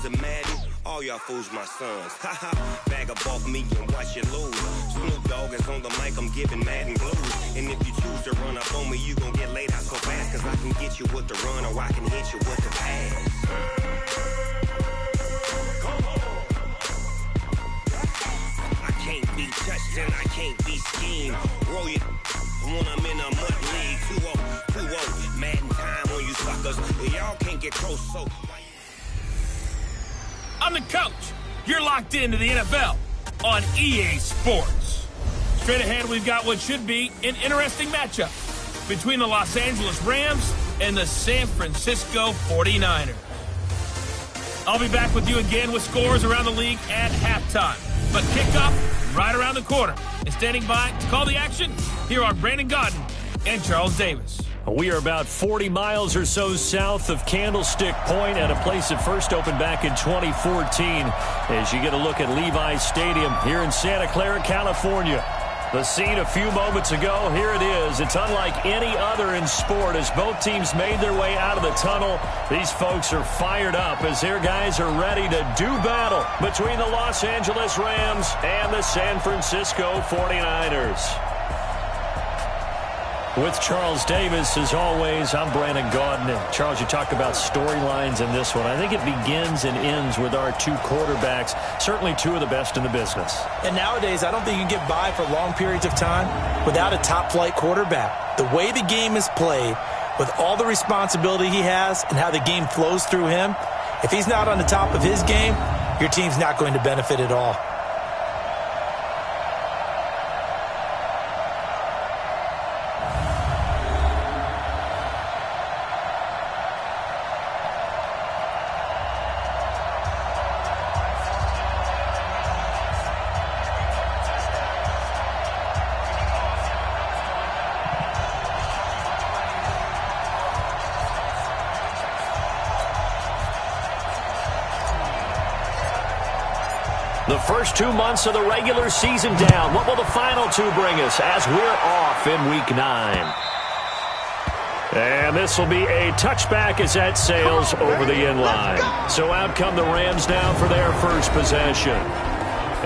was it Madden? All y'all fools my sons. Haha, bag up off me and watch you lose. Snoop Dogg is on the mic, I'm giving Madden blues. And if you choose to run up on me, you gon' get laid out so fast. Cause I can get you with the run or I can hit you with the pass. I can't be touched and I can't be schemed. Roll you when I'm in a mud league. 2-0, Madden time on you suckers. Y'all can't get close, so... I'm the coach. You're locked into the NFL on EA Sports. Straight ahead, we've got what should be an interesting matchup between the Los Angeles Rams and the San Francisco 49ers. I'll be back with you again with scores around the league at halftime. But kickoff right around the corner. And standing by to call the action, here are Brandon Godden and Charles Davis. We are about 40 miles or so south of Candlestick Point at a place that first opened back in 2014 as you get a look at Levi's Stadium here in Santa Clara, California. The scene a few moments ago, here it is. It's unlike any other in sport as both teams made their way out of the tunnel. These folks are fired up as their guys are ready to do battle between the Los Angeles Rams and the San Francisco 49ers. With Charles Davis, as always, I'm Brandon Gaudin. And Charles, you talked about storylines in this one. I think it begins and ends with our two quarterbacks, certainly two of the best in the business. And nowadays, I don't think you can get by for long periods of time without a top-flight quarterback. The way the game is played, with all the responsibility he has and how the game flows through him, if he's not on the top of his game, your team's not going to benefit at all. The first 2 months of the regular season down. What will the final two bring us as we're off in Week 9? And this will be a touchback as that sails over the end line. So out come the Rams now for their first possession.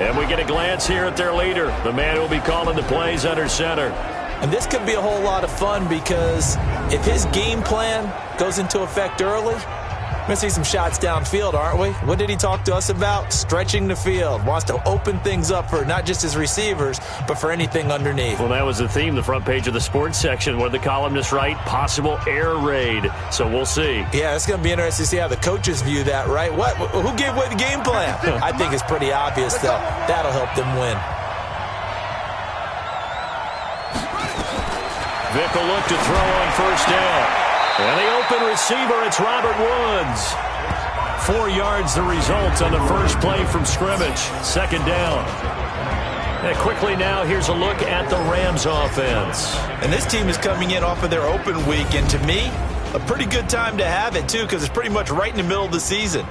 And we get a glance here at their leader, the man who will be calling the plays under center. And this could be a whole lot of fun because if his game plan goes into effect early, we're going to see some shots downfield, aren't we? What did he talk to us about? Stretching the field. Wants to open things up for not just his receivers, but for anything underneath. Well, that was the theme, the front page of the sports section, where the columnists write possible air raid. So we'll see. Yeah, it's going to be interesting to see how the coaches view that, right? What? Who gave away the game plan? I think it's pretty obvious, though. That'll help them win. Vick will look to throw on first down. And the open receiver, it's Robert Woods. 4 yards the result on the first play from scrimmage. Second down. And quickly now, here's a look at the Rams offense. And this team is coming in off of their open week, and to me, a pretty good time to have it, too, because it's pretty much right in the middle of the season.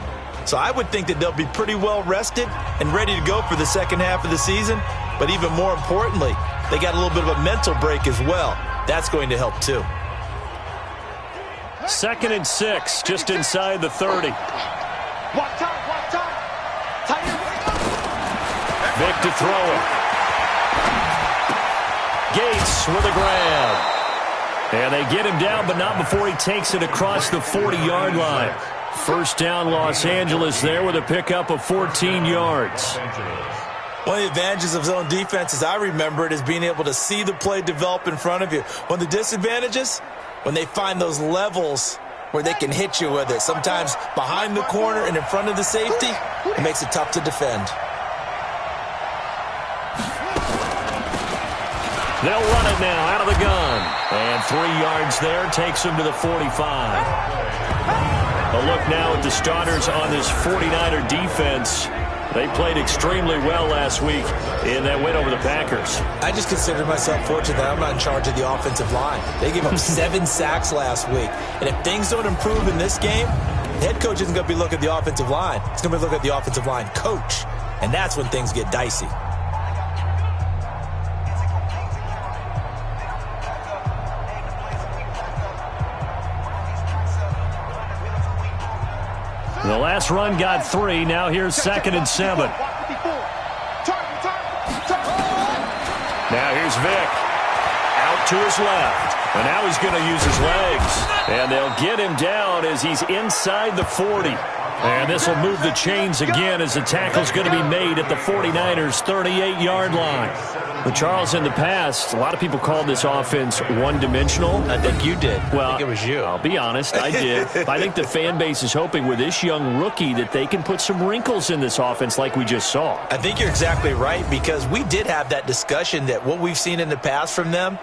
So I would think that they'll be pretty well rested and ready to go for the second half of the season. But even more importantly, they got a little bit of a mental break as well. That's going to help, too. 2nd and 6, just inside the 30. Vick to throw it. Gates with a grab. And they get him down, but not before he takes it across the 40-yard line. First down, Los Angeles there with a pickup of 14 yards. One of the advantages of zone defense, as I remember it, is being able to see the play develop in front of you. One of the disadvantages, when they find those levels where they can hit you with it. Sometimes behind the corner and in front of the safety, it makes it tough to defend. They'll run it now out of the gun. And 3 yards there takes them to the 45. A look now at the starters on this 49er defense. They played extremely well last week in that win over the Packers. I just consider myself fortunate that I'm not in charge of the offensive line. They gave up 7 sacks last week. And if things don't improve in this game, the head coach isn't going to be looking at the offensive line. He's going to be looking at the offensive line coach. And that's when things get dicey. The last run got 3. Now here's 2nd and 7. Now here's Vic. Out to his left. And now he's going to use his legs. And they'll get him down as he's inside the 40. And this will move the chains again as the tackle's going to be made at the 49ers' 38-yard line. But Charles, in the past, a lot of people called this offense one-dimensional. I think you did. Well, I think it was you. I'll be honest, I did. I think the fan base is hoping with this young rookie that they can put some wrinkles in this offense like we just saw. I think you're exactly right, because we did have that discussion that what we've seen in the past from them,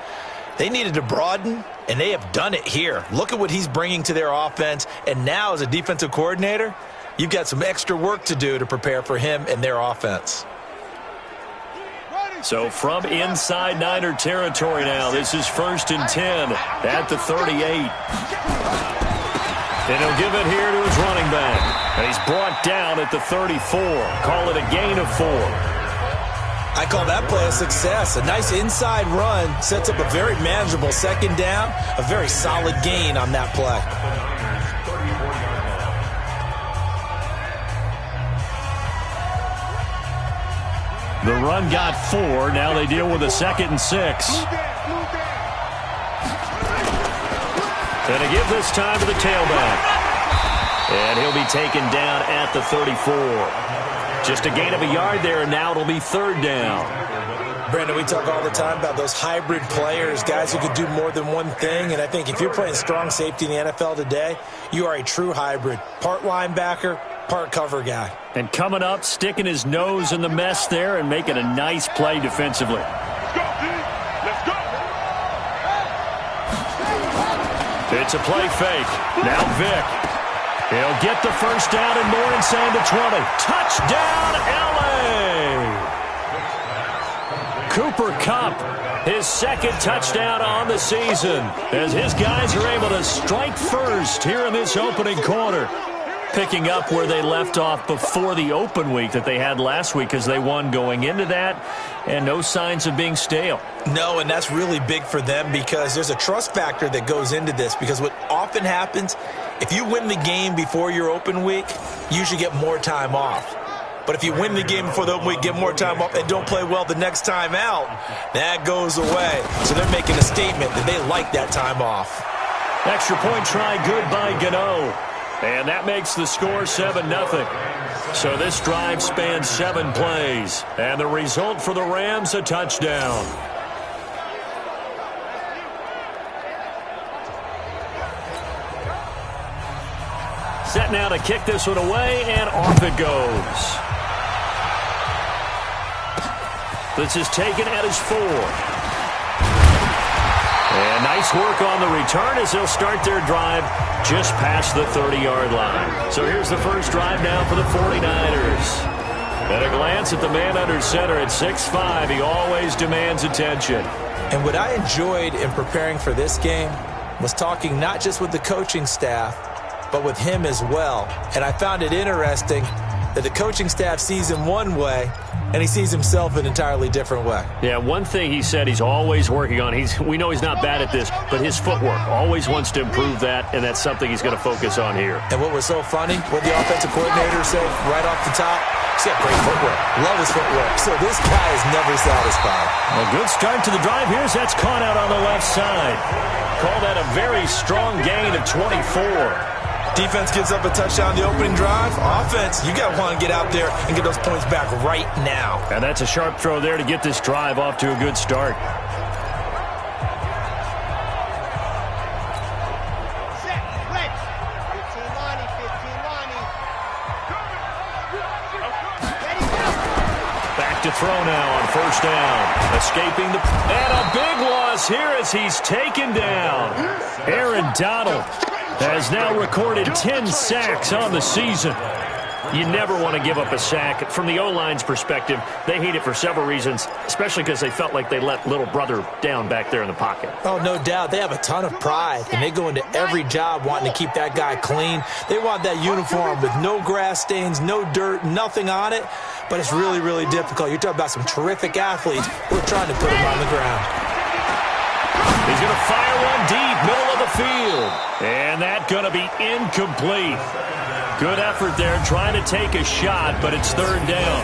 they needed to broaden, and they have done it here. Look at what he's bringing to their offense, and now as a defensive coordinator, you've got some extra work to do to prepare for him and their offense. So from inside Niner territory now, this is 1st and 10 at the 38. And he'll give it here to his running back. And he's brought down at the 34. Call it a gain of 4. I call that play a success. A nice inside run sets up a very manageable 2nd down, a very solid gain on that play. The run got 4. Now they deal with a 2nd and 6. And to give this time to the tailback. And he'll be taken down at the 34. Just a gain of a yard there, and now it'll be 3rd down. Brandon, we talk all the time about those hybrid players, guys who could do more than one thing. And I think if you're playing strong safety in the NFL today, you are a true hybrid. Part linebacker, part cover guy. And coming up, sticking his nose in the mess there and making a nice play defensively. Let's go. It's a play fake. Now Vic. He'll get the 1st down and more inside the 20. Touchdown, L.A. Cooper Kupp, his 2nd touchdown on the season, as his guys are able to strike first here in this opening quarter. Picking up where they left off before the open week that they had last week, as they won going into that, and no signs of being stale. No, and that's really big for them, because there's a trust factor that goes into this, because what often happens, if you win the game before your open week, you usually get more time off. But if you win the game before the open week, get more time off, and don't play well the next time out, that goes away. So they're making a statement that they like that time off. Extra point try good by Gano. And that makes the score 7-0. So this drive spans 7 plays. And the result for the Rams, a touchdown. Set now to kick this one away, and off it goes. This is taken at his 4. And nice work on the return as they'll start their drive just past the 30-yard line. So here's the first drive now for the 49ers. At a glance at the man under center at 6'5", he always demands attention. And what I enjoyed in preparing for this game was talking not just with the coaching staff, but with him as well. And I found it interesting that the coaching staff sees him one way, and he sees himself an entirely different way. Yeah, one thing he said he's always working on, we know he's not bad at this, but his footwork, always wants to improve that, and that's something he's going to focus on here. And what was so funny, what the offensive coordinator said right off the top, he's got great footwork. Love his footwork. So this guy is never satisfied. A good start to the drive here as that's caught out on the left side. Call that a very strong gain of 24. Defense gives up a touchdown the opening drive. Offense, you got to want to get out there and get those points back right now. And that's a sharp throw there to get this drive off to a good start. Set, ready. 15 line, 15 line. Ready, go. Back to throw now on 1st down. Escaping the... And a big loss here as he's taken down. Aaron Donald has now recorded 10 sacks on the season. You never want to give up a sack. From the O-line's perspective, they hate it for several reasons, especially because they felt like they let little brother down back there in the pocket. Oh, no doubt. They have a ton of pride, and they go into every job wanting to keep that guy clean. They want that uniform with no grass stains, no dirt, nothing on it, but it's really, really difficult. You're talking about some terrific athletes who are trying to put him on the ground. He's going to fire one deep, middle of the field. And that's going to be incomplete. Good effort there, trying to take a shot, but it's third down.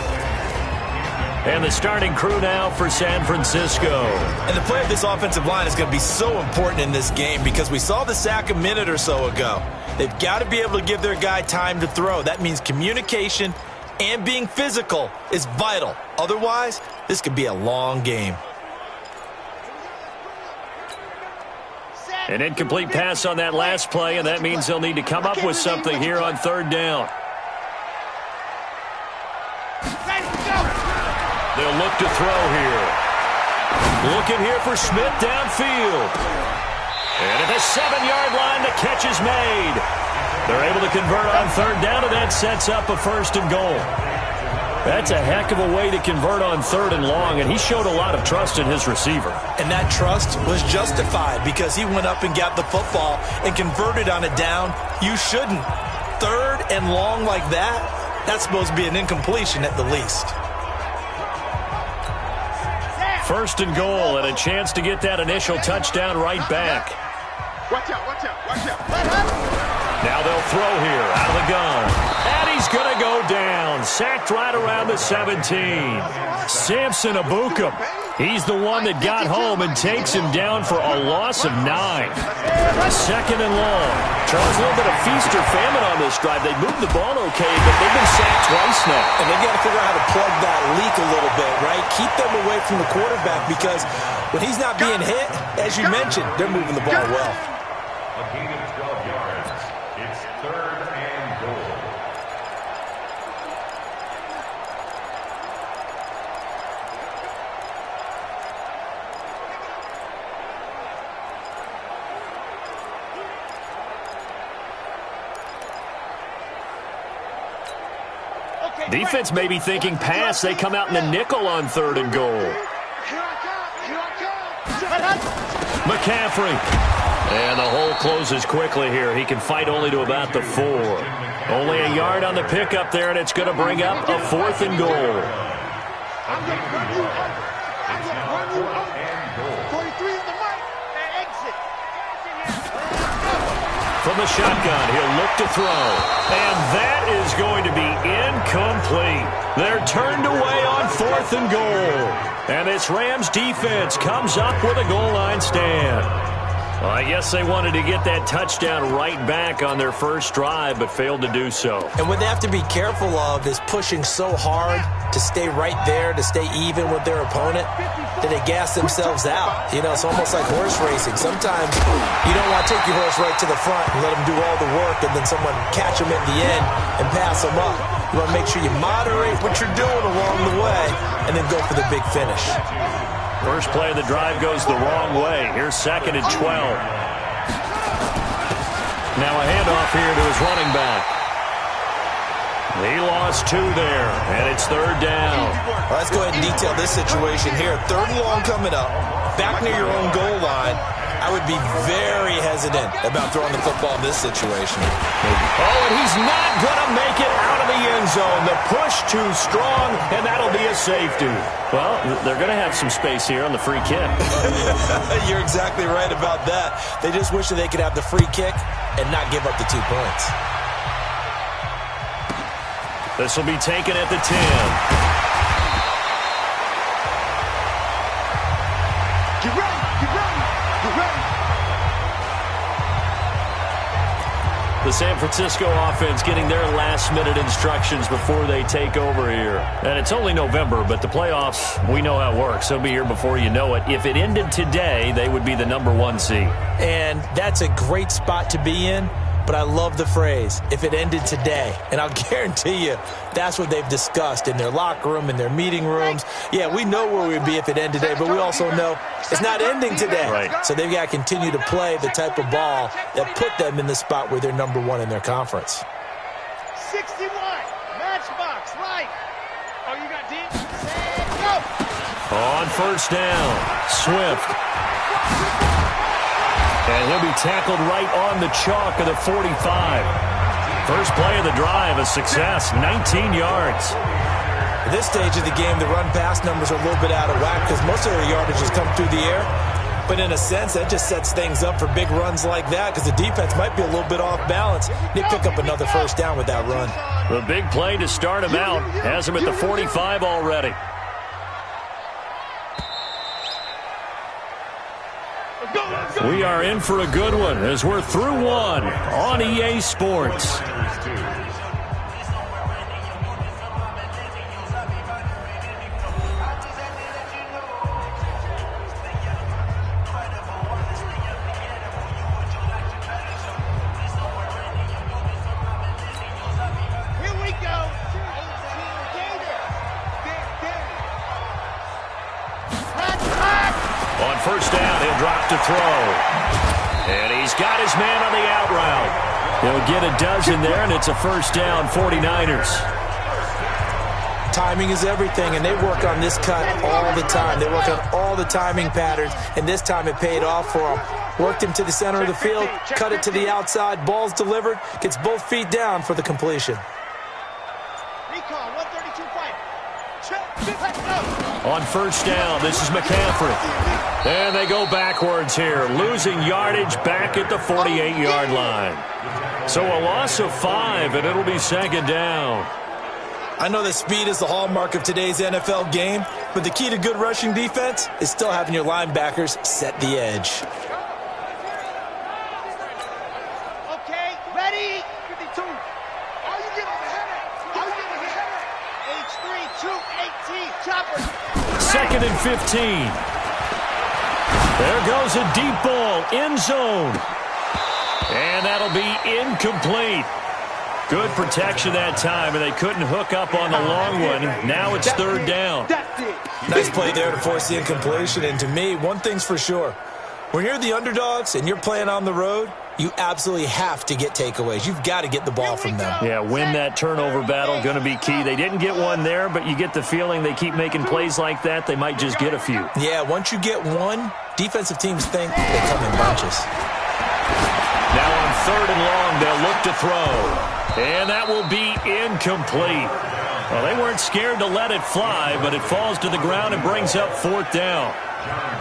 And the starting crew now for San Francisco. And the play of this offensive line is going to be so important in this game because we saw the sack a minute or so ago. They've got to be able to give their guy time to throw. That means communication and being physical is vital. Otherwise, this could be a long game. An incomplete pass on that last play, and that means they'll need to come up with something here on third down. They'll look to throw here. Looking here for Smith downfield. And at the 7-yard line, the catch is made. They're able to convert on third down, and that sets up a first and goal. That's a heck of a way to convert on third and long, and he showed a lot of trust in his receiver. And that trust was justified because he went up and got the football and converted on a down. You shouldn't. Third and long like that, that's supposed to be an incompletion at the least. First and goal, and a chance to get that initial touchdown right back. Watch out, watch out, watch out. Now they'll throw here out of the gun. And he's going to go down. Sacked right around the 17. Samson Abukum. He's the one that got home and takes him down for a loss of 9. Second and long. Charles, a little bit of feast or famine on this drive. They moved the ball okay, but they've been sacked twice now. And they've got to figure out how to plug that leak a little bit, right? Keep them away from the quarterback because when he's not being hit, as you mentioned, they're moving the ball well. A gain of 12 yards. It's third and goal. Defense may be thinking pass. They come out in the nickel on third and goal. McCaffrey. And the hole closes quickly here. He can fight only to about the 4. Only a yard on the pickup there, and it's going to bring up a fourth and goal. From the shotgun, he'll look to throw. And that is going to be incomplete. They're turned away on fourth and goal. And this Rams defense comes up with a goal line stand. Well, I guess they wanted to get that touchdown right back on their first drive, but failed to do so. And what they have to be careful of is pushing so hard to stay right there, to stay even with their opponent, that they gas themselves out. You know, it's almost like horse racing. Sometimes you don't want to take your horse right to the front and let them do all the work, and then someone catch them at the end and pass them up. You want to make sure you moderate what you're doing along the way and then go for the big finish. First play of the drive goes the wrong way. Here's second and 12. Now a handoff here to his running back. He lost 2 there, and it's third down. Well, let's go ahead and detail this situation here. Third and long coming up, back near your own goal line. I would be very hesitant about throwing the football in this situation. Oh, and he's not going to make it out of the end zone. The push too strong, and that'll be a safety. Well, they're going to have some space here on the free kick. You're exactly right about that. They just wish that they could have the free kick and not give up the 2 points. This will be taken at the 10. Get ready, get ready, get ready. The San Francisco offense getting their last-minute instructions before they take over here. And it's only November, but the playoffs, we know how it works. They'll be here before you know it. If it ended today, they would be the number 1 seed. And that's a great spot to be in. But I love the phrase, if it ended today. And I'll guarantee you, that's what they've discussed in their locker room, in their meeting rooms. Yeah, we know where we'd be if it ended today, but we also know it's not ending today. Right. So they've got to continue to play the type of ball that put them in the spot where they're number 1 in their conference. 61, matchbox, right. Oh, you got deep? Go. On first down, Swift. And he'll be tackled right on the chalk of the 45. First play of the drive, a success, 19 yards. At this stage of the game, the run-pass numbers are a little bit out of whack because most of their yardage has come through the air. But in a sense, that just sets things up for big runs like that because the defense might be a little bit off balance. They pick up another first down with that run. The big play to start him out has him at the 45 already. We are in for a good one as we're through one on EA Sports. First down, he'll drop to throw. And he's got his man on the out route. He'll get a dozen there, and it's a first down, 49ers. Timing is everything, and they work on this cut all the time. They work on all the timing patterns, and this time it paid off for him. Worked him to the center of the field, cut it to the outside, ball's delivered, gets both feet down for the completion. Recon, 132-5. On first down, this is McCaffrey. And they go backwards here, losing yardage back at the 48-yard line. So a loss of 5, and it'll be second down. I know that speed is the hallmark of today's NFL game, but the key to good rushing defense is still having your linebackers set the edge. Okay, ready? 52. Are you getting ahead? Are you getting ahead? H3, 218, chopper. Second and 15. There goes a deep ball, end zone. And that'll be incomplete. Good protection that time, and they couldn't hook up on the long one. Now it's third down. Nice play there to force the incompletion. And to me, one thing's for sure. When you're the underdogs and you're playing on the road, you absolutely have to get takeaways. You've got to get the ball from them. Yeah, win that turnover battle, going to be key. They didn't get one there, but you get the feeling they keep making plays like that, they might just get a few. Yeah, once you get one, defensive teams think they come in bunches. Now on third and long, they'll look to throw. And that will be incomplete. Well, they weren't scared to let it fly, but it falls to the ground and brings up fourth down.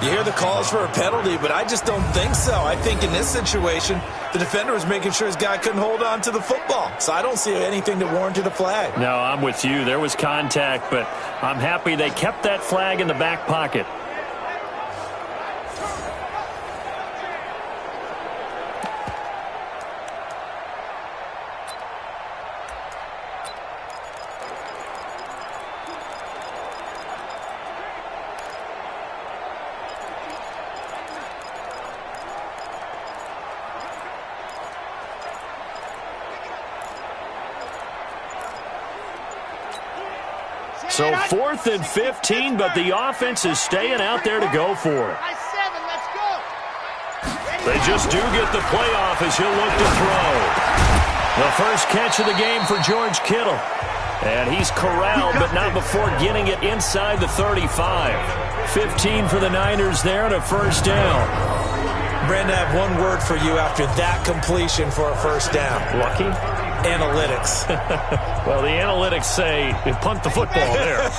You hear the calls for a penalty, but I just don't think so. I think in this situation, the defender was making sure his guy couldn't hold on to the football. So I don't see anything that warranted a flag. No, I'm with you. There was contact, but I'm happy they kept that flag in the back pocket. So 4th and 15, but the offense is staying out there to go for it. They just do get the playoff as he'll look to throw. The first catch of the game for George Kittle. And he's corralled, but not before getting it inside the 35. 15 for the Niners there and a first down. Brandon, I have one word for you after that completion for a first down. Lucky? Analytics. Well, the analytics say punt the football there.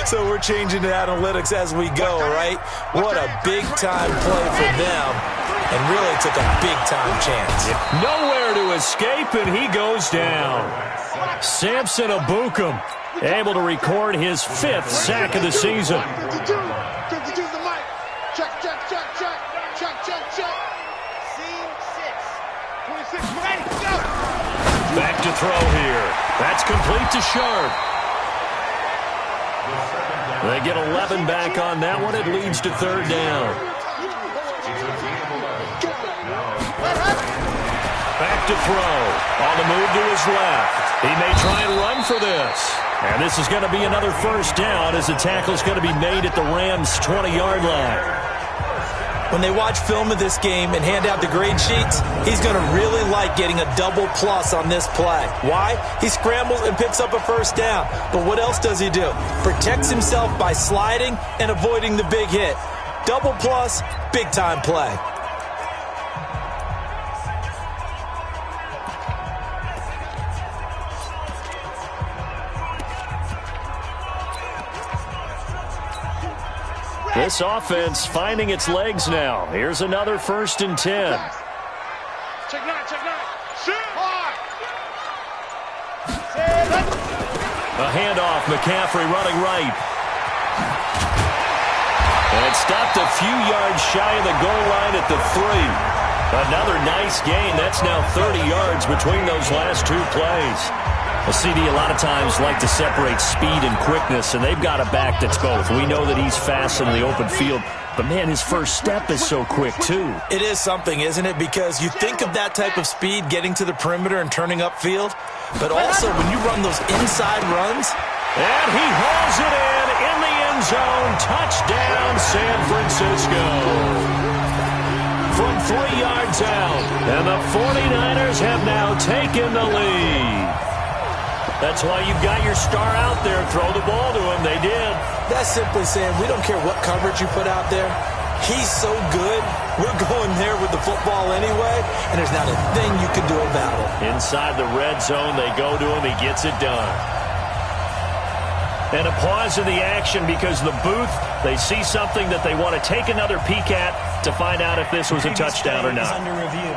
So we're changing to analytics as we go, right? What a big-time play for them, and really took a big-time chance. Nowhere to escape, and he goes down. Samson Abukum able to record his 5th sack of the season. Back to throw here. That's complete to Sharp. They get 11 back on that one. It leads to third down. Back to throw. On the move to his left. He may try and run for this. And this is going to be another first down as the tackle's going to be made at the Rams' 20-yard line. When they watch film of this game and hand out the grade sheets, he's going to really like getting a double plus on this play. Why? He scrambles and picks up a first down. But what else does he do? Protects himself by sliding and avoiding the big hit. Double plus, big-time play. This offense finding its legs now. Here's another 1st and 10. Check nine. Shoot. A handoff, McCaffrey running right. And it's stopped a few yards shy of the goal line at the 3. Another nice gain. That's now 30 yards between those last 2 plays. A CD a lot of times like to separate speed and quickness, and they've got a back that's both. We know that he's fast in the open field, but, man, his first step is so quick, too. It is something, isn't it? Because you think of that type of speed getting to the perimeter and turning upfield, but also when you run those inside runs. And he hauls it in the end zone. Touchdown, San Francisco. From 3 yards out, and the 49ers have now taken the lead. That's why you've got your star out there. Throw the ball to him. They did. That's simply saying we don't care what coverage you put out there. He's so good. We're going there with the football anyway, and there's not a thing you can do about it. Inside the red zone, they go to him. He gets it done. And a pause in the action because the booth, they see something that they want to take another peek at to find out if this was a touchdown or not. Under review.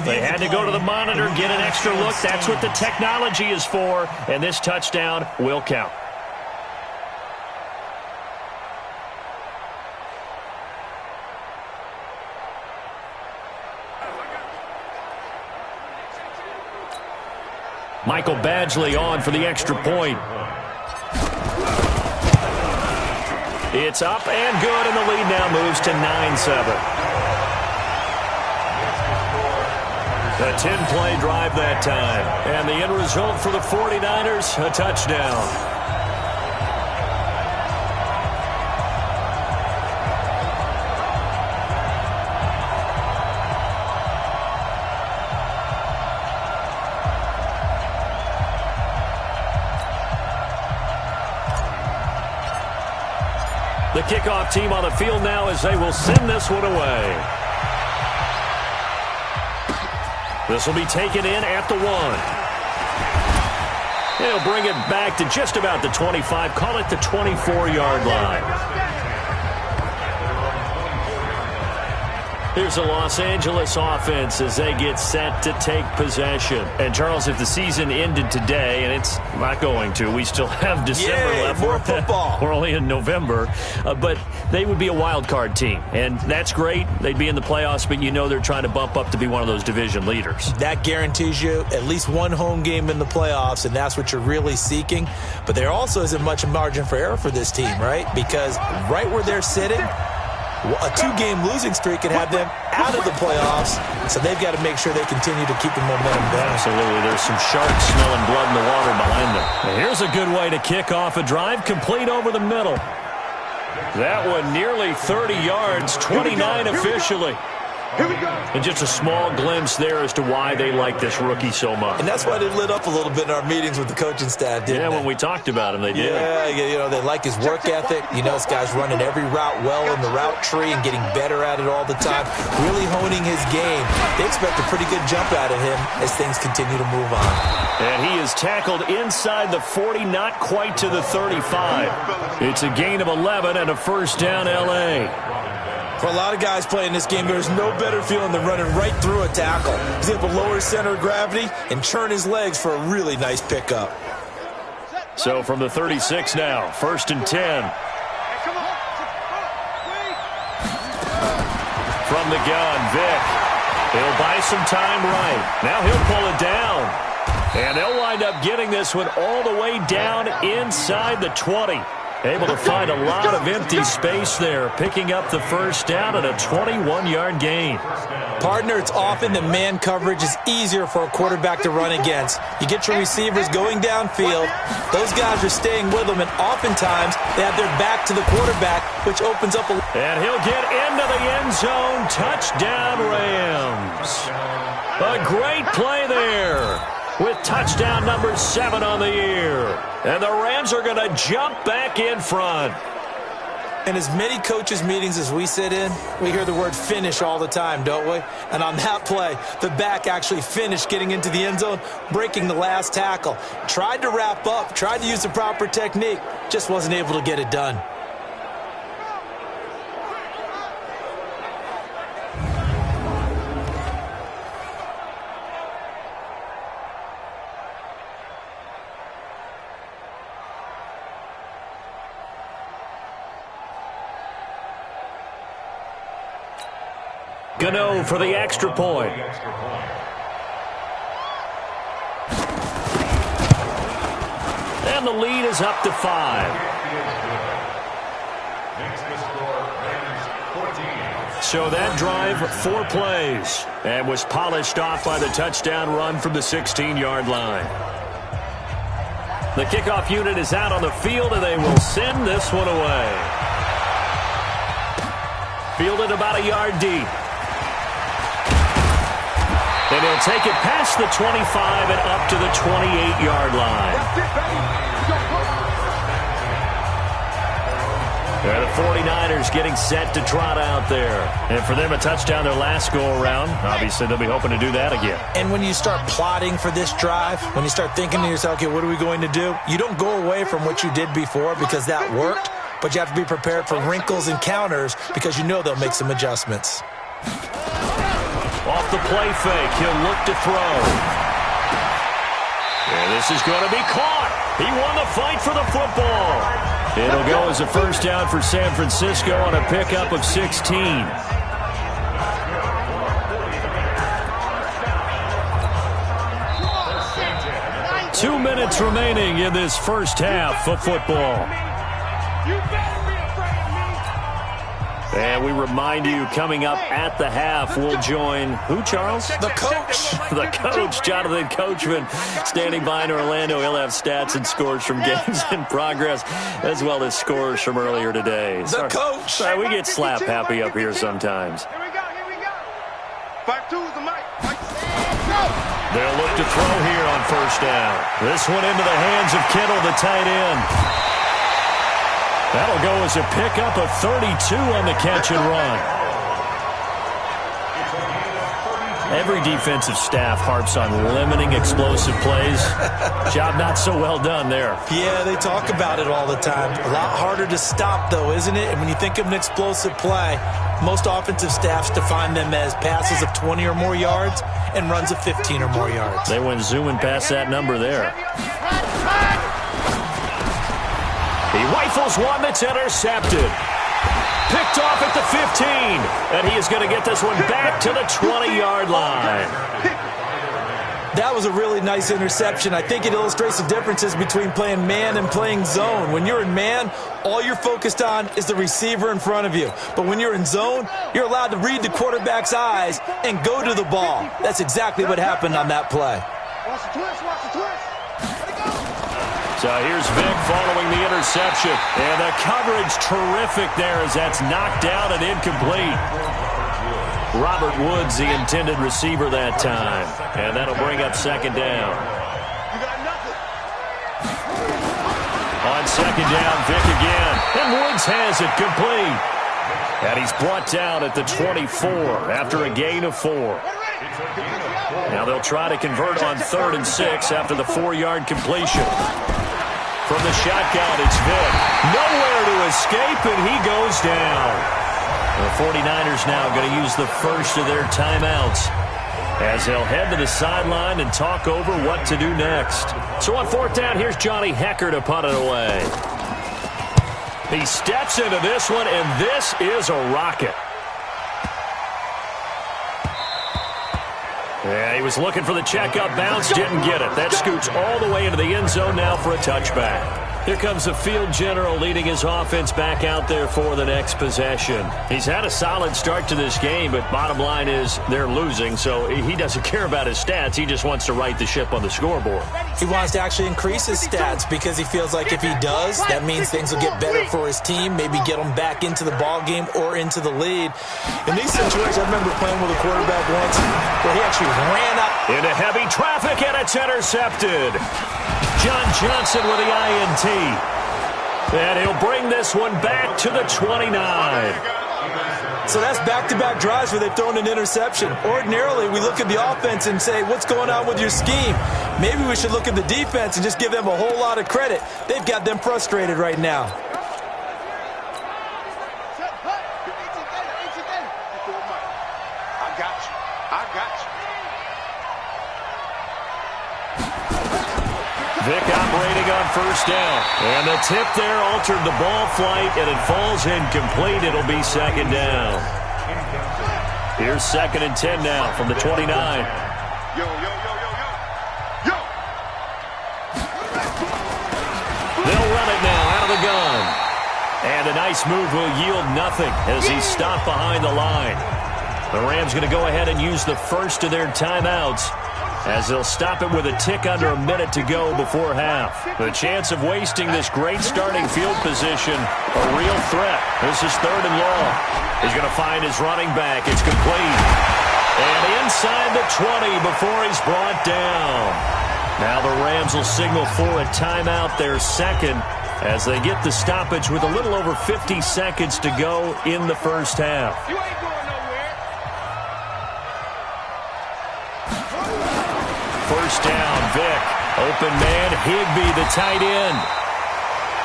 They had to go to the monitor, get an extra look. That's what the technology is for, and this touchdown will count. Michael Badgley on for the extra point. It's up and good, and the lead now moves to 9-7. A 10-play drive that time. And the end result for the 49ers, a touchdown. The kickoff team on the field now as they will send this one away. This will be taken in at the 1. He'll bring it back to just about the 25. Call it the 24-yard line. Here's the Los Angeles offense as they get set to take possession. And, Charles, if the season ended today, and it's not going to, we still have December left. More football. We're only in November. But they would be a wild card team. And that's great. They'd be in the playoffs, but you know they're trying to bump up to be one of those division leaders. That guarantees you at least one home game in the playoffs, and that's what you're really seeking. But there also isn't much margin for error for this team, right? Because right where they're sitting, a 2-game losing streak could have them out of the playoffs, so they've got to make sure they continue to keep the momentum going. Absolutely. There's some sharks smelling blood in the water behind them. And here's a good way to kick off a drive, complete over the middle. That one nearly 30 yards, 29 officially. Here we go. And just a small glimpse there as to why they like this rookie so much. And that's why they lit up a little bit in our meetings with the coaching staff, didn't they? Yeah, when we talked about him, they did. Yeah, you know, they like his work ethic. You know, this guy's running every route well in the route tree and getting better at it all the time, really honing his game. They expect a pretty good jump out of him as things continue to move on. And he is tackled inside the 40, not quite to the 35. It's a gain of 11 and a first down, L.A. For a lot of guys playing this game, there's no better feeling than running right through a tackle. He's able to lower his center of gravity and churn his legs for a really nice pickup. So from the 36 now, 1st and 10. From the gun, Vic. He'll buy some time right. Now he'll pull it down. And they'll wind up getting this one all the way down inside the 20. Able to find a lot of empty space there, picking up the first down and a 21-yard gain. Partner, it's often that man coverage is easier for a quarterback to run against. You get your receivers going downfield. Those guys are staying with them, and oftentimes they have their back to the quarterback, which opens up a... And he'll get into the end zone. Touchdown, Rams. A great play there with touchdown number 7 on the year. And the Rams are going to jump back in front. In as many coaches' meetings as we sit in, we hear the word finish all the time, don't we? And on that play, the back actually finished getting into the end zone, breaking the last tackle. Tried to wrap up, tried to use the proper technique, just wasn't able to get it done. Gano for the extra point. And the lead is up to 5. So that drive, 4 plays, and was polished off by the touchdown run from the 16-yard line. The kickoff unit is out on the field, and they will send this one away. Fielded about a yard deep. And he'll take it past the 25 and up to the 28-yard line. And the 49ers getting set to trot out there. And for them, a touchdown their last go-around. Obviously, they'll be hoping to do that again. And when you start plotting for this drive, when you start thinking to yourself, okay, what are we going to do? You don't go away from what you did before because that worked, but you have to be prepared for wrinkles and counters because you know they'll make some adjustments. Off the play fake, he'll look to throw. And this is going to be caught. He won the fight for the football. It'll go as a first down for San Francisco on a pickup of 16. 2 minutes remaining in this first half of football. And we remind you, coming up at the half, we'll join who, Charles? The coach. The coach, Jonathan Coachman, standing by in Orlando. He'll have stats and scores from games in progress, as well as scores from earlier today. The coach. Sorry, we get slap happy up here sometimes. Here we go. 5-2's the mic. They'll look to throw here on first down. This one into the hands of Kittle, the tight end. That'll go as a pickup of 32 on the catch and run. Every defensive staff harps on limiting explosive plays. Job not so well done there. Yeah, they talk about it all the time. A lot harder to stop, though, isn't it? And when you think of an explosive play, most offensive staffs define them as passes of 20 or more yards and runs of 15 or more yards. They went zooming past that number there. He rifles one that's intercepted. Picked off at the 15. And he is going to get this one back to the 20-yard line. That was a really nice interception. I think it illustrates the differences between playing man and playing zone. When you're in man, all you're focused on is the receiver in front of you. But when you're in zone, you're allowed to read the quarterback's eyes and go to the ball. That's exactly what happened on that play. Watch the twist. So here's Vic following the interception. And the coverage terrific there as that's knocked down and incomplete. Robert Woods, the intended receiver that time. And that'll bring up second down. You got nothing. On second down, Vic again. And Woods has it complete. And he's brought down at the 24 after a gain of 4. Now they'll try to convert on 3rd and 6 after the 4-yard completion. From the shotgun, it's Vic. Nowhere to escape, and he goes down. The 49ers now going to use the first of their timeouts as they'll head to the sideline and talk over what to do next. So on 4th down, here's Johnny Hecker to punt it away. He steps into this one, and this is a rocket. Yeah, he was looking for the checkup bounce, didn't get it. That scoots all the way into the end zone now for a touchback. Here comes the field general leading his offense back out there for the next possession. He's had a solid start to this game, but bottom line is they're losing, so he doesn't care about his stats. He just wants to right the ship on the scoreboard. He wants to actually increase his stats because he feels like if he does, that means things will get better for his team, maybe get them back into the ball game or into the lead. In these situations, I remember playing with a quarterback once where he actually ran up into heavy traffic, and it's intercepted. John Johnson with the INT. And he'll bring this one back to the 29. So that's back-to-back drives where they've thrown an interception. Ordinarily, we look at the offense and say, what's going on with your scheme? Maybe we should look at the defense and just give them a whole lot of credit. They've got them frustrated right now. Vick operating on first down. And the tip there altered the ball flight, and it falls incomplete. It'll be second down. Here's 2nd and 10 now from the 29. They'll run it now out of the gun. And a nice move will yield nothing as he's stopped behind the line. The Rams going to go ahead and use the first of their timeouts, as they'll stop it with a tick under a minute to go before half. The chance of wasting this great starting field position, a real threat. This is 3rd and long. He's going to find his running back. It's complete. And inside the 20 before he's brought down. Now the Rams will signal for a timeout, their second, as they get the stoppage with a little over 50 seconds to go in the first half. You ain't going nowhere. First down, Vick. Open man, Higbee, the tight end.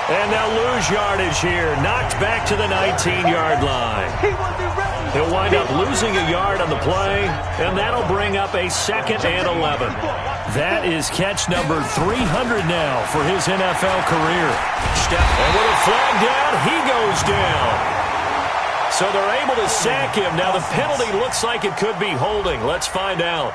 And they'll lose yardage here. Knocked back to the 19-yard line. He'll wind up losing a yard on the play, and that'll bring up a 2nd and 11. That is catch number 300 now for his NFL career. And with a flag down, he goes down. So they're able to sack him. Now the penalty looks like it could be holding. Let's find out.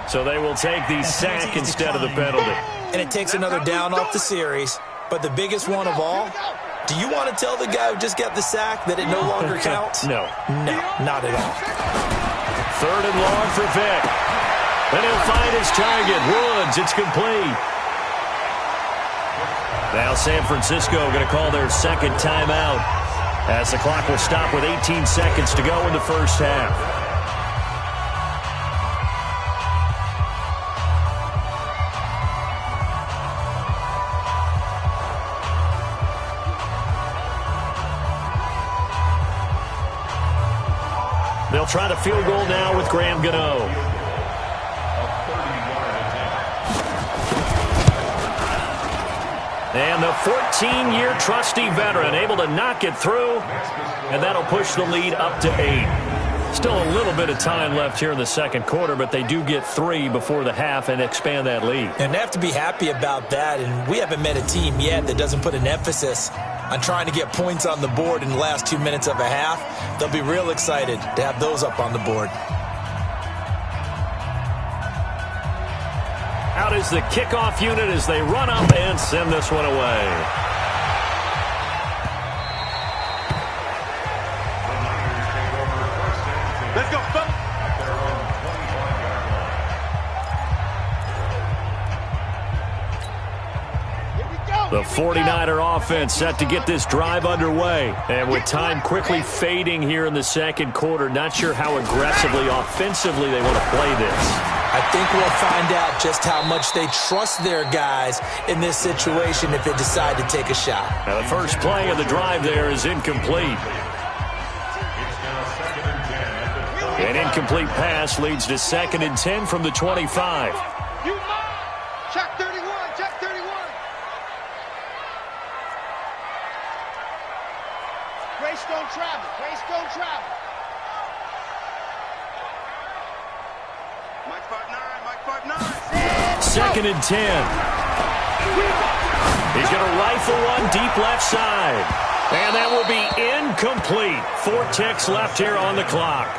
So they will take the sack instead of the penalty. And it takes another down off the series. But the biggest one of all, do you want to tell the guy who just got the sack that it no longer counts? No. No, not at all. 3rd and long for Vick. And he'll find his target. Woods, it's complete. Now San Francisco going to call their second timeout, as the clock will stop with 18 seconds to go in the first half. They'll try the field goal now with Graham Gano. And the 14-year trusty veteran able to knock it through, and that'll push the lead up to 8. Still a little bit of time left here in the second quarter, but they do get 3 before the half and expand that lead. And they have to be happy about that, and we haven't met a team yet that doesn't put an emphasis on trying to get points on the board in the last 2 minutes of a half. They'll be real excited to have those up on the board. Out is the kickoff unit as they run up and send this one away. Let's go, fellas. The 49er offense set to get this drive underway. And with time quickly fading here in the second quarter, not sure how aggressively, offensively they want to play this. I think we'll find out just how much they trust their guys in this situation if they decide to take a shot. Now the first play of the drive there is incomplete. An incomplete pass leads to 2nd and 10 from the 25. Check 31, check 31. Greystone travel, Greystone travel. Mike 5'9", Mike 5'9". 2nd and 10. He's going to rifle one deep left side. And that will be incomplete. 4 ticks left here on the clock.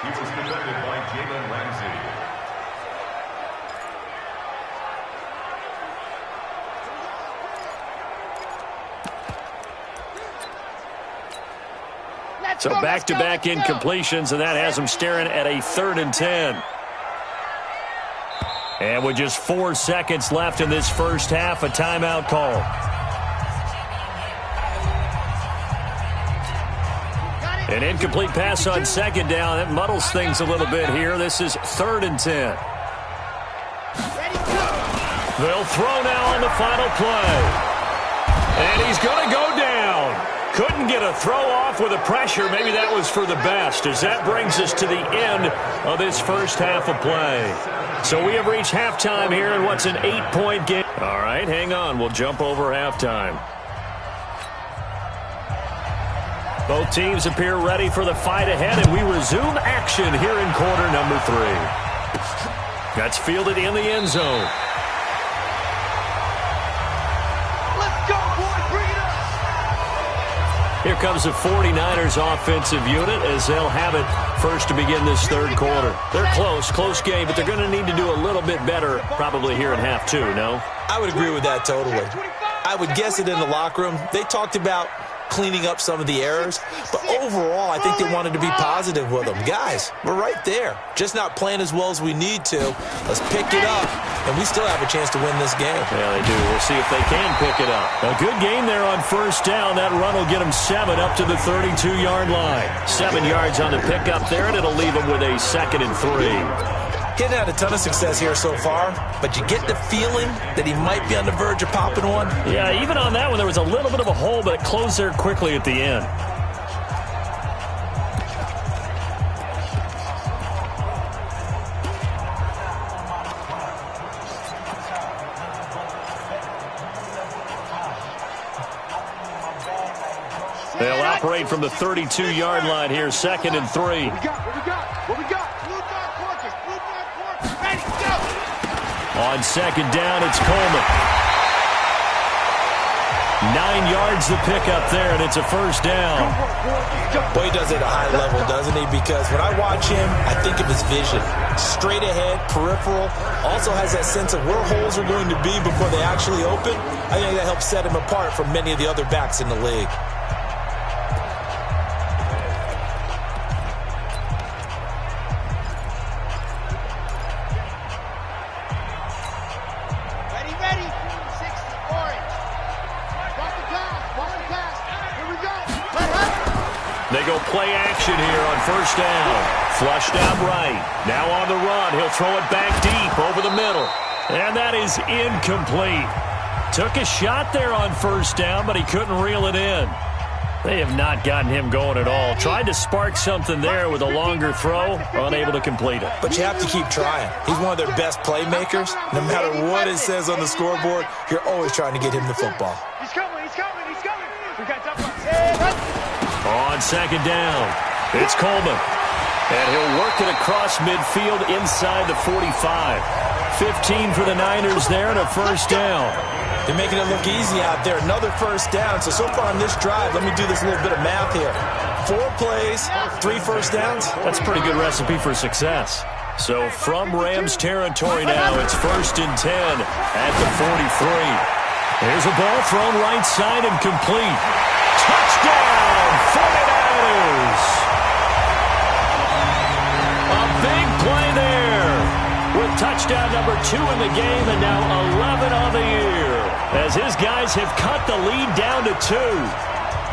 He was defended by Jalen Ramsey. So back-to-back incompletions, and that has him staring at a 3rd and 10. And with just 4 seconds left in this first half, a timeout call. An incomplete pass on 2nd down. That muddles things a little bit here. This is 3rd and 10. They'll throw now on the final play. And he's going to go down. Couldn't get a throw off with the pressure. Maybe that was for the best, as that brings us to the end of this first half of play. So we have reached halftime here in what's an 8-point game. All right, hang on. We'll jump over halftime. Both teams appear ready for the fight ahead, and we resume action here in quarter number 3. That's fielded in the end zone. Here comes the 49ers offensive unit as they'll have it first to begin this 3rd quarter. They're close game, but they're going to need to do a little bit better probably here in half 2, no? I would agree with that totally. I would guess it in the locker room. They talked about cleaning up some of the errors, but overall I think they wanted to be positive with them. Guys, we're right there. Just not playing as well as we need to. Let's pick it up, and we still have a chance to win this game. Yeah, they do. We'll see if they can pick it up. A good game there on 1st down. That run will get them 7 up to the 32-yard line. 7 yards on the pickup there, and it'll leave them with a 2nd and 3. He's had a ton of success here so far, but you get the feeling that he might be on the verge of popping one. Yeah, even on that one, there was a little bit of a hole, but it closed there quickly at the end. They'll operate from the 32-yard line here, 2nd and 3. What we got? On 2nd down, it's Coleman. 9 yards the pickup there, and it's a 1st down. Boy, he does it at a high level, doesn't he? Because when I watch him, I think of his vision. Straight ahead, peripheral. Also has that sense of where holes are going to be before they actually open. I think that helps set him apart from many of the other backs in the league. They go play action here on 1st down. Flushed out right. Now on the run. He'll throw it back deep over the middle. And that is incomplete. Took a shot there on 1st down, but he couldn't reel it in. They have not gotten him going at all. Tried to spark something there with a longer throw, unable to complete it. But you have to keep trying. He's one of their best playmakers. No matter what it says on the scoreboard, you're always trying to get him the football. He's coming. We got that. On 2nd down, it's Coleman. And he'll work it across midfield inside the 45. 15 for the Niners there and a 1st down. They're making it look easy out there. Another 1st down. So far on this drive, let me do this little bit of math here. 4 plays, 3 1st downs. That's a pretty good recipe for success. So from Rams territory now, it's 1st and 10 at the 43. Here's a ball thrown right side and complete. Touchdown, 49ers! A big play there with touchdown number 2 in the game and now 11 on the year as his guys have cut the lead down to 2.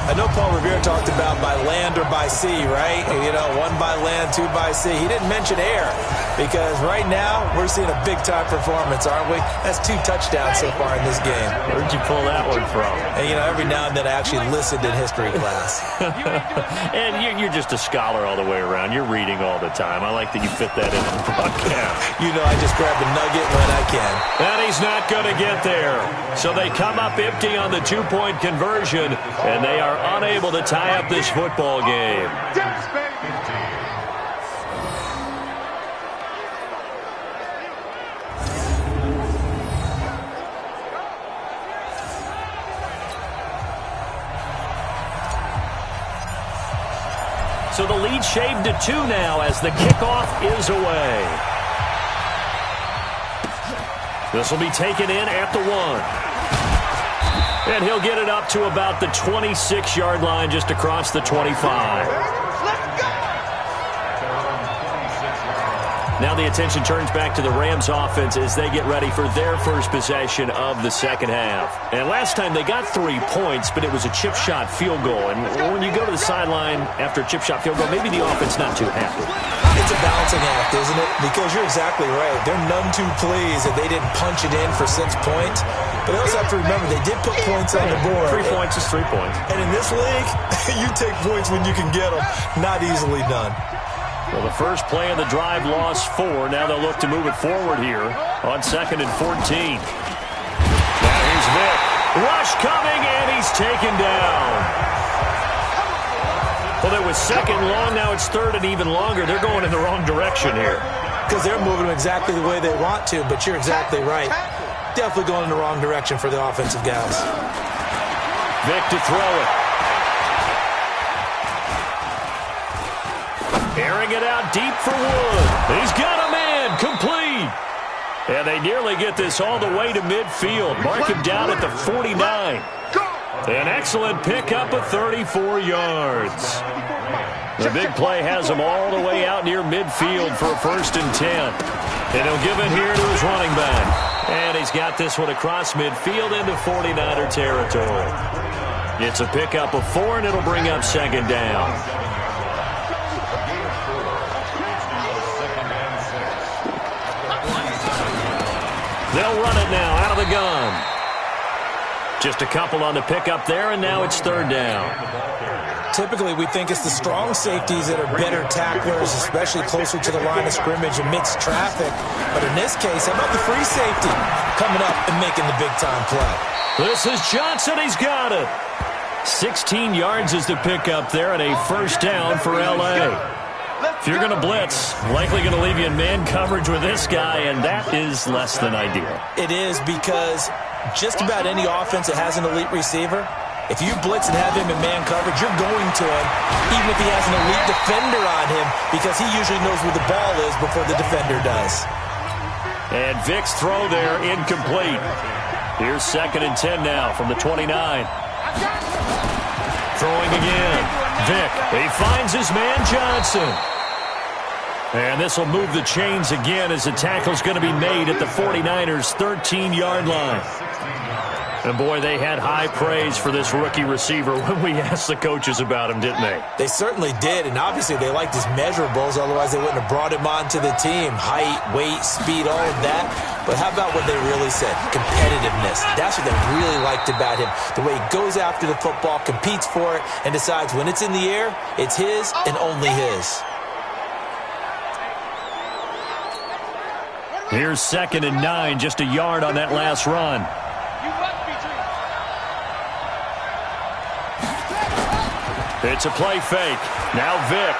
I know Paul Revere talked about by land or by sea, right? You know, 1 by land, 2 by sea. He didn't mention air because right now we're seeing a big-time performance, aren't we? That's 2 touchdowns so far in this game. Where'd you pull that one from? And, you know, every now and then I actually listened in history class. And you're just a scholar all the way around. You're reading all the time. I like that you fit that in the broadcast. You know, I just grab a nugget when I can. And he's not going to get there. So they come up empty on the 2-point conversion, and they are unable to tie up this football game. So the lead shaved to 2 now as the kickoff is away. This will be taken in at the 1. And he'll get it up to about the 26-yard line just across the 25. Now the attention turns back to the Rams offense as they get ready for their first possession of the second half. And last time they got 3 points, but it was a chip shot field goal. And when you go to the sideline after a chip shot field goal, maybe the offense not too happy. It's a balancing act, isn't it? Because you're exactly right. They're none too pleased that they didn't punch it in for 6 points. But they also have to remember they did put points on the board. 3 points is 3 points. And in this league, you take points when you can get them. Not easily done. Well, the first play of the drive lost 4. Now they'll look to move it forward here on 2nd and 14. Now here's Vic. Rush coming, and he's taken down. Well, it was 2nd long. Now it's 3rd and even longer. They're going in the wrong direction here. Because they're moving them exactly the way they want to, but you're exactly right. Definitely going in the wrong direction for the offensive guys. Vic to throw it. Airing it out deep for Wood. He's got a man complete. And they nearly get this all the way to midfield. Mark him down at the 49. An excellent pickup of 34 yards. The big play has him all the way out near midfield for a 1st and 10. And he'll give it here to his running back. And he's got this one across midfield into 49er territory. It's a pickup of 4, and it'll bring up 2nd down. They'll run it now out of the gun. Just a couple on the pickup there, and now it's 3rd down. Typically, we think it's the strong safeties that are better tacklers, especially closer to the line of scrimmage amidst traffic. But in this case, how about the free safety coming up and making the big-time play? This is Johnson. He's got it. 16 yards is the pickup there, and a 1st down for L.A. If you're going to blitz, likely going to leave you in man coverage with this guy, and that is less than ideal. It is, because just about any offense that has an elite receiver, if you blitz and have him in man coverage, you're going to him, even if he has an elite defender on him, because he usually knows where the ball is before the defender does. And Vic's throw there, incomplete. Here's 2nd and 10 now from the 29. Throwing again. Vic, he finds his man Johnson. And this will move the chains again as the tackle's going to be made at the 49ers' 13-yard line. And boy, they had high praise for this rookie receiver when we asked the coaches about him, didn't they? They certainly did, and obviously they liked his measurables, otherwise they wouldn't have brought him onto the team. Height, weight, speed, all of that. But how about what they really said? Competitiveness. That's what they really liked about him. The way he goes after the football, competes for it, and decides when it's in the air, it's his and only his. Here's 2nd and 9, just a yard on that last run. It's a play fake. Now Vic.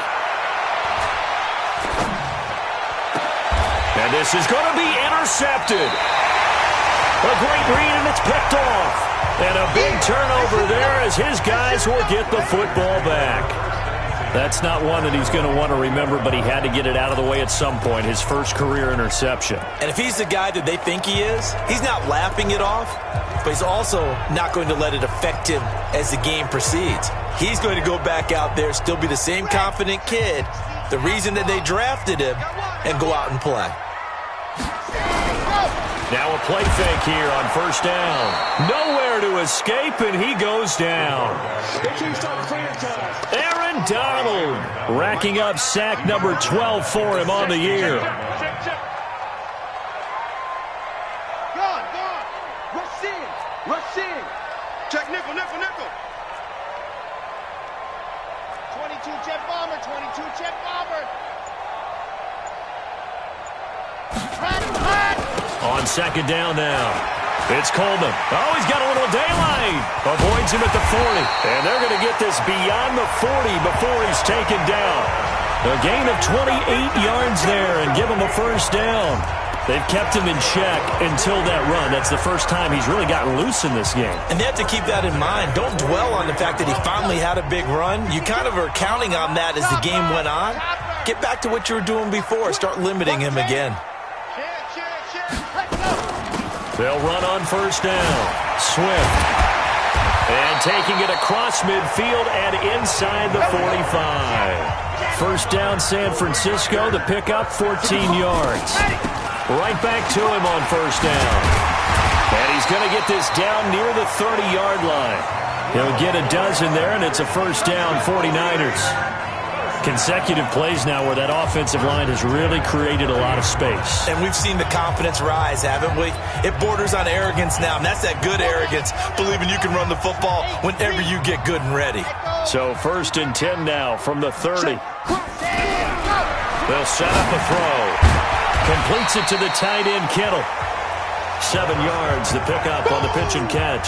And this is going to be intercepted. A great read, and it's picked off. And a big turnover there as his guys will get the football back. That's not one that he's going to want to remember, but he had to get it out of the way at some point, his first career interception. And if he's the guy that they think he is, he's not laughing it off, but he's also not going to let it affect him as the game proceeds. He's going to go back out there, still be the same confident kid, the reason that they drafted him, and go out and play. Now a play fake here on 1st down. Nowhere to escape, and he goes down. Aaron Donald racking up sack number 12 for him on the year. Rush in. Check nickel. 22 jet bomber, 22 jet bomber. On 2nd down now. It's Coleman. Oh, he's got a little daylight. Avoids him at the 40. And they're going to get this beyond the 40 before he's taken down. A gain of 28 yards there and give him a 1st down. They've kept him in check until that run. That's the first time he's really gotten loose in this game. And they have to keep that in mind. Don't dwell on the fact that he finally had a big run. You kind of are counting on that as the game went on. Get back to what you were doing before. Start limiting him again. They'll run on first down. Swift. And taking it across midfield and inside the 45. First down, San Francisco. The pickup, 14 yards. Right back to him on first down. And he's going to get this down near the 30-yard line. He'll get a dozen there, and it's a first down, 49ers. Consecutive plays now where that offensive line has really created a lot of space. And we've seen the confidence rise, haven't we? It borders on arrogance now, and that's that good arrogance, believing you can run the football whenever you get good and ready. So first and 10 now from the 30. They'll set up a throw. Completes it to the tight end, Kittle. 7 yards, the pickup on the pitch and catch.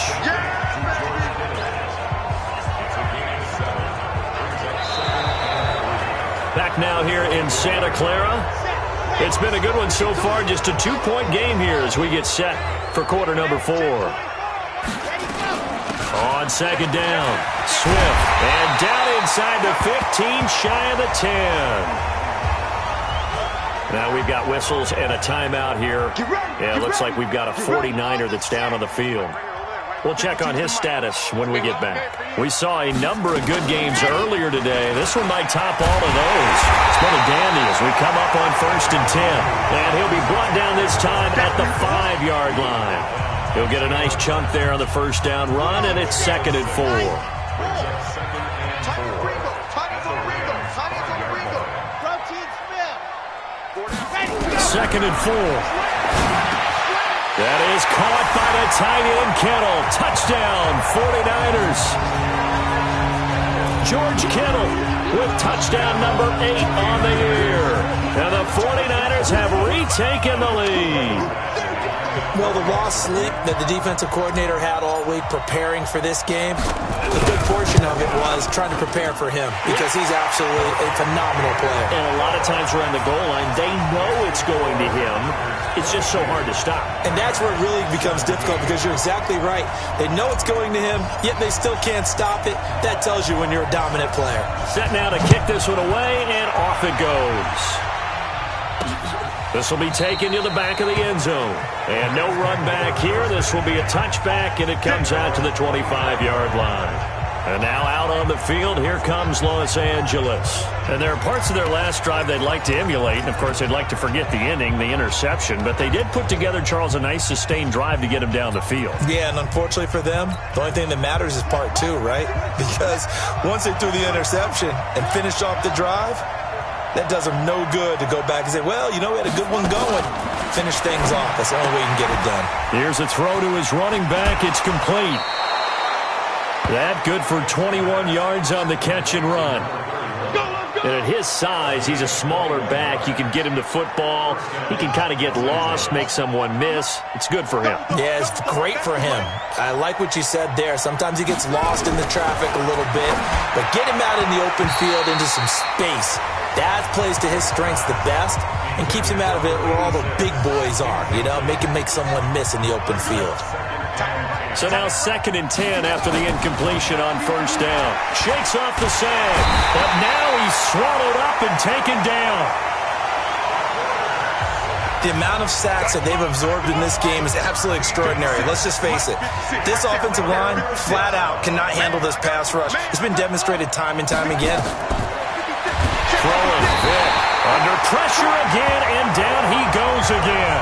Back now here in Santa Clara. It's been a good one so far. Just a 2-point game here as we get set for quarter number 4. On second down, Swift. And down inside the 15, shy of the 10. Now we've got whistles and a timeout here. Yeah, it looks like we've got a 49er that's down on the field. We'll check on his status when we get back. We saw a number of good games earlier today. This one might top all of those. It's been a dandy as we come up on first and 10. And he'll be brought down this time at the 5-yard line. He'll get a nice chunk there on the first down run, and it's second and 4. Second and 4. That is caught by the tight end, Kittle. Touchdown, 49ers. George Kittle with touchdown number 8 on the year. And the 49ers have retaken the lead. Well, the lost sleep that the defensive coordinator had all week preparing for this game, a good portion of it was trying to prepare for him because he's absolutely a phenomenal player. And a lot of times around the goal line, they know it's going to him. It's just so hard to stop. And that's where it really becomes difficult because you're exactly right. They know it's going to him, yet they still can't stop it. That tells you when you're a dominant player. Set now to kick this one away, and off it goes. This will be taken to the back of the end zone. And no run back here. This will be a touchback, and it comes out to the 25-yard line. And now out on the field, here comes Los Angeles. And there are parts of their last drive they'd like to emulate. And, of course, they'd like to forget the inning, the interception. But they did put together, Charles, a nice sustained drive to get him down the field. Yeah, and unfortunately for them, the only thing that matters is part 2, right? Because once they threw the interception and finished off the drive, that does them no good to go back and say, well, you know, we had a good one going. Finish things off. That's the only way you can get it done. Here's a throw to his running back. It's complete. That good for 21 yards on the catch and run. And at his size, he's a smaller back. You can get him to football. He can kind of get lost, make someone miss. It's good for him. Yeah, it's great for him. I like what you said there. Sometimes he gets lost in the traffic a little bit, but get him out in the open field into some space. That plays to his strengths the best and keeps him out of it where all the big boys are, you know, make someone miss in the open field. So now second and 10 after the incompletion on first down. Shakes off the sag, but now he's swallowed up and taken down. The amount of sacks that they've absorbed in this game is absolutely extraordinary. Let's just face it. This offensive line, flat out, cannot handle this pass rush. It's been demonstrated time and time again. Throwing Vick under pressure again, and down he goes again.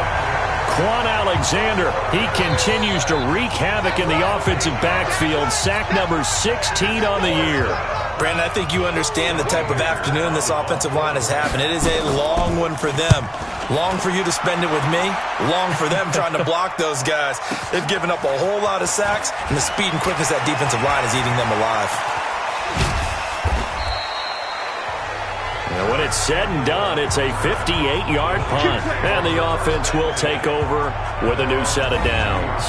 Quan Alexander, he continues to wreak havoc in the offensive backfield. Sack number 16 on the year. Brandon, I think you understand the type of afternoon this offensive line is having. It is a long one for them. Long for you to spend it with me. Long for them trying to block those guys. They've given up a whole lot of sacks, and the speed and quickness of that defensive line is eating them alive. And when it's said and done, it's a 58-yard punt. And the offense will take over with a new set of downs.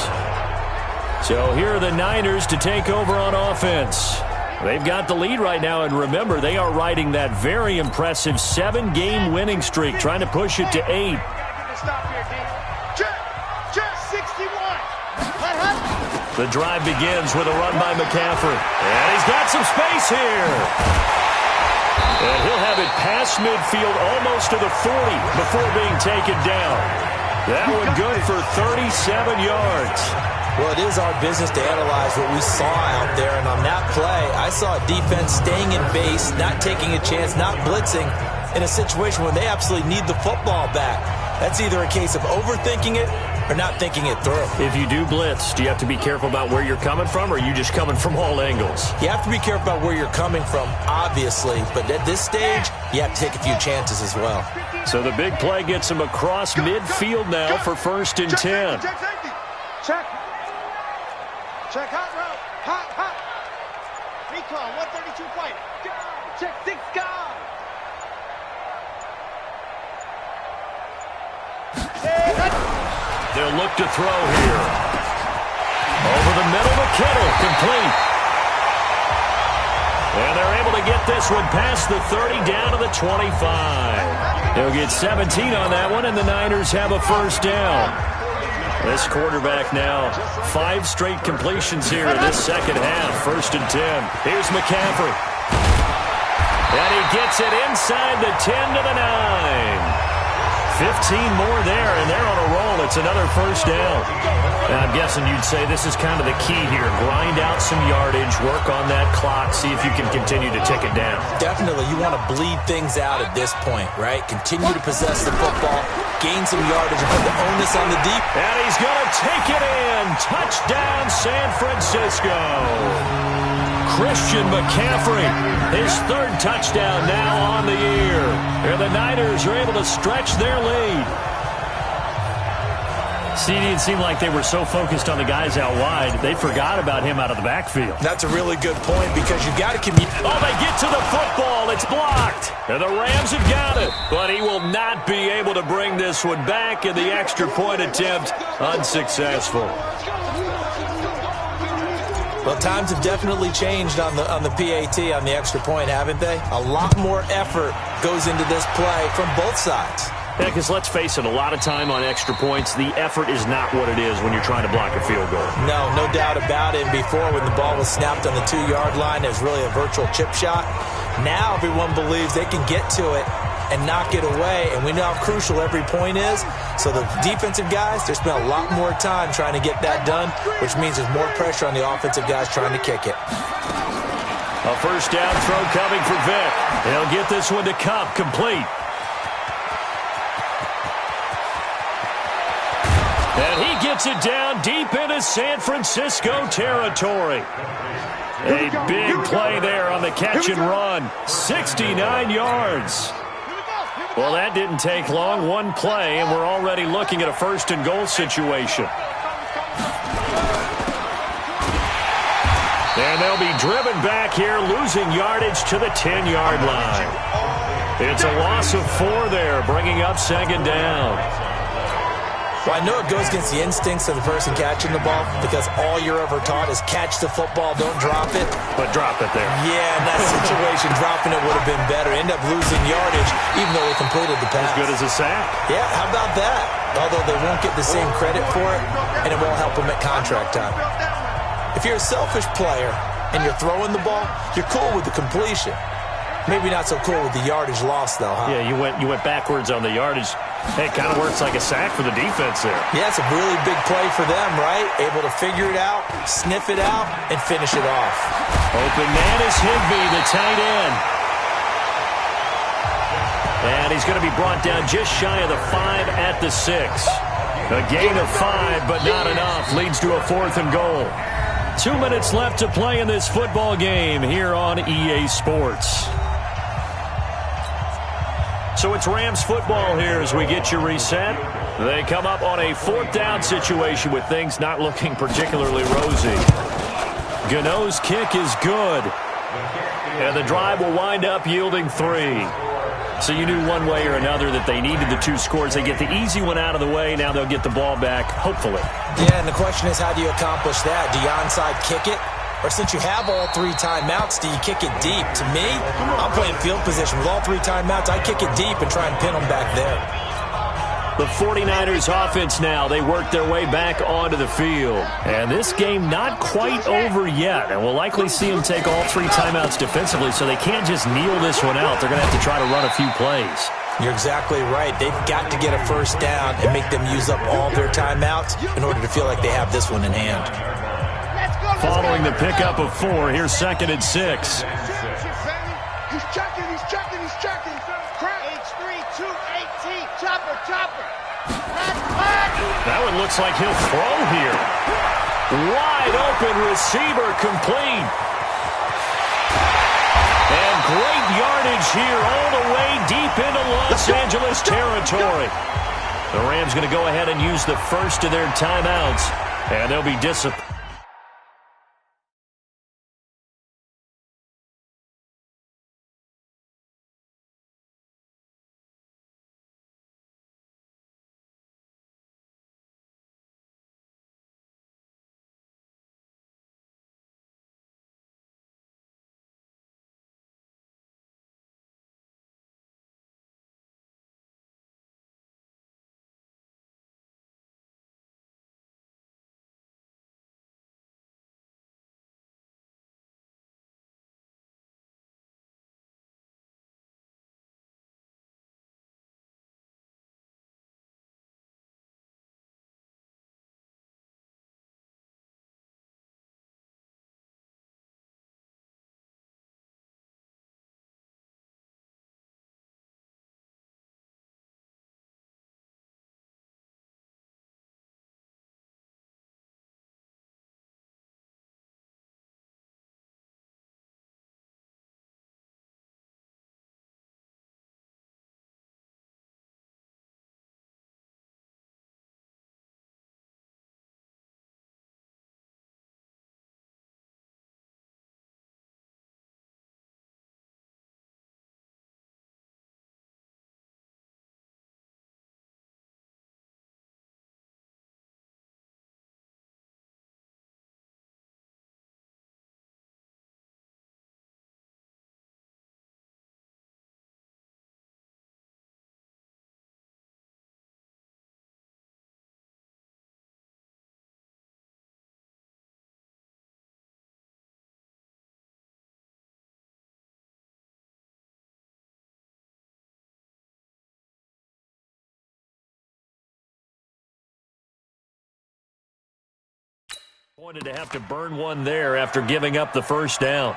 So here are the Niners to take over on offense. They've got the lead right now, and remember, they are riding that very impressive 7-game winning streak, trying to push it to 8. stop here, D. Check. 61. The drive begins with a run by McCaffrey. And he's got some space here. And he'll have it past midfield almost to the 40 before being taken down. That one good for 37 yards. Well, it is our business to analyze what we saw out there. And on that play, I saw a defense staying in base, not taking a chance, not blitzing in a situation where they absolutely need the football back. That's either a case of overthinking it or not thinking it through. If you do blitz, do you have to be careful about where you're coming from, or are you just coming from all angles? You have to be careful about where you're coming from, obviously. But at this stage, you have to take a few chances as well. So the big play gets him across midfield now for 1st and 10. Check. Check hot route. Hot. Recon, 132 fight. Check 6 guard. They'll look to throw here. Over the middle to Kittle, complete. And they're able to get this one past the 30 down to the 25. They'll get 17 on that one, and the Niners have a 1st down. This quarterback now, 5 straight completions here in this second half. 1st and 10. Here's McCaffrey. And he gets it inside the 10 to the 9. 15 more there, and they're on a roll. It's another 1st down. And I'm guessing you'd say this is kind of the key here. Grind out some yardage, work on that clock, see if you can continue to tick it down. Definitely. You want to bleed things out at this point, right? Continue to possess the football, gain some yardage, and put the onus on the deep. And he's going to take it in. Touchdown, San Francisco. Christian McCaffrey, his 3rd touchdown now on the year. And the Niners are able to stretch their lead. See, it seemed like they were so focused on the guys out wide, they forgot about him out of the backfield. That's a really good point because you've got to communicate. Oh, they get to the football. It's blocked. And the Rams have got it. But he will not be able to bring this one back, in the extra point attempt unsuccessful. Well, times have definitely changed on the PAT, on the extra point, haven't they? A lot more effort goes into this play from both sides. Yeah, because let's face it, a lot of time on extra points, the effort is not what it is when you're trying to block a field goal. No doubt about it. And before, when the ball was snapped on the 2-yard line, it was really a virtual chip shot. Now everyone believes they can get to it and knock it away, and we know how crucial every point is. So the defensive guys, they spend a lot more time trying to get that done, which means there's more pressure on the offensive guys trying to kick it. A 1st down throw coming for Vick. He'll get this one to Kupp, complete. And he gets it down deep into San Francisco territory. A big play there on the catch and run. 69 yards. Well, that didn't take long. One play, and we're already looking at a 1st and goal situation. And they'll be driven back here, losing yardage to the 10-yard line. It's a loss of 4 there, bringing up 2nd down. Well, I know it goes against the instincts of the person catching the ball because all you're ever taught is catch the football, don't drop it. But drop it there. Yeah, in that situation, dropping it would have been better. End up losing yardage, even though they completed the pass. As good as a sack. Yeah, how about that? Although they won't get the same credit for it, and it won't help them at contract time. If you're a selfish player and you're throwing the ball, you're cool with the completion. Maybe not so cool with the yardage loss, though, huh? Yeah, you went backwards on the yardage. Hey, it kind of works like a sack for the defense there. Yeah, it's a really big play for them, right? Able to figure it out, sniff it out, and finish it off. Open man is Higbee, the tight end. And he's going to be brought down just shy of the 5 at the 6. A gain of 5, but not enough. Leads to a 4th and goal. 2 minutes left to play in this football game here on EA Sports. So it's Rams football here as we get you reset. They come up on a 4th down situation with things not looking particularly rosy. Gano's kick is good. And the drive will wind up yielding 3. So you knew one way or another that they needed the 2 scores. They get the easy one out of the way. Now they'll get the ball back, hopefully. Yeah, and the question is, how do you accomplish that? Do you onside kick it? Or since you have all 3 timeouts, do you kick it deep? To me, I'm playing field position. With all 3 timeouts, I kick it deep and try and pin them back there. The 49ers offense now. They work their way back onto the field. And this game not quite over yet. And we'll likely see them take all 3 timeouts defensively, so they can't just kneel this one out. They're going to have to try to run a few plays. You're exactly right. They've got to get a first down and make them use up all their timeouts in order to feel like they have this one in hand. Following the pickup of 4, here's 2nd and 6. He's checking. H3, 218, chopper. That one looks like he'll throw here. Wide open receiver complete. And great yardage here all the way deep into Los Angeles territory. The Rams going to go ahead and use the first of their timeouts, and they'll be disappointed. To have to burn one there after giving up the first down.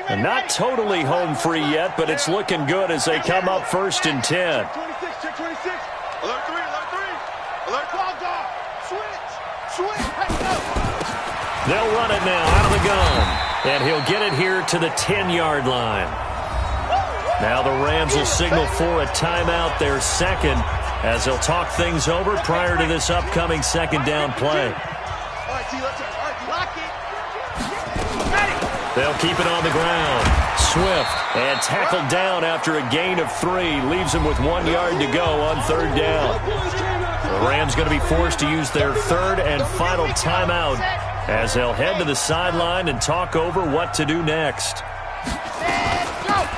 And not totally home free yet, but it's looking good as they come up 1st and 10. Alert 3. Alert ball dog. Switch. They'll run it now out of the gun. And he'll get it here to the 10-yard line. Now the Rams will signal for a timeout, their 2nd, as they'll talk things over prior to this upcoming 2nd down play. They'll keep it on the ground. Swift and tackled down after a gain of 3. Leaves him with 1 yard to go on 3rd down. The Rams going to be forced to use their 3rd and final timeout as they'll head to the sideline and talk over what to do next.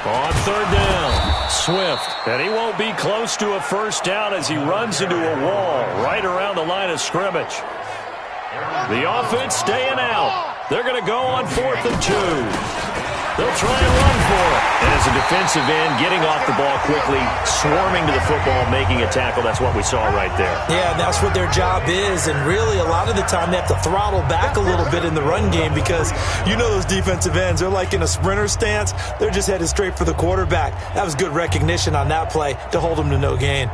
On 3rd down, Swift, and he won't be close to a first down as he runs into a wall right around the line of scrimmage. The offense staying out. They're going to go on 4th and 2. They'll try and run for it. And as a defensive end, getting off the ball quickly, swarming to the football, making a tackle, that's what we saw right there. Yeah, that's what their job is. And really, a lot of the time, they have to throttle back a little bit in the run game because you know those defensive ends, they're like in a sprinter stance. They're just headed straight for the quarterback. That was good recognition on that play to hold them to no gain.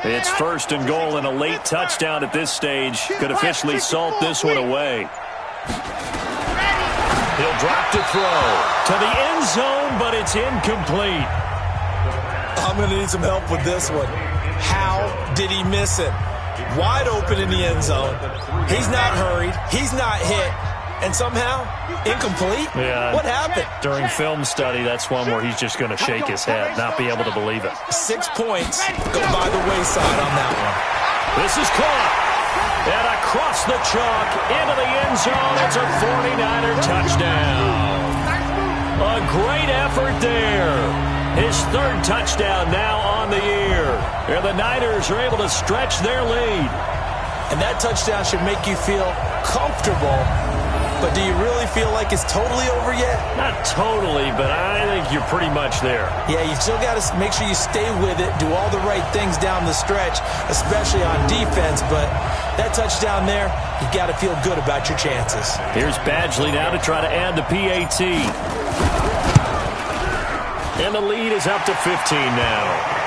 It's 1st and goal, and a late touchdown at this stage could officially salt this one away. He'll drop to throw to the end zone, but it's incomplete. I'm going to need some help with this one. How did he miss it? Wide open in the end zone. He's not hurried. He's not hit. And somehow, incomplete? Yeah. What happened? During film study, that's one where he's just going to shake his head, not be able to believe it. 6 points go by the wayside on that one. This is caught. And across the chalk into the end zone. It's a 49er touchdown. A great effort there. His third touchdown now on the year. And the Niners are able to stretch their lead. And that touchdown should make you feel comfortable. But do you really feel like it's totally over yet? Not totally, but I think you're pretty much there. Yeah, you've still got to make sure you stay with it, do all the right things down the stretch, especially on defense. But that touchdown there, you've got to feel good about your chances. Here's Badgley now to try to add the PAT. And the lead is up to 15 now.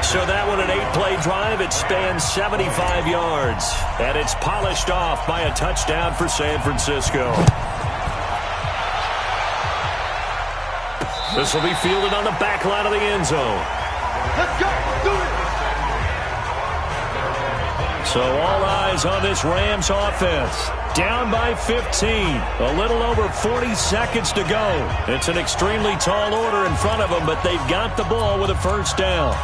So that one, an 8-play drive. It spans 75 yards. And it's polished off by a touchdown for San Francisco. This will be fielded on the back line of the end zone. Let's go. Do it. So all eyes on this Rams offense. Down by 15. A little over 40 seconds to go. It's an extremely tall order in front of them, but they've got the ball with a first down.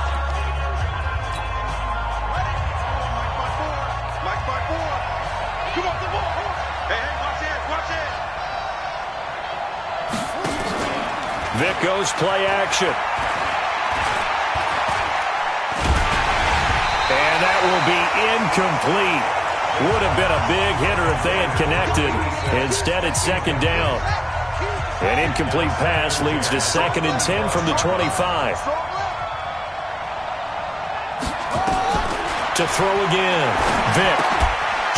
Vic goes play action. And that will be incomplete. Would have been a big hitter if they had connected. Instead, it's second down. An incomplete pass leads to 2nd and 10 from the 25. To throw again. Vic.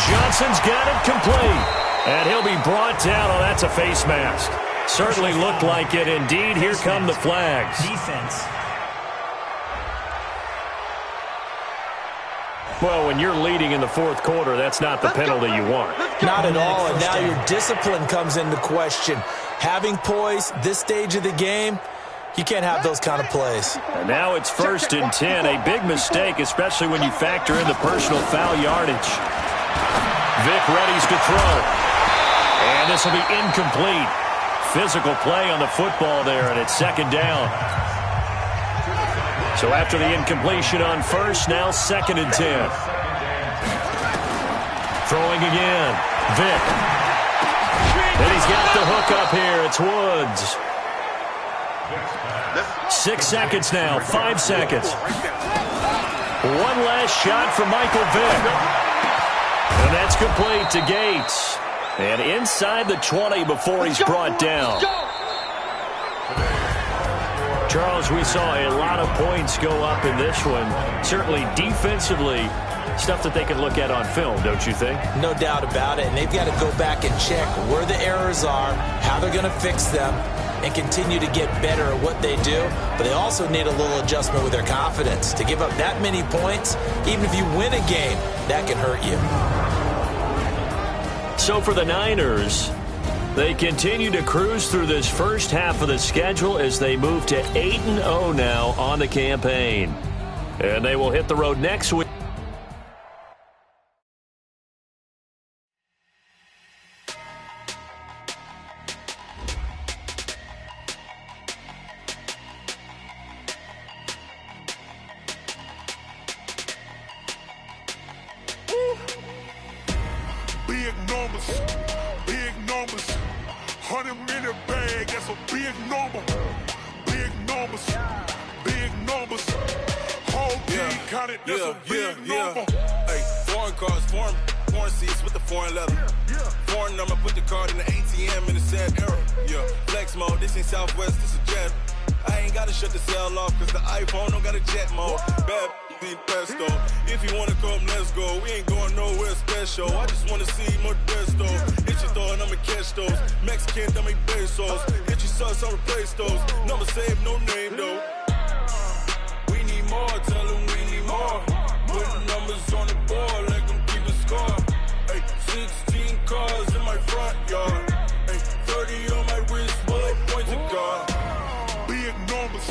Johnson's got it complete. And he'll be brought down. Oh, that's a face mask. Certainly looked like it. Indeed, here come the flags. Defense. Well, when you're leading in the fourth quarter, that's not the penalty you want. Not at all, and now your discipline comes into question. Having poise this stage of the game, you can't have those kind of plays. And now it's 1st and 10. A big mistake, especially when you factor in the personal foul yardage. Vic readies to throw. And this will be incomplete. Physical play on the football there, and it's second down. So after the incompletion on first, now 2nd and 10. Throwing again. Vic. And he's got the hook up here. It's Woods. 6 seconds now. 5 seconds. One last shot from Michael Vick. And that's complete to Gates. And inside the 20 before he's brought down. Charles, we saw a lot of points go up in this one. Certainly defensively, stuff that they can look at on film, don't you think? No doubt about it. And they've got to go back and check where the errors are, how they're going to fix them, and continue to get better at what they do. But they also need a little adjustment with their confidence. To give up that many points, even if you win a game, that can hurt you. So for the Niners, they continue to cruise through this first half of the schedule as they move to 8-0 now on the campaign. And they will hit the road next week. Big numbers, 100-minute bag, that's a big number. Big numbers, whole team counted, that's a big number. Hey, foreign cars, foreign seats with the foreign leather. Foreign number, put the card in the ATM in the sad era. Yeah, flex mode, this ain't Southwest, this a jet. I ain't gotta shut the cell off, cause the iPhone don't got a jet mode. Bad pesto. If you wanna come, let's go. We ain't going nowhere special. I just wanna see Modesto. Hit your thought, I'ma catch those. Mexican, I make pesos. Hit your sauce, I'll replace those. Number saved, no name though. We need more, tell them we need more. Putting numbers on the board, let them keep the score. Hey, 16 cars in my front yard. Hey, 30 on my wrist, bullet points of God. Big numbers,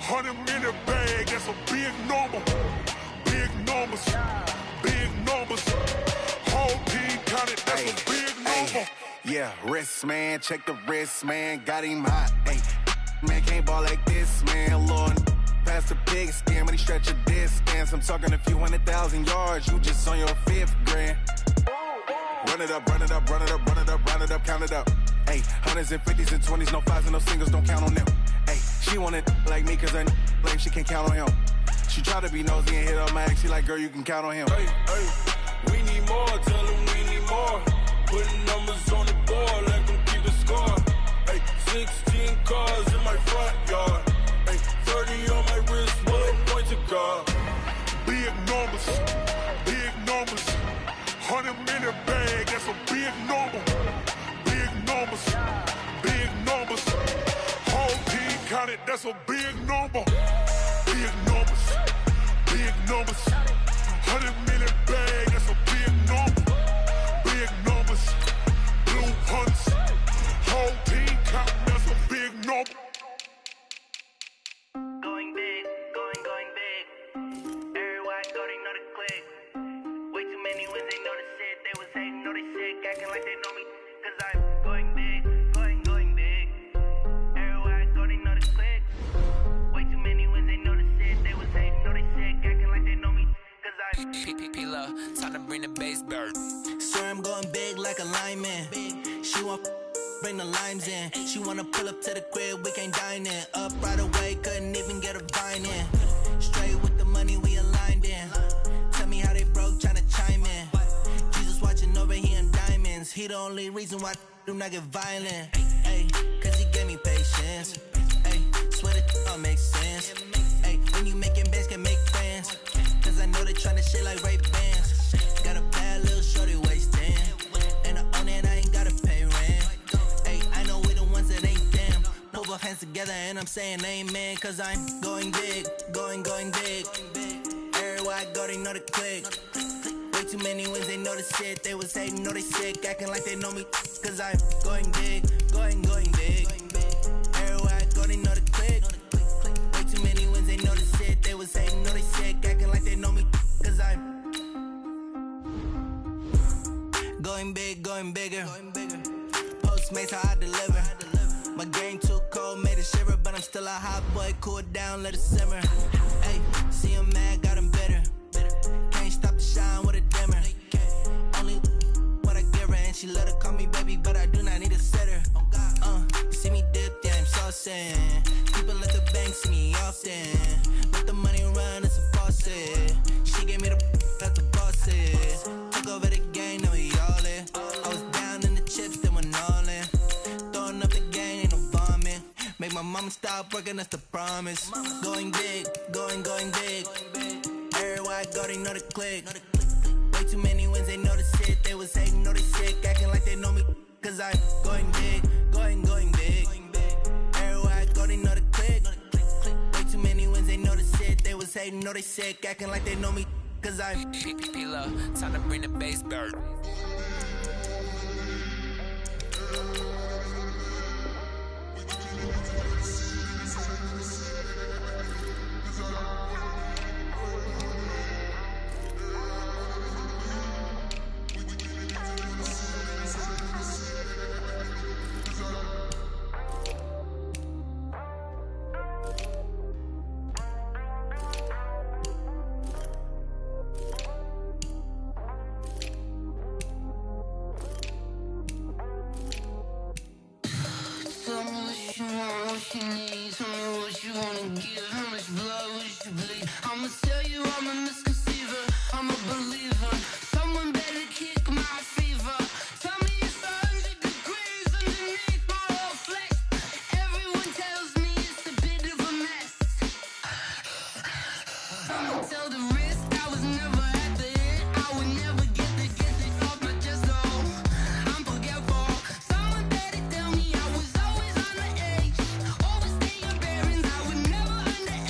100-minute bag, that's a big number. Big numbers, whole team counted, that's a big number. Yeah, wrist man, check the wrist man, got him hot. Ay, man, can't ball like this, man, Lord. Past the big skin, when he stretch a distance. I'm talking a few 100,000 yards, you just on your 5th grand. Run it up, run it up, run it up, run it up, run it up, count it up. Hey, hundreds and 50s and 20s, no 5s and no singles, don't count on them. Hey, she want it like me, cause her lame, she can't count on him. She try to be nosy and hit up my ex, she like, girl, you can count on him. Hey, hey, we need more, tell them we need more. Putting numbers on the board, let them keep the score. Hey, 16 cars in my front yard. Hey, 30 on my wrist, 1 point to guard. Big numbers, 100-minute bag, that's a big number. Big numbers, whole team counted, that's a big number. Big numbers, 100-minute bag, that's a big number. Big numbers, blue hunts, whole team counting, that's a big number. Going big, going big. Everywhere I go, they know the click. Way too many wins, they know the shit. They was hating, know they sick, acting like they know me. Cause I'm going big, going big. Everywhere I go, they know the click. Way too many wins, they know the shit. They was hating, know they sick, acting like they know me. Cause I'm P-P-P-Love, time to bring the bass bird. Sir, I'm going big like a lineman. She want bring the limes in. She wanna pull up to the crib, we can't dine in. Up right away, couldn't even get a vine in. Straight with the money, we aligned in. Tell me how they broke, tryna chime in. Jesus watching over here in diamonds. He the only reason why I do not get violent. Ay, cause he gave me patience. Ay, swear that all makes sense. Ay, when you making bands, can make friends. Cause I know they tryna shit like Ray Bans. Got a bad little shorty wasting. And I own it, I ain't gotta pay rent. Ay, I know we the ones that ain't them. Move our hands together and I'm saying amen. Cause I'm going big, going big. Everywhere I go, they know the click. Way too many wins, they know the shit. They was hating, know they sick, acting like they know me. Cause I'm going big, going big. Everywhere I go, they know the click. Way too many wins, they know the shit. They was hating, know they sick, acting like they know me. Cause I'm going big, going bigger. Postmates, how I deliver. My game too cold, made it shiver. But I'm still a hot boy, cool it down, let it simmer. Hey, see him mad, got him bitter. Can't stop the shine with a dimmer. Only what I give her, and she let her call me baby, but I do not need a sitter. You see me dip, yeah, I'm saucing. People at the bank see me often. Let the money run, it's a faucet. She gave me the at the bosses. Took over the game, now we all in. I was down in the chips, then went all in. Throwing up the game, ain't no bombing. Make my mama stop working, that's the promise. Going big, going big. Everywhere I go, they know the click. Way too many wins, they know the shit. They was hating, know they sick, acting like they know me. Cause I'm going big, going big. Everywhere I go, they know the click. Way too many wins, they know the shit. They was hating, know they sick, acting like they know me. Cause I'm P-P-P-Love, time to bring the bass bird. I'ma tell you I'm a misconceiver, I'm a believer. Someone better kick my fever. Tell me it's 100 degrees underneath my whole flesh. Everyone tells me it's a bit of a mess. I'ma tell the risk I was never at the end. I would never get this off my chest though. I'm forgetful. Someone better tell me I was always on the edge. Overstaying bearings, I would never underage.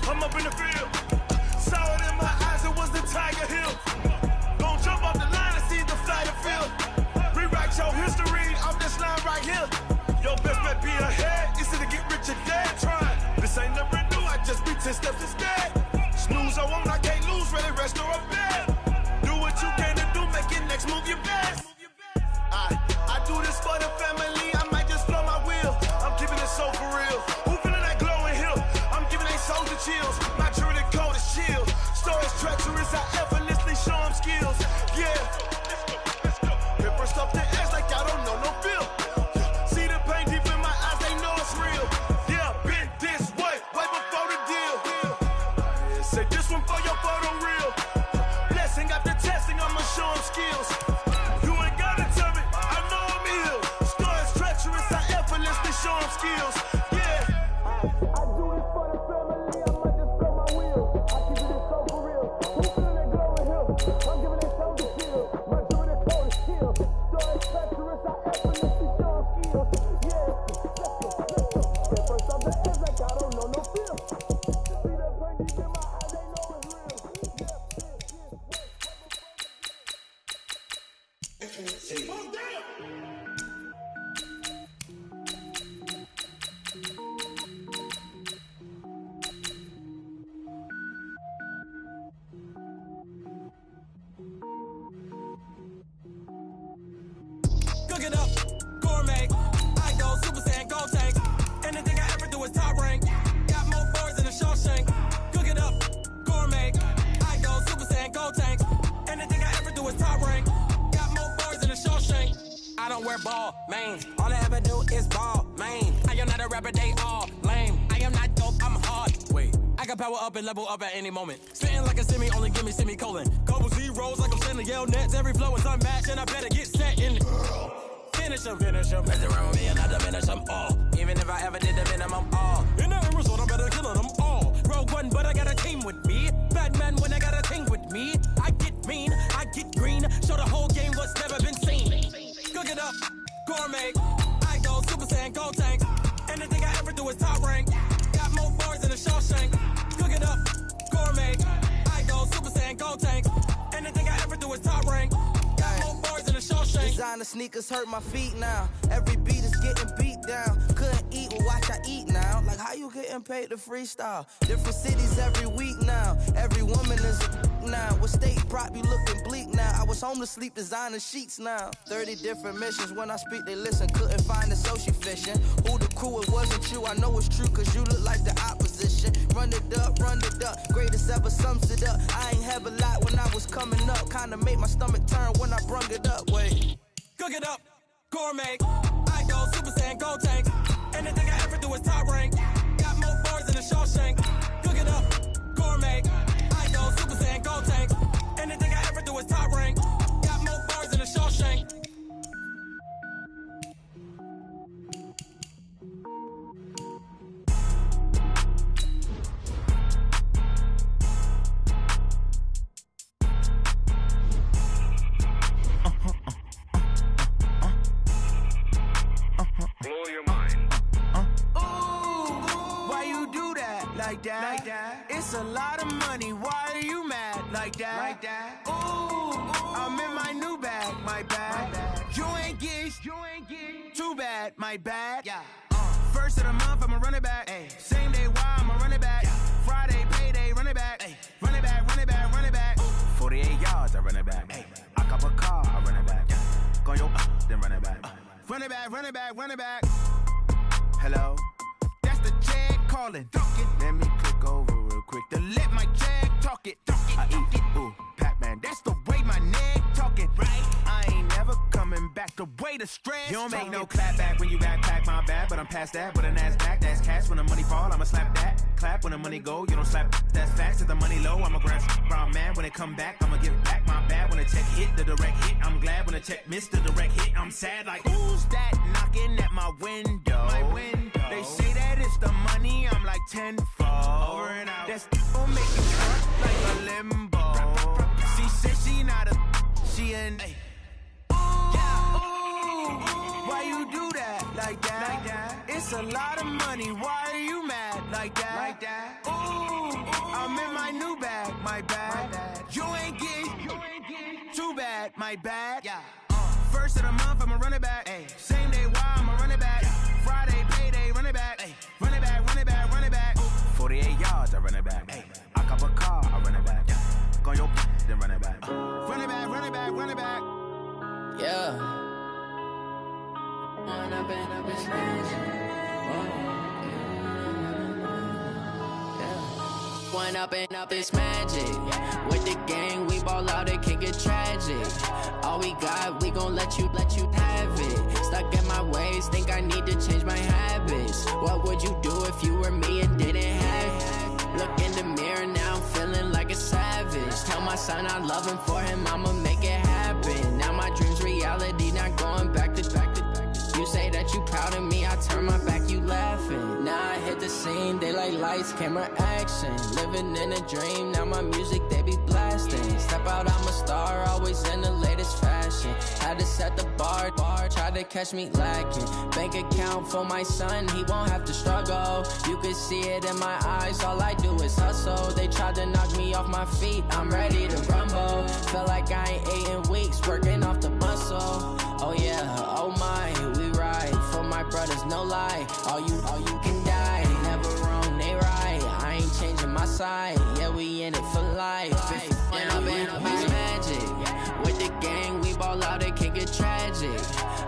I'm up in the field. Saw it in my eyes, it was the Tiger Hill. Gon' jump off the line and see the flight of field. Rewrite your history off this line right here. Your best bet be ahead, easy to get rich or dead trying. This ain't never new, I just be 10 steps instead. Snooze I won't, I can't lose, really rest or a bed. Do what you can to do, make your next move your best. I do this for the family, I might just blow my wheel. I'm keeping it so for real. Who feeling that glowing hill? I'm giving they soldier chills. My jewelry cold as chill. Stories treacherous, I effortlessly show them skills. Yeah. Hit first off the edge like I don't know no feel. See the pain deep in my eyes, they know it's real. Yeah, been this way before the deal. Say this one for your photo reel. Blessing after testing, I'ma show them skills. You ain't gotta tell me, I know I'm ill. Stories treacherous, I effortlessly show them skills. Yeah. I do this for the family, I might just blow my wheel. I keep it so for real. Who feeling that glowing hill? I'm giving it soldier chills. My jewelry cold as chill. Stories treacherous, I effortlessly show them skills. Yeah. Hit first off the edge like I don't know no feel. See the pain deep in my eyes, they know it's real. Cook it up, gourmet. I go Super Saiyan, gold tank. Anything I ever do is top rank. Got more boards than a Shawshank. Cook it up, gourmet. I go Super Saiyan, gold tank. Anything I ever do is top rank. Got more boards than a Shawshank. I don't wear ball, man. All I ever do is ball, man. I am not a rapper, they all lame. I am not dope, I'm hard. Wait, I can power up and level up at any moment. Spitting like a semi, only give me semicolon. Couple zeros like I'm sending yell nets. Every flow is unmatched, and I better get set in. Finish them. Mess around with me and I diminish them all. Even if I ever did the minimum, all. In the result, I'm better killing them all. Rogue one, but I got a team with me. Batman when I got a team with me. I get mean, I get green. Show the whole game what's never been seen. Cook it up, gourmet. I go Super Saiyan, gold tank. Anything I ever do is top rank. Got more bars than a Shawshank. Cook it up, gourmet. I go Super Saiyan, gold tank. Anything I ever do is top rank. Got more bars than a Shawshank. Designer sneakers hurt my feet now. Every beat is getting beat down. Couldn't eat, well, watch I eat now. Like how you getting paid to freestyle? Different cities every week now. Every woman is a now. With state prop, you looking bleak now. I was home to sleep, designing sheets now. 30 different missions. When I speak, they listen. Couldn't find it, so she fishing. Who the crew? It wasn't you. I know it's true, cause you look like the opposition. Run it up. Greatest ever sums it up. I ain't have a lot when I was coming up. Kinda made my stomach turn when I brung it up. Wait. Cook it up, gourmet. I go Super Saiyan, gold tank. Anything I ever do is top rank. Got more bars than a Shawshank. Cook it up, gourmet. I go Super Saiyan, gold tank. Anything I ever do is top rank. Got more bars than a Shawshank. Blow your mind. Why you do that? Like that? It's a lot of money. Why are you mad? Like that? Ooh, I'm in my new bag. My bad. You ain't get too bad. My bad. Yeah. First of the month, I'ma run it back. Ay. Same day, why I'ma run it back. Yeah. Friday, payday, run it back. Ay. Run it back. 48 yards, I run it back. Ay. I cop a car, I run it back. Yeah. Go yo, then run it back. Run it back. Hello? That's the check calling. Let me click over real quick to let my check talk it. I eat it, ooh, Pac-Man. That's the way my neck talking. Right? I ain't never coming back the way the stress. You don't make no clap back when you backpack, my bad, but I'm past that. With a NASDAQ, that's cash. When the money fall, I'ma slap that. Clap when the money go, you don't slap. That's fast. If the money low, I'ma grab brown man. When it come back, I'ma give it back. My bad when the check hit, the direct hit. I'm glad when the check missed the direct hit. I'm sad like, who's that knocking at my window? They say that it's the money, I'm like tenfold. Over and out. That's gon' make you front like a limbo. She said she not a, she an. Why you do that? Like that? It's a lot of money. Why are you mad? like that. Ooh, I'm in my new bag, my bad. You ain't get too bad, my bad. First of the month, I'ma run it back. Same day, why I'ma run it back. Friday, payday, run it back. Run it back, run it back, run it back. 48 yards, I run it back. I cop a car, I run it back. Go on your then run it back. Run it back, run it back, run it back. Yeah. Run up and it's One up and up is magic. With the gang, we ball out, it can get tragic. All we got, we gon' let you have it. Stuck in my ways, think I need to change my habits. What would you do if you were me and didn't have it? Look in the mirror, now I'm feeling like a savage. Tell my son I love him, for him I'ma make it happen. Now my dream's reality, not going back to. You say that you proud of me, I turn my back, you laughing. Now I hit the scene, they like lights, camera, action. Living in a dream, now my music, they be blasting. Step out, I'm a star, always in the latest fashion. Had to set the bar, tried to catch me lacking. Bank account for my son, he won't have to struggle. You could see it in my eyes, all I do is hustle. They tried to knock me off my feet, I'm ready to rumble. Felt like I ain't ate in weeks, working off the muscle. Oh yeah, oh my, we ride for my brothers, no lie. All you can die, never wrong, they right. I ain't changing my side, yeah, we in it for life. And I've been magic. With the gang, we ball out, it can get tragic.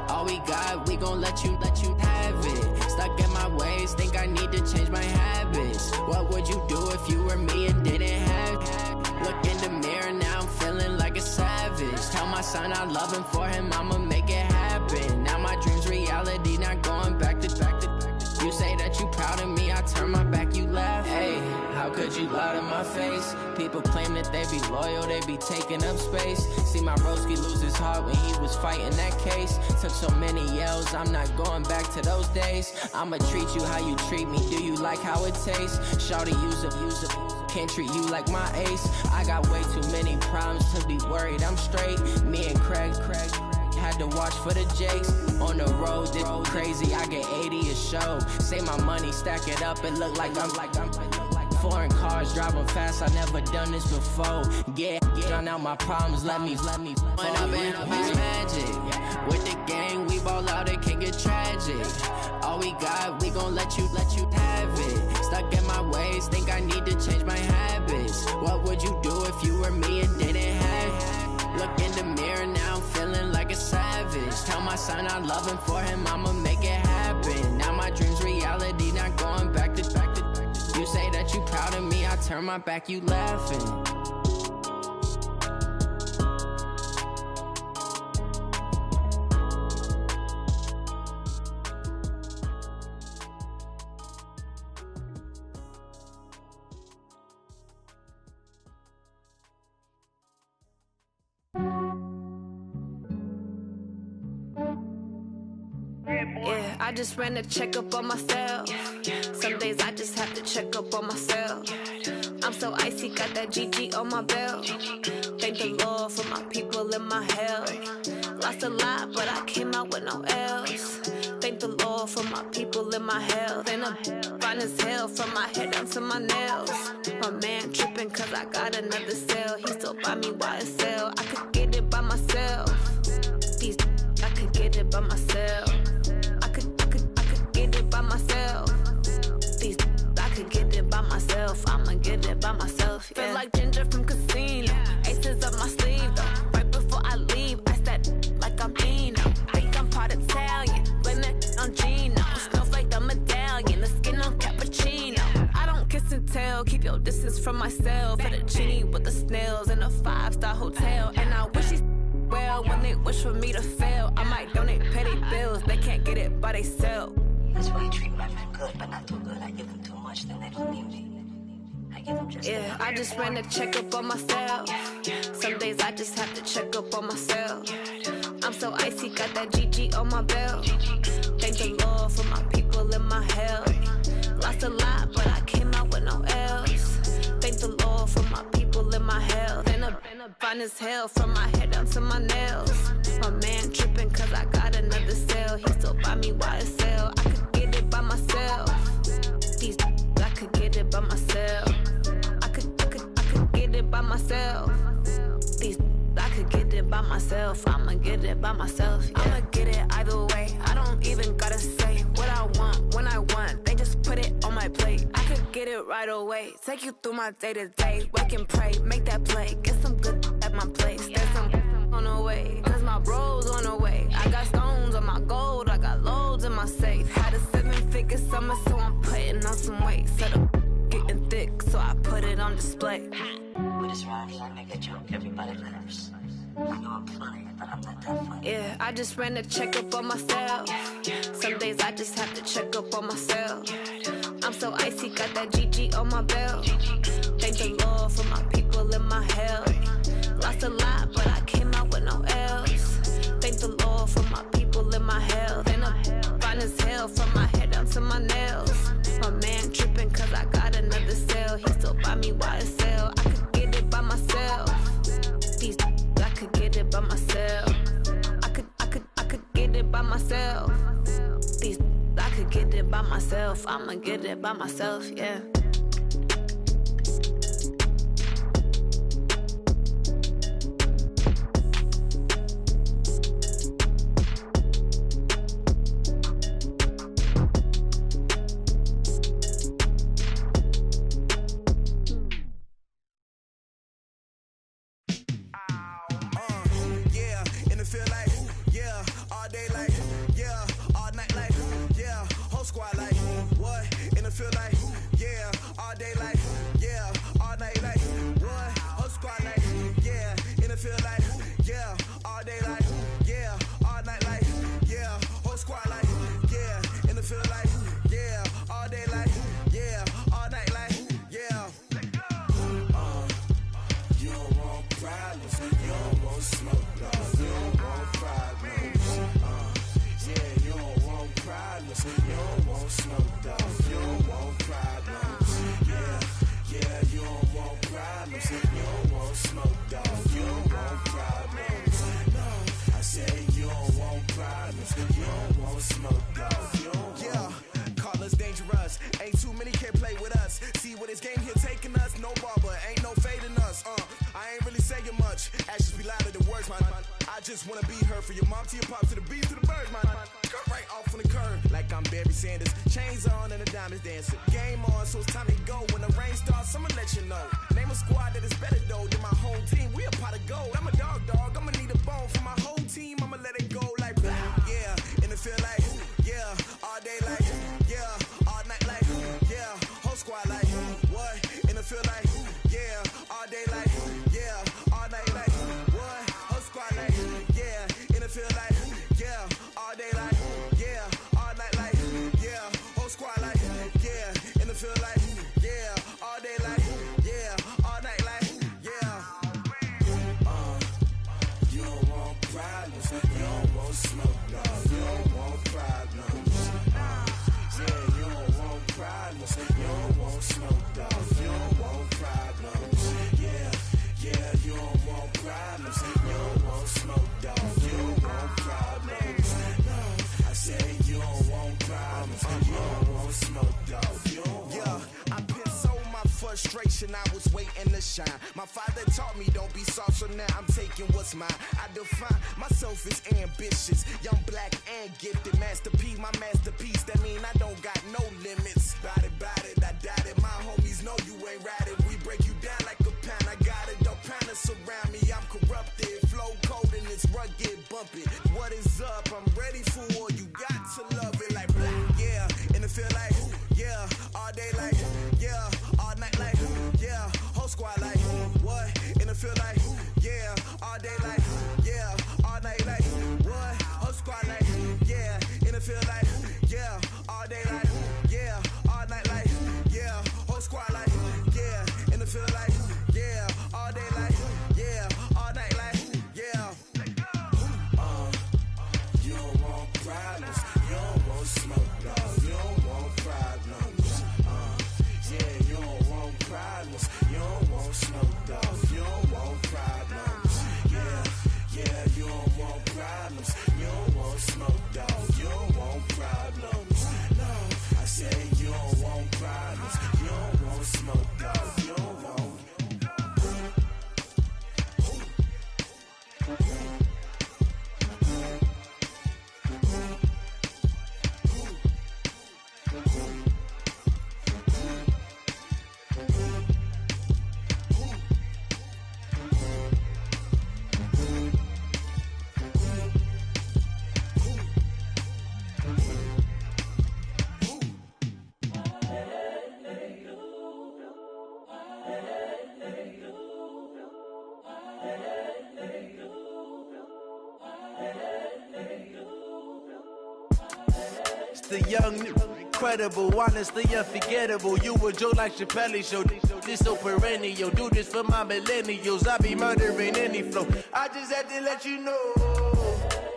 All we got, we gon' let you have it. Stuck in my ways, think I need to change my habits. What would you do if you were me and didn't have it? Look in the mirror, now I'm feeling like a savage. Tell my son I love him, for him I'ma make it happen. Now my dream's reality, not going back to. You say that you proud of me, I turn my back, you laugh. Hey, how could you lie to my face? People claim that they be loyal, they be taking up space. See my broski lose his heart when he was fighting that case. Took so many yells, I'm not going back to those days. I'ma treat you how you treat me, do you like how it tastes? Shawty, use up, can't treat you like my ace. I got way too many problems to be worried, I'm straight. Me and Craig had to watch for the Jakes. On the road, this crazy, I get 80 a show. Say my money, stack it up, it look like I'm foreign cars, driving fast, I never done this before. Yeah, drown out my problems, let me When I've been magic. With the gang, we ball out, it can get tragic. All we got, we gon' let you have it. Stuck in my ways, think I need to change my habits. What would you do if you were me and didn't have it? Look in the mirror, now I'm feeling like a savage. Tell my son I love him, for him I'ma make it happen. Now my dream's reality, not going back to. You say that you proud of me, I turn my back, you laughing. Yeah, I just ran a checkup on myself. Some days I just have to check up on myself. I'm so icy, got that GG on my belt. Thank the Lord for my people and my health. Lost a lot, but I came out with no else. Thank the Lord for my people and my health. And I'm fine as hell from my head down to my nails. My man tripping cause I got another cell. He still buy me YSL. I could get it by myself. These I could get it by myself. I could get it by myself. These I could get it by myself. I'ma get it by myself. Yeah. Feel like Ginger from Casino. Aces up my sleeve though. Right before I leave, I said like I'm Eno. Think I'm part Italian. Blame it on Gino. Snowflake the medallion. The skin on cappuccino. I don't kiss and tell. Keep your distance from myself. For the genie with the snails in a 5-star hotel. And I wish he's well when they wish for me to fail. I might donate petty bills. They can't get it by they sell. That's why you treat my friend good, but not too good. I give them too much, then they don't need me. I give them just yeah, I just ran a checkup on myself. Some days I just have to check up on myself. I'm so icy, got that GG on my belt. Thank the Lord for my people and my health. Lost a lot, but I came out with no else. Thank the Lord for my people and my health. And I'm fine as hell from my head down to my nails. My man tripping cause I got another cell. He still buy me YSL. I could get it by myself. These I could get it by myself. Yeah. I'ma get it either way. I don't even gotta say what I want when I want. They just put it on my plate. I could get it right away. Take you through my day to day. Wake and pray, make that play. Get some good at my place. There's some on the way, cause my bro's on the way. I got stones on my gold, I got loads in my safe. Had a 7-figure summer, so I'm putting on some weight. Said I'm getting thick, so I put it on display. With this rhyme, I make a joke everybody laughs. I know I'm funny, but I'm not that funny. Yeah, I just ran a checkup on myself. Some days I just have to check up on myself. I'm so icy, got that GG on my belt. Thank the Lord for my people in my health. Lost a lot, but I came out with no else. Thank the Lord for my people in my health. And I'm fine as hell from my head down to my nails. My man tripping cause I got another sale. He still buy me YSL. I could get it by myself. These I could get it by myself. I could get it by myself. These I could get it by myself. I'ma get it by myself, yeah. I was waiting to shine. My father taught me don't be soft, so now I'm taking what's mine. I define myself as ambitious, young, black, and gifted. Masterpiece, my masterpiece. That mean I don't got no limits. Bout it, I doubt it. My homies know you ain't ratted. We break you down like a pound. I got it, don't pound us around me. I'm corrupted, flow cold and it's rugged, bumping. What is up? I'm ready for war. You got to love it like black, yeah. And it feel like, yeah, all day like, yeah, all night like, yeah, whole squad like, what? And it feel like, yeah, all day like, yeah, all night like, what? Whole squad like, yeah, and it feel like, yeah, all day like, yeah, all night like, yeah, whole squad like, yeah, and it feel like, yeah, all day like, yeah, all night like, yeah. You don't want pride. It's the young, incredible, honestly unforgettable. You a joke like Chappelle show. This so perennial. Do this for my millennials. I be murdering any flow. I just had to let you know.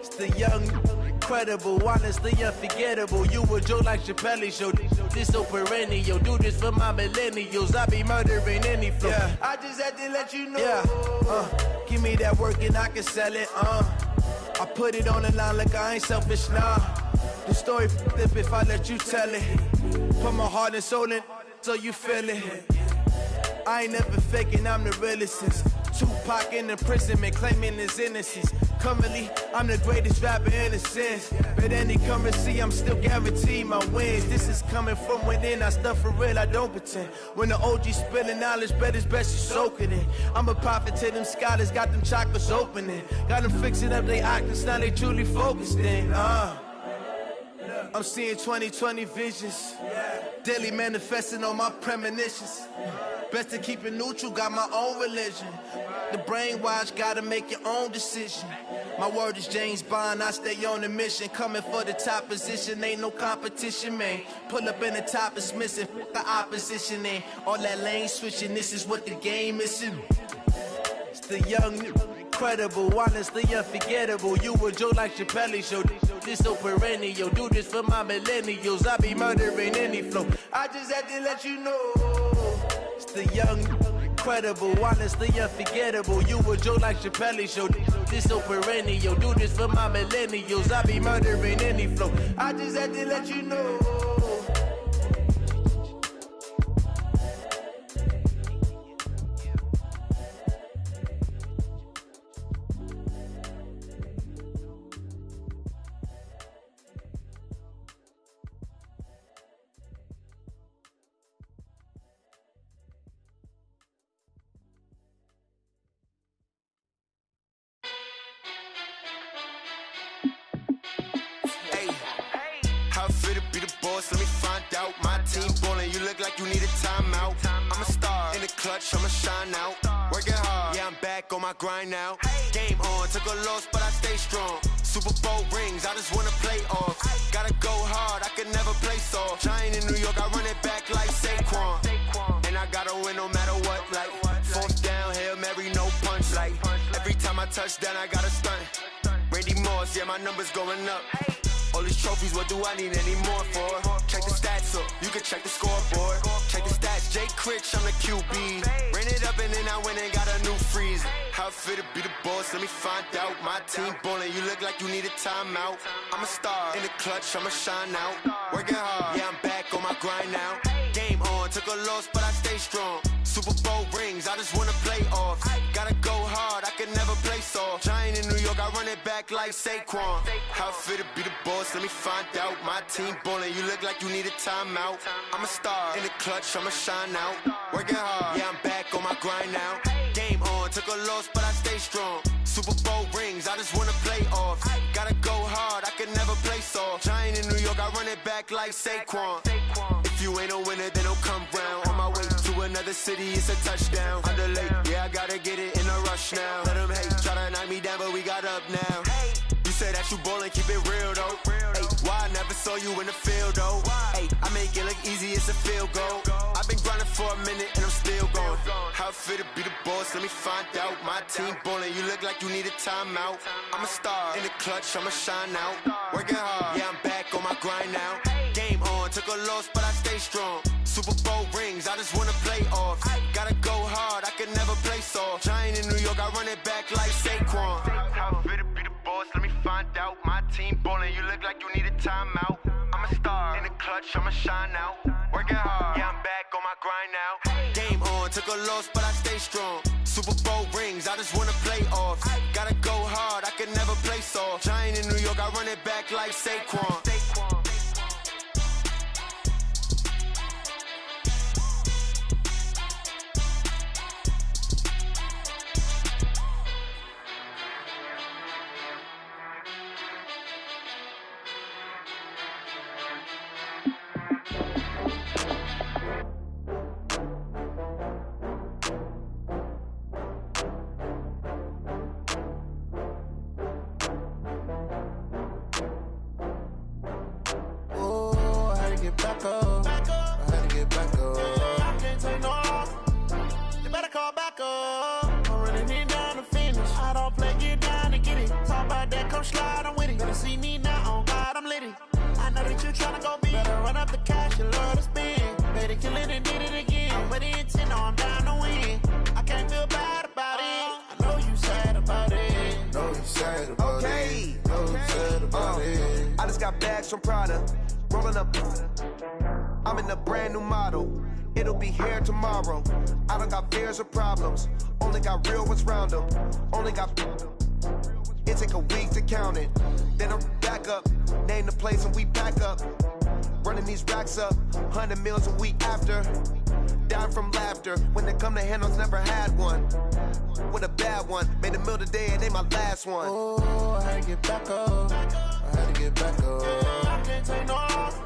It's the young, incredible, honestly unforgettable. You a joke like Chappelle show. This so perennial. Do this for my millennials. I be murdering any flow. Yeah. I just had to let you know. Yeah. Give me that work and I can sell it. I put it on the line like I ain't selfish, nah. The story flip if I let you tell it. Put my heart and soul in so you feel it. I ain't never faking, I'm the realest since Tupac in imprisonment, claiming his innocence. Currently, I'm the greatest rapper in a sense. But any currency, I'm still guaranteed my wins. This is coming from within, I stuff for real, I don't pretend. When the OG spilling knowledge, bet it's best you soak it in. I'm a prophet to them scholars, got them chakras opening. Got them fixing up they octaves, now they truly focused in. I'm seeing 2020 visions, daily manifesting on my premonitions. Best to keep it neutral, got my own religion. The brainwash, gotta make your own decision. My word is James Bond, I stay on the mission. Coming for the top position, ain't no competition, man. Pull up in the top, it's missing, fuck the opposition, ain't all that lane switching, this is what the game is. It's the young, incredible, honestly unforgettable. You a joke like Chappelle show. This so perennial. Do this for my millennials. I be murdering any flow. I just had to let you know. It's the young, incredible, honestly unforgettable. You a joke like Chappelle show. This so perennial. Do this for my millennials. I be murdering any flow. I just had to let you know. Let me find out. My team ballin', you look like you need a timeout. I'm a star in the clutch, I'ma shine out. Working hard, yeah, I'm back on my grind now. Game on, took a loss, but I stay strong. Super Bowl rings, I just wanna play off. Gotta go hard, I can never play soft. Giant in New York, I run it back like Saquon. And I gotta win no matter what, like fourth down, Hail Mary, no punch. Like every time I touch down, I gotta stunt. Randy Moss, yeah, my numbers going up. All these trophies, what do I need any more for? Check the stats up, you can check the scoreboard. Check the stats, Jay Critch, I'm the QB. Ran it up and then I went and got a new freeze. How fit to be the boss, let me find out. My team ballin', you look like you need a timeout. I'm a star in the clutch, I'ma shine out. Working hard, yeah, I'm back on my grind now. Game on, took a loss, but I stay strong. Super Bowl rings, I just wanna play off. Gotta go hard, I can never play soft. Giant in New York, I run it back like Saquon. How fit to be the boss, let me find out. My team ballin', you look like you need a timeout. I'm a star in the clutch, I'ma shine out. Working hard, yeah, I'm back on my grind now. Game on, took a loss, but I stay strong. Super Bowl rings, I just wanna play off. Gotta go hard, I can never play soft. Giant in New York, I run it back like Saquon. If you ain't a winner, then don't come round. On my way to another city, it's a touchdown. Underlay, yeah, I gotta get it in a rush now. Let them hate, try to knock me down, but we got up now. You say that you ballin', keep it real though. Hey, why I never saw you in the field though? Hey, I make it look easy, it's a field goal. I've been grinding for a minute and I'm still going. How fit to be the boss, let me find out. My team ballin', you look like you need a timeout. I'm a star in the clutch, I'ma shine out. Working hard, yeah, I'm back on my grind now. Game on, took a loss, but I stay strong. Super Bowl rings, I just wanna play off. Gotta go hard, I can never play soft. Giant in New York, I run it back like Saquon. How fit to be the boss, let me find out. My team ballin', you look like you need a timeout. I'm a star in the clutch, I'ma shine out. Working hard, yeah, I'm back on my grind now. Game on, took a loss, but I stay strong. Super Bowl rings, I just wanna play off. Gotta go hard, I can never play soft. Giant in New York, I run it back like Saquon. come slide, I'm with it. Better see me now, on God, I'm litty. I know that you tryna go big. Better run up the cash, you love to spend. Better kill it and did it again. I'm with the intent, no, I'm down to win. I can't feel bad about it. I know you sad about it. Know you sad about it. Know you sad about it. I just got bags from Prada. Rolling up. I'm in a brand new model. It'll be here tomorrow. I don't got fears or problems. Only got real ones round them. Only got. It take a week to count it. Then I'm back up. Name the place and we back up. Running these racks up. 100 meals a week after. Down from laughter. When they come to handles, never had one. With a bad one. Made a meal today and they my last one. Oh, I had to get back up. I had to get back up. I can't take no loss.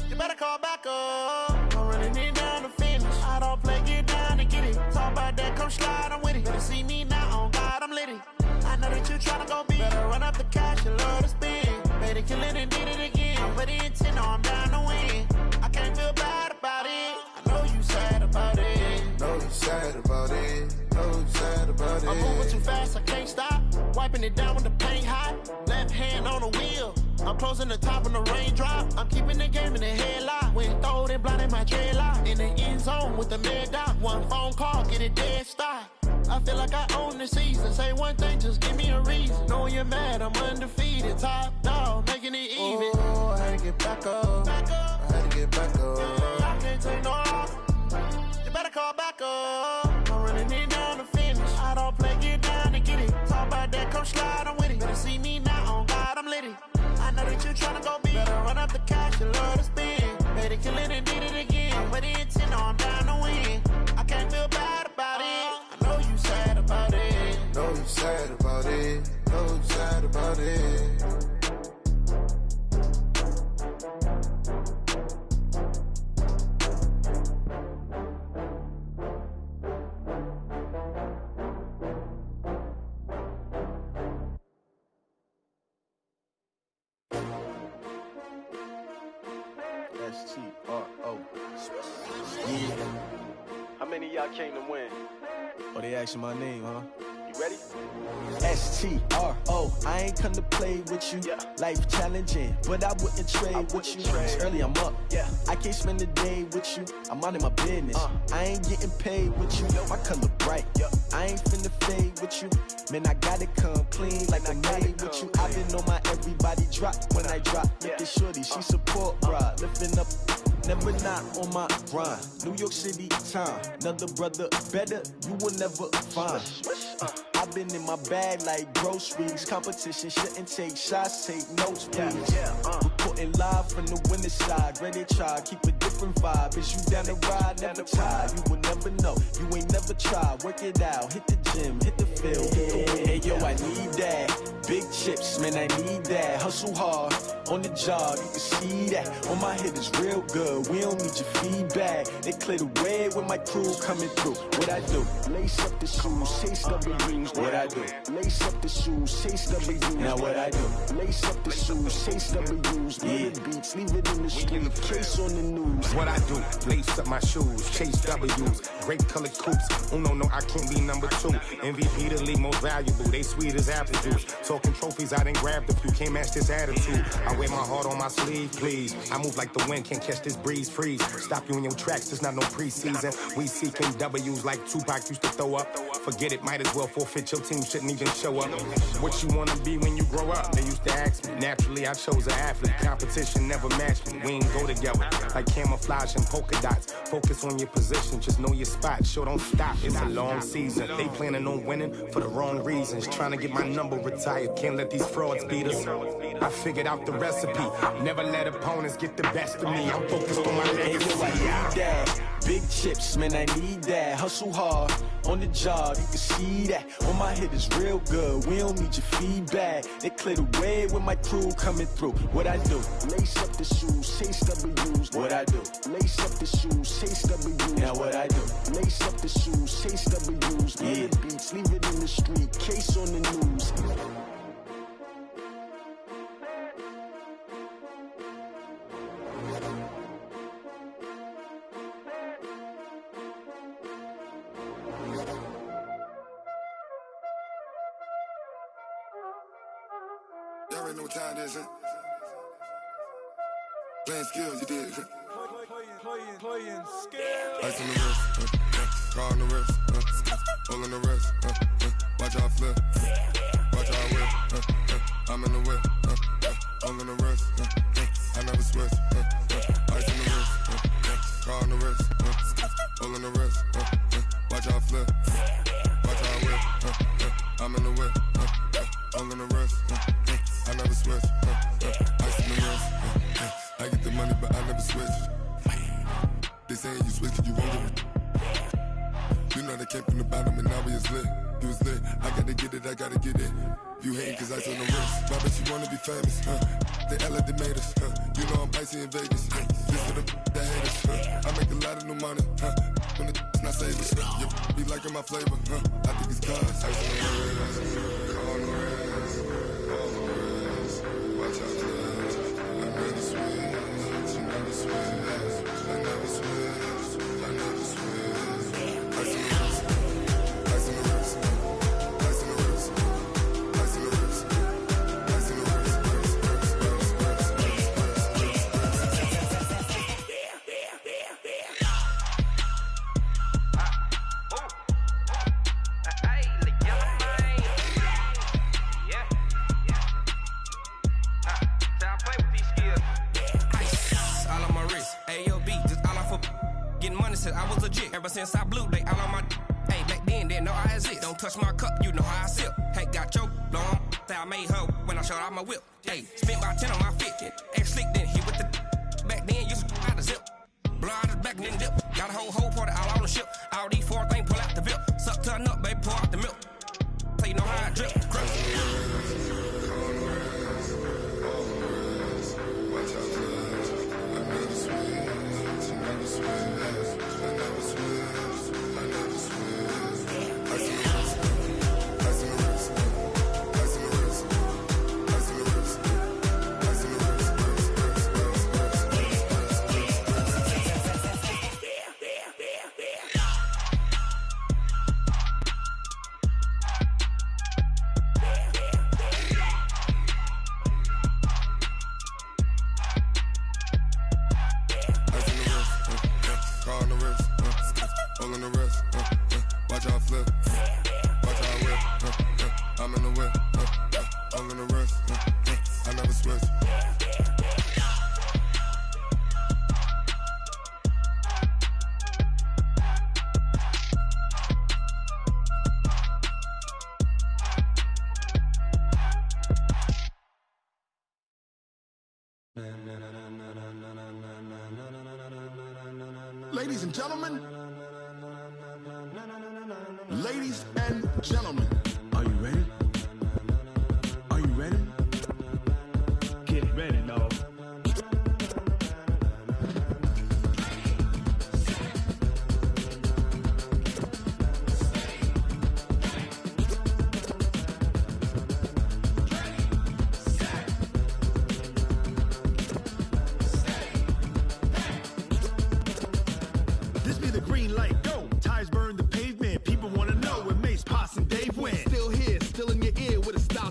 You better call back up. I'm running it down to finish. I don't play, get down to get it. Talk about that, come slide, I'm with it. Better see me now, on God, I'm litty. I know that you tryna go big. Better run up the cash, you love to spend. Better kill it and did it again. I'm with the intent, no, I'm down to win. I can't feel bad about it. I know you sad about it. Know you sad about it. Know you sad about it. I'm moving too fast, I can't stop. Wiping it down with the paint hot. Left hand on the wheel. I'm closing the top of the raindrop. I'm keeping the game in the headlock. When throwed and blinded my dreadlock. In the end zone with the mad dot. One phone call, get it dead stop. I feel like I own the season. Say one thing, just give me a reason. Knowing you're mad, I'm undefeated. Top dog, making it even. Oh, I had to get back up. I had to get back up. I can't take no loss. You better call back up. I'm running it down to finish. I don't play, get down to get it. Talk about that, come slide, I'm with it. Better see me now, on God, I'm litty. I know that you tryna go big. Better run up the cash, you love to spend. Better kill it and did it again. I'm with the intent, no, I'm down to win. I can't feel bad about it. I know you sad about it. Know you sad about it. Know you sad about it. S-T-R-O. Yeah. How many of y'all came to win? Oh, they asking my name, huh? You ready? S-T-R-O. I ain't come to play with you. Life challenging, but I wouldn't trade with you. It's early, I'm up. I can't spend the day with you. I'm out of my business. I ain't getting paid with you. My color bright. I ain't finna fade with you. Man, I gotta come clean like I made with you. I've been on my everybody drop when I drop. Look at shorty, she support bra. Lifting up, never not on my grind. New York City time, another brother better, you will never find. I've been in my bag like groceries. Competition shouldn't take shots, take notes, please. Reporting live from the winter side. Ready to try, keep a different vibe. Is you down the ride, never tired. You will never know, you ain't never tried. Work it out, hit the gym, hit the field. Hey yo, I need that. Big chips, man, I need that. Hustle hard, on the job, you can see that. On my head is real good, we don't need your feedback. They clear the way with my crew coming through. What I do? Lace up the shoes, chase W's. What I do? Lace up the shoes, chase W's. Now what I do? Lace up the shoes, chase W's. Yeah. The beats, leave it in the street, case on the news. What I do? Lace up my shoes, chase W's. Grape colored coops. Oh no, I can't be number 2. MVP the league most valuable. They sweet as apple juice. Talking trophies, I done grabbed a few. Can't match this attitude. I wear my heart on my sleeve, please. I move like the wind, can't catch this breeze, freeze. Stop you in your tracks, there's not no preseason. We seeking W's like Tupac used to throw up. Forget it, might as well forfeit. Your team shouldn't even show up. What you wanna be when you grow up? They used to ask me. Naturally, I chose an athlete. Competition never matched me. We ain't go together like camouflage and polka dots. Focus on your position, just know your spot. Sure, don't stop. It's a long season. They planning on winning for the wrong reasons. Trying to get my number retired. Can't let these frauds beat us. I figured out the recipe. Never let opponents get the best of me. I'm focused on my legacy. I need that. Big chips, man, I need that. Hustle hard, on the job, you can see that. On my head is real good, we don't need your feedback. They clear the way with my crew coming through. What I do? Lace up the shoes, chase W's. What I do? Lace up the shoes, chase W's. Now what I do? Lace up the shoes, chase W's. Yeah. The beats, leave it in the street, case on the news. Y'all already know what time it is, huh? Playing skills, you did. Playing skills. Ice on the wrist, car on the wrist, hole in the wrist, watch how I flip, watch how I whip, I'm in the whip, hole in the wrist, I never switch, ice on the wrist, car on the wrist, hole in the wrist, watch how I flip, watch how I whip, I'm in the whip, hole in the wrist, I never switch, ice on the wrist, I get the money but I never switch. They saying you switch 'cause you won't get it. You know they came from the bottom and now we is lit. You was lit, I gotta get it, I gotta get it. You hating 'cause ice on the wrist. Why bet you wanna be famous, They Ella they made us, You know I'm icy in Vegas, This for the haters, I make a lot of new money, When the not savers, You be liking my flavor, I think it's cause ice on the wrist, on the wrist, on the wrist. Watch out, I never switch, you never switch. I never switch, I never switch. Ice in the wrist, ice in the wrist, ice in the wrist, ice in the wrist, ice in the wrist, I was legit. Ever since I blew, they all on my. Hey, back then, didn't know I exist. Don't touch my cup, you know how I sip. Hey, got your long. I made her when I showed out my whip. Hey, spent about 10 on my fit. X slick, then hit with the. Back then, used to out the zip. Blow out his back, then dip. Got a whole party all on the ship. All these four things pull out the VIP. Suck to a nut, baby, pour out the milk. So you know how I drip. Ladies and gentlemen, ladies and gentlemen, are you ready? Are you ready? Get ready, dog.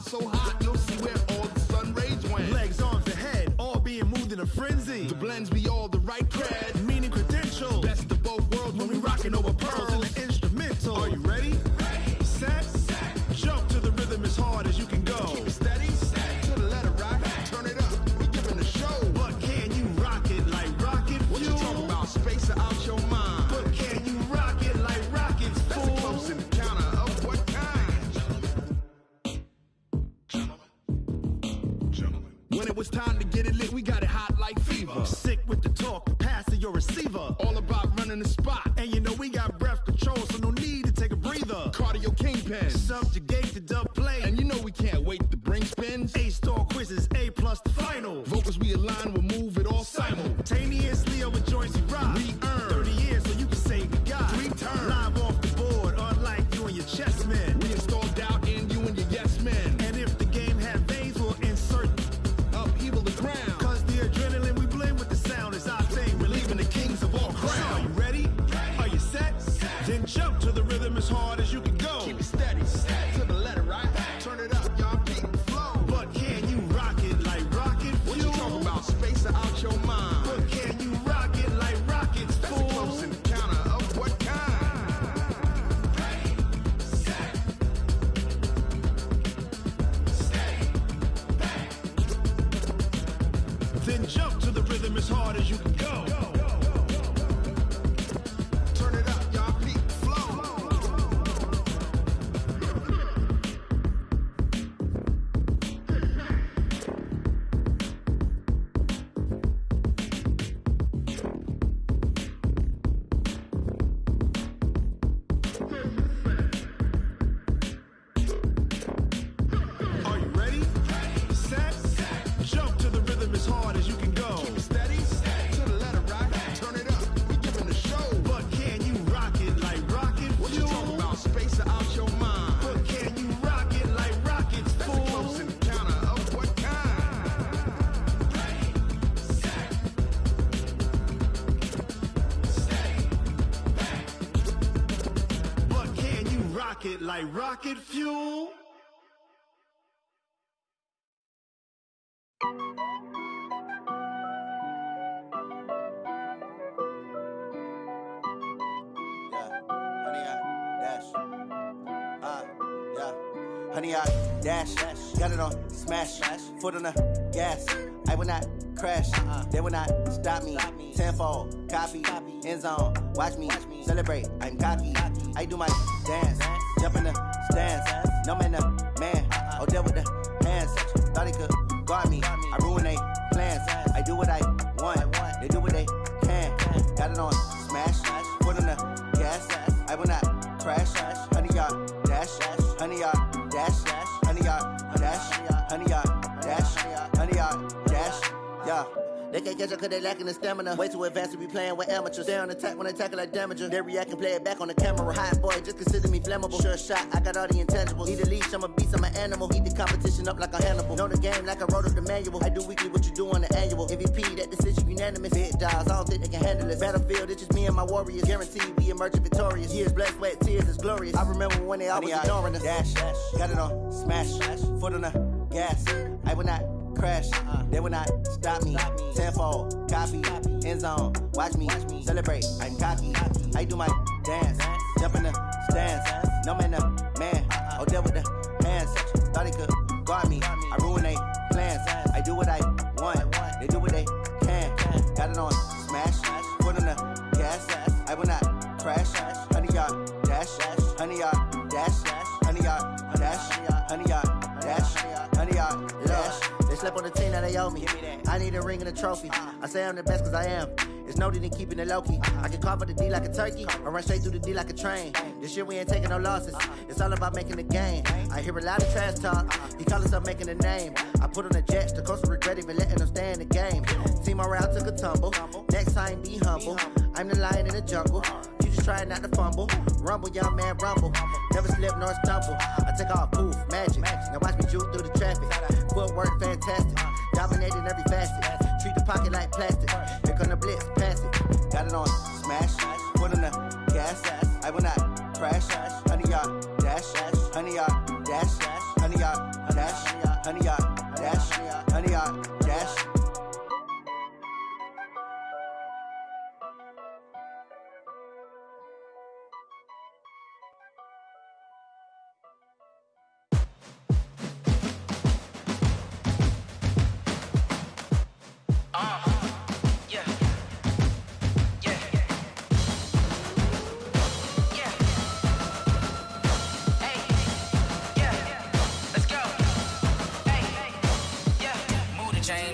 So hot, you'll see where all the sun rays went. Legs, arms, and head, all being moved in a frenzy. The blends be all the right cred, meaning credentials. Best of both worlds when we rockin' over pearls in the instrumental. Are you ready? Ready. Set. Jump to the rhythm as hard as you can go. Keep it steady. To the letter rock. Turn it up. We giving a show. But can you rock it like rocket fuel? What you talking about? Space out your mind. But can you rock it like rockets, fool? That's a close encounter of what kind? When it was time to get it lit, we got it hot like fever. Sick with the talk, pass it your receiver. All about running the spot. And you know we got breath control, so no need to take a breather. Cardio kingpin, subjugate the dub play. And you know we can't wait to bring spins. A-star quizzes, A+ the final. Vocals we align, we'll move it all simultaneously over joints we rock. We earn 30 years so you can say we got 3 turns. Live off the board, unlike you and your chess men. We install doubt in you and your yes men. And if the game had veins, we'll insert upheaval the ground. Cause the adrenaline we blend with the sound is our thing, relieving the kings of all crowns. So are you ready? Are you set? Then jump to the rhythm as hard as you can go. Keep it steady, to the letter right. Turn it up, y'all beat the flow. But can you Then jump to the rhythm as hard as you can go. Turn it up, y'all. Peak flow. Are you ready? Set. Jump to the rhythm as hard as you can go. Keep it steady. To the letter, right? Turn it up. We giving the show. But can you rock it like rocket? What you talking about? Space out your mind. But can you rock it like rockets? That's a close encounter of what kind? But can you rock it like rocket fuel? Honey, I dash, got it on smash, foot on the gas. I will not crash, they will not stop me. Tenfold, copy, end zone, watch me celebrate. I'm cocky, I do my dance, jump in the stands. No man, the man, oh, deal with the hands. Thought he could guard me, I ruin they plans. I do what I want, they do what they can. Got it on smash, foot on the gas. I will not crash, honey, y'all dash, honey, y'all dash, honey, y'all dash, honey, y'all dash, honey, y'all dash, yeah. They can't catch up cause they lacking the stamina. Way too advanced to be playing with amateurs. Stay on attack when they tackle like damager. They react and play it back on the camera. Hot boy, just consider me flammable. Sure shot, I got all the intangibles. Need a leash, I'm a beast, I'm an animal. Eat the competition up like a Hannibal. Know the game like I wrote up the manual. I do weekly what you do on the annual. MVP, that decision unanimous. Big dials, I don't think they can handle it. Battlefield, it's just me and my warriors. Guaranteed we emerging victorious. Years, blood, sweat, tears, it's glorious. I remember when they always ignoring us. Dash, got it on smash, foot on the gas. I will not crash, they will not stop me. Tenfold, copy, end zone, watch me celebrate. I'm cocky, I do my dance, jump in the stands. No man, the man, oh, deal with the hands. Thought he could guard me, I ruin they plans. I do what I want, they do what they can. Got it on smash, foot on the gas. I will not crash, honey, y'all dash, honey, y'all dash, honey, y'all dash, honey, y'all dash, honey, y'all dash. They slept on the team that they owe me. I need a ring and a trophy. I say I'm the best cause I am. It's no need in keeping it low-key. I can carve up the D like a turkey or run straight through the D like a train. This year we ain't taking no losses. It's all about making the game. I hear a lot of trash talk. He call himself making a name. I put on the jets. The coach will regret even letting them stay in the game. Team morale took a tumble. Next time be humble. I'm the lion in the jungle. You just trying not to fumble. Rumble, young man, rumble. Never slip nor stumble. I take off, poof, magic. Now watch me juke through the traffic. Footwork fantastic. Dominating every facet. Treat the pocket like plastic. Here come the blitz, pass it. Got it on smash, foot on the gas. I will not crash. Honey, y'all dash, honey, y'all dash, honey, y'all dash, honey, y'all dash, honey, y'all dash.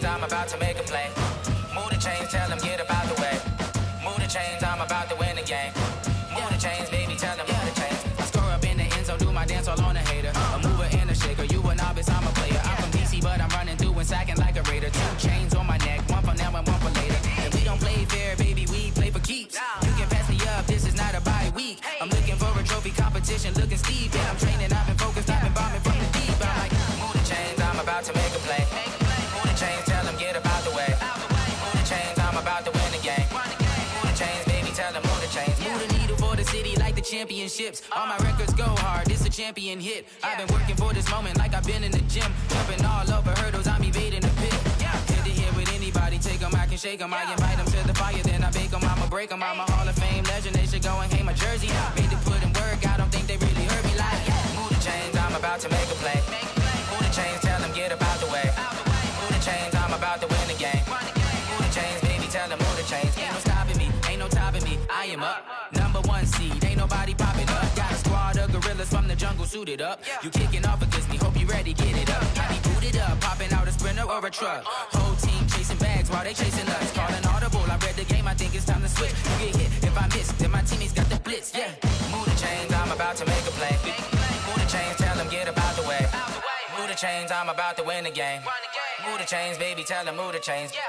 I'm about to make a play. Move the chains, tell them get up out the way. Move the chains, I'm about to win the game. Move the chains, baby, tell them move the chains. I score up in the end zone, do my dance all on a hater. A mover and a shaker, you a novice, I'm a player. I'm from DC, but I'm running through and sacking like a raider. 2 chains on my neck, one for now and one for later. And we don't play fair, baby, we play for keeps. You can pass me up, this is not a bye week. I'm looking for a trophy competition, looking steep. Yeah, I'm training, I've been focused, I've been bombing from the deep. I'm like, move the chains, I'm about to make a play. Move the chains, tell them get up out the way. Move the chains, I'm about to win the game. Move the chains, baby, tell them move the chains. Move the needle for the city like the championships. All my records go hard, this a champion hit. I've been working for this moment like I've been in the gym. Jumping all over hurdles, I'm evading the pit. Hit to hit with anybody, take them, I can shake them. I invite them to the fire, then I bake them, I'ma break them. I'm a Hall of Fame legend, they should go and hang my jersey. Made to put in work, I don't think they really heard me like. Move the chains, I'm about to make a play. Move the chains, tell them get up out the way. Move the chains, I'm about to win the game. jungle suited up. You kicking off against me, hope you ready, get it up. I be booted up, popping out a Sprinter or a truck. Whole team chasing bags while they chasing us. Calling audible, I read the game, I think it's time to switch. You get hit, if I miss, then my teammates got the blitz, yeah. Move the chains, I'm about to make a play. Move the chains, tell them get about the way. Move the chains, I'm about to win the game. Move the chains, baby, tell them move the chains. Yeah.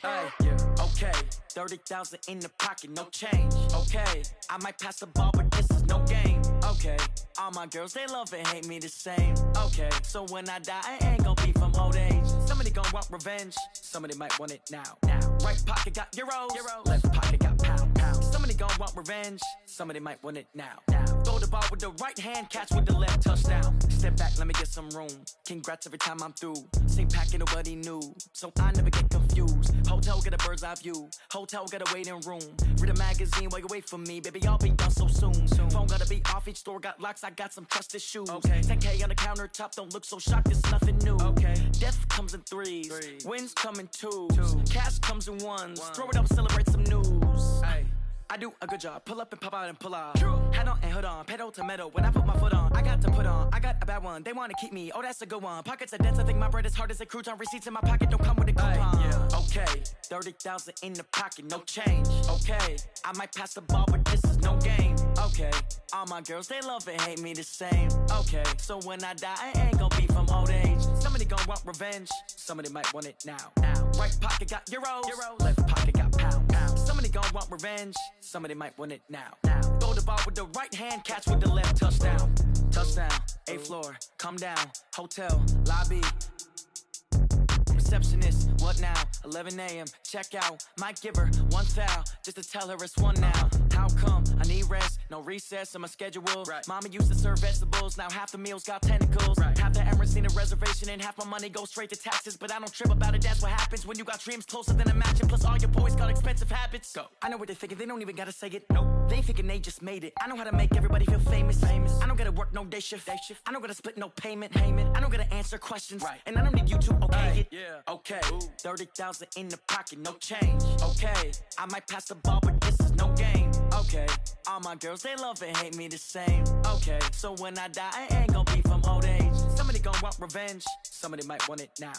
Hey, yeah. Okay. 30,000 in the pocket, no change. Okay. I might pass the ball, but this is no game. Okay. All my girls, they love and hate me the same. Okay. So when I die, I ain't gonna be from old age. Somebody gonna want revenge. Somebody might want it now. Right pocket got euros. Left pocket got pound. Somebody gonna want revenge. Somebody might want it now. Throw the ball with the right hand, catch with the left, touchdown. Step back, let me get some room. Congrats every time I'm through. Same packet, nobody knew. So I never get confused. Hotel get a bird's eye view. Hotel get a waiting room. Read a magazine while you wait for me. Baby, I'll be done so soon. Phone gotta be off, each store got locks. I got some trusted shoes. 10K on the countertop, don't look so shocked, it's nothing new. Death comes in threes. Wins come in twos. Cash comes in ones. Throw it up, celebrate some news. I do a good job, pull up and pop out and pull out. Hat on and hood on, pedal to metal. When I put my foot on, I got to put on. I got a bad one, they wanna keep me. Oh, that's a good one. Pockets are dense, I think my bread is hard as a crouton. Receipts in my pocket don't come with a coupon. Okay, 30,000 in the pocket, no change. Okay, I might pass the ball, but this is no game. Okay, all my girls, they love and hate me the same. Okay, so when I die, I ain't gonna be from old age. Somebody gonna want revenge, somebody might want it now. Right pocket got euros, left pocket got pound. Somebody gonna want revenge, somebody might want it now. Throw the ball with the right hand, catch with the left. Touchdown, touchdown. 8th floor, come down. Hotel, lobby. Receptionist, what now? 11 a.m. check out. Might give her one foul just to tell her it's one now. How come? I need rest, no recess in my schedule. Right. Mama used to serve vegetables, now half the meals got tentacles. Right. Half the Emirates need a reservation and half my money goes straight to taxes. But I don't trip about it, that's what happens when you got dreams closer than a matching. Plus all your boys got expensive habits. Go. I know what they're thinking, they don't even gotta say it. Nope. They thinking they just made it. I know how to make everybody feel famous. I don't gotta work no day shift. I don't gotta split no payment. I don't gotta answer questions. Right. And I don't need you to okay it. Yeah. Okay, 30,000 in the pocket, no change. Okay, I might pass the ball, but this is no game. Okay, all my girls, they love and hate me the same. Okay, so when I die, I ain't gonna be from old age. Somebody gon' want revenge, somebody might want it now.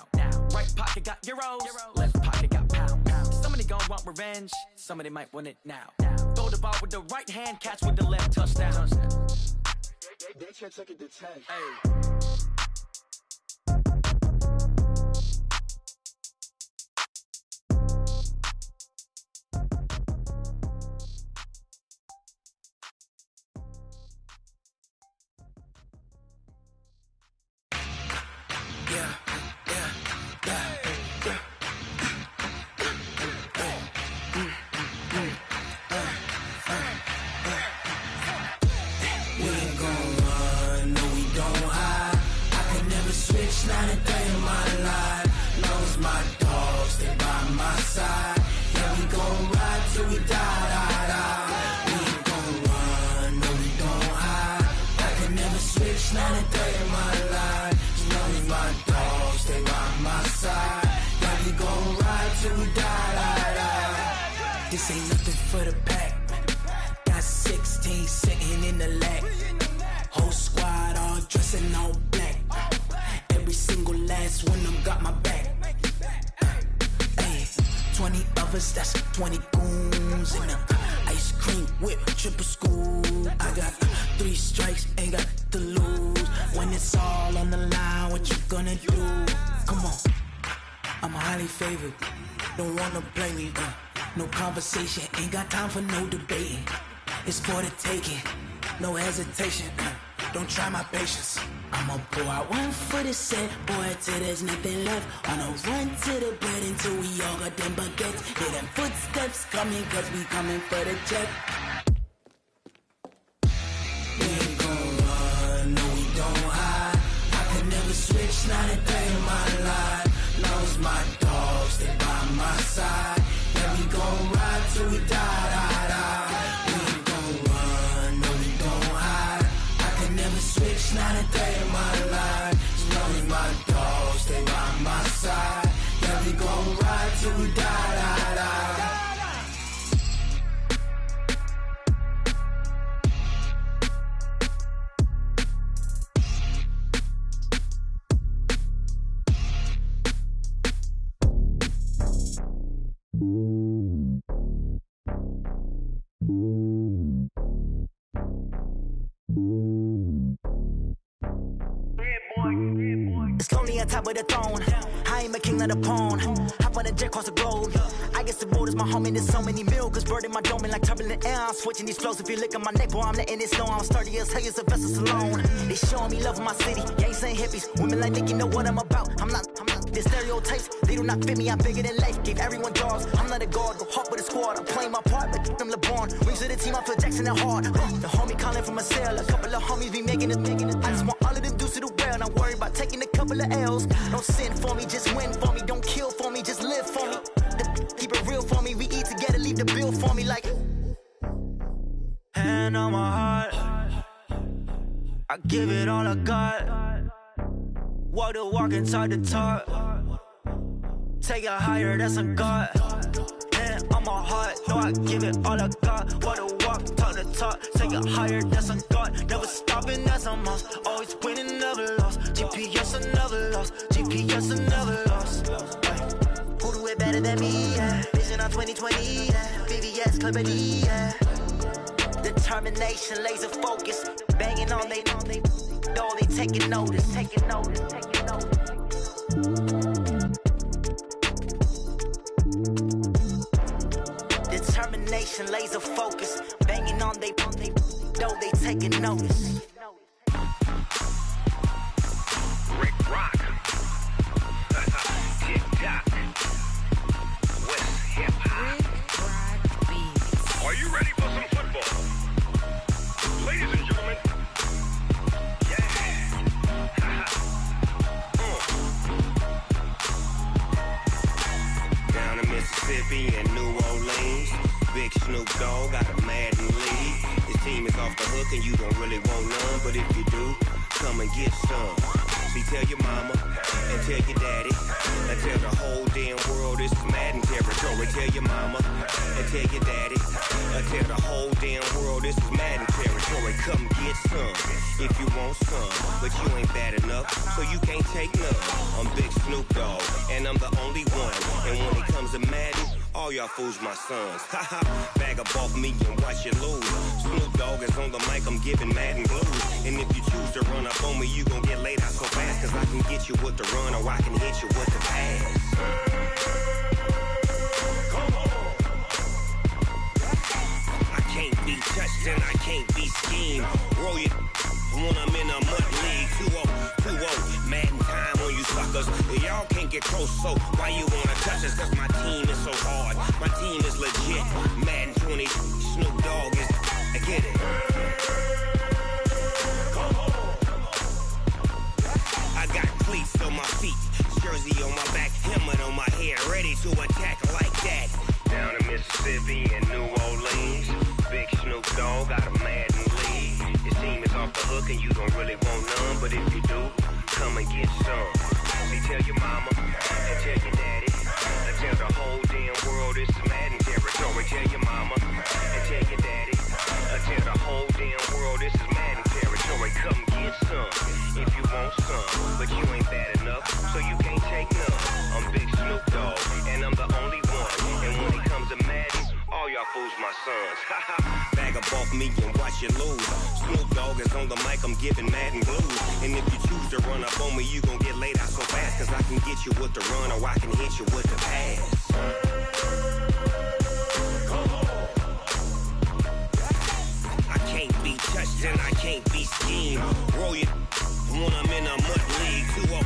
Right pocket got euros, left pocket got pounds. Somebody gon' want revenge, somebody might want it now. Throw the ball with the right hand, catch with the left, touchdown. They can't take it to 10. Hey. Not a day in my life. Knows my dogs, stay by my side. Yeah, we gon' ride till we die. We ain't gon' run, no, we don't hide. I can never switch, not a day in my life. Knows my dogs, stay by my side. Yeah, we gon' ride till we die. This ain't nothing for the pack. Got 16 sitting in the lag. Whole squad all dressing all black. Every single last one of them got my back. Hey, 20 of us, that's 20 goons in the ice cream whip, triple scoop. I got 3 strikes, ain't got to lose. When it's all on the line, what you gonna do? Come on, I'm highly favored. Don't wanna play me, no conversation, ain't got time for no debating. It's for the taking, no hesitation. Don't try my patience. I'ma pour out one for the set, boy, till there's nothing left. I'ma run to the bread until we all got them baguettes. Hear them footsteps coming, cause we coming for the check. We ain't gon' run, no, we don't hide. I can never switch, not a day in my life. Knows my dogs, stay by my side. Yeah, we gon' ride till we die. We ain't gon' run, no, we don't hide. I can never switch, not a day in my life. Knows my dogs, stay by my side. Yeah, we gon' ride till we die. It's lonely on top of the throne. I ain't a king of the pawn. Hop on a jet across the globe. I guess the road is my home and there's so many milkers birding my dome like turbulent air. I'm switching these flows. If you look at my neck, boy, I'm letting it snow. I'm sturdy as hell as Sylvester Stallone. They showing me love in my city. Gangs ain't hippies. Women like Nick, you know what I'm about. I'm not. The stereotypes, they do not fit me. I'm bigger than life. Gave everyone jaws. I'm not a guard. Go hard with a squad. I'm playing my part, but I'm LeBron. Wings of the team, I feel Jackson and hard. The homie calling from a cell. A couple of homies be making it. I just want all of them dudes to the well. Not worry about taking a couple of L's. Don't sin for me, just win for me. Don't kill for me, just live for me. Keep it real for me. We eat together, leave the bill for me like. Hand on my heart, I give it all I got. Walk the walk and talk the talk. Take it higher, that's a God. Hand on my heart, no, I give it all I got. Walk the walk, talk the talk. Take it higher, that's a God. Never stopping, that's a must. Always winning, never lost. GPS, I never lost. GPS, I never lost. Who do it better than me? Yeah. Vision on 2020. Yeah. VVS, Clarity. Yeah. Determination, laser focus. Banging on they door, they taking notice. Determination, laser focus. Banging on they though they taking notice. Rick Rock. Tick-tock. West hip-hop. Are you ready for some football? Ladies and gentlemen. Down in Mississippi and New Orleans, Big Snoop Dogg got a Madden league. His team is off the hook and you don't really want none, but if you do, come and get some. See, tell your mama and tell your daddy and tell the whole damn world this is Madden territory. Tell your mama and tell your daddy and tell the whole damn world this is Madden territory. Come get some if you want some, but you ain't bad enough, so you can't take none. I'm Big Snoop Dogg and I'm the only one, and when it comes to Madden, all y'all fools my sons. Haha, bag up off me and watch you lose. Snoop Dogg is on the mic, I'm giving Madden blues. And if you choose to run up on me, you gon' get laid out so fast, cause I can get you with the run or I can hit you with the pass. I can't be touched and I can't be schemed. Roll you when I'm in a mud league. 2-0, Madden time on you suckers. Y'all can't get close, so why you wanna touch us? Cause my team is so hard, my team is legit. Madden 20, Snoop Dogg is, I get it. I got cleats on my feet, jersey on my back, helmet on my head, ready to attack like that. Down in Mississippi and New Orleans, Big Snoop Dogg got a Madden league. His team is off the hook and you don't really want none, but if you do, come and get some. See, tell your mama and tell your daddy and tell the whole damn world this is Madden territory. Tell your mama and tell your daddy and tell the whole damn world this is Madden territory. Come get some if you want some, but you ain't bad enough, so you can't take none. I'm Big Snoop Dogg and I'm the only one, and when it comes to Madden, all y'all fools my sons. Bag up off me and watch you lose. Snoop Dogg is on the mic, I'm giving Madden blues. And if you choose to run up on me, you gon' get laid out so fast, cause I can get you with the run or I can hit you with the pass. I can't be touched and I can't be schemed. Roll you when I'm in a mud league. 2-0,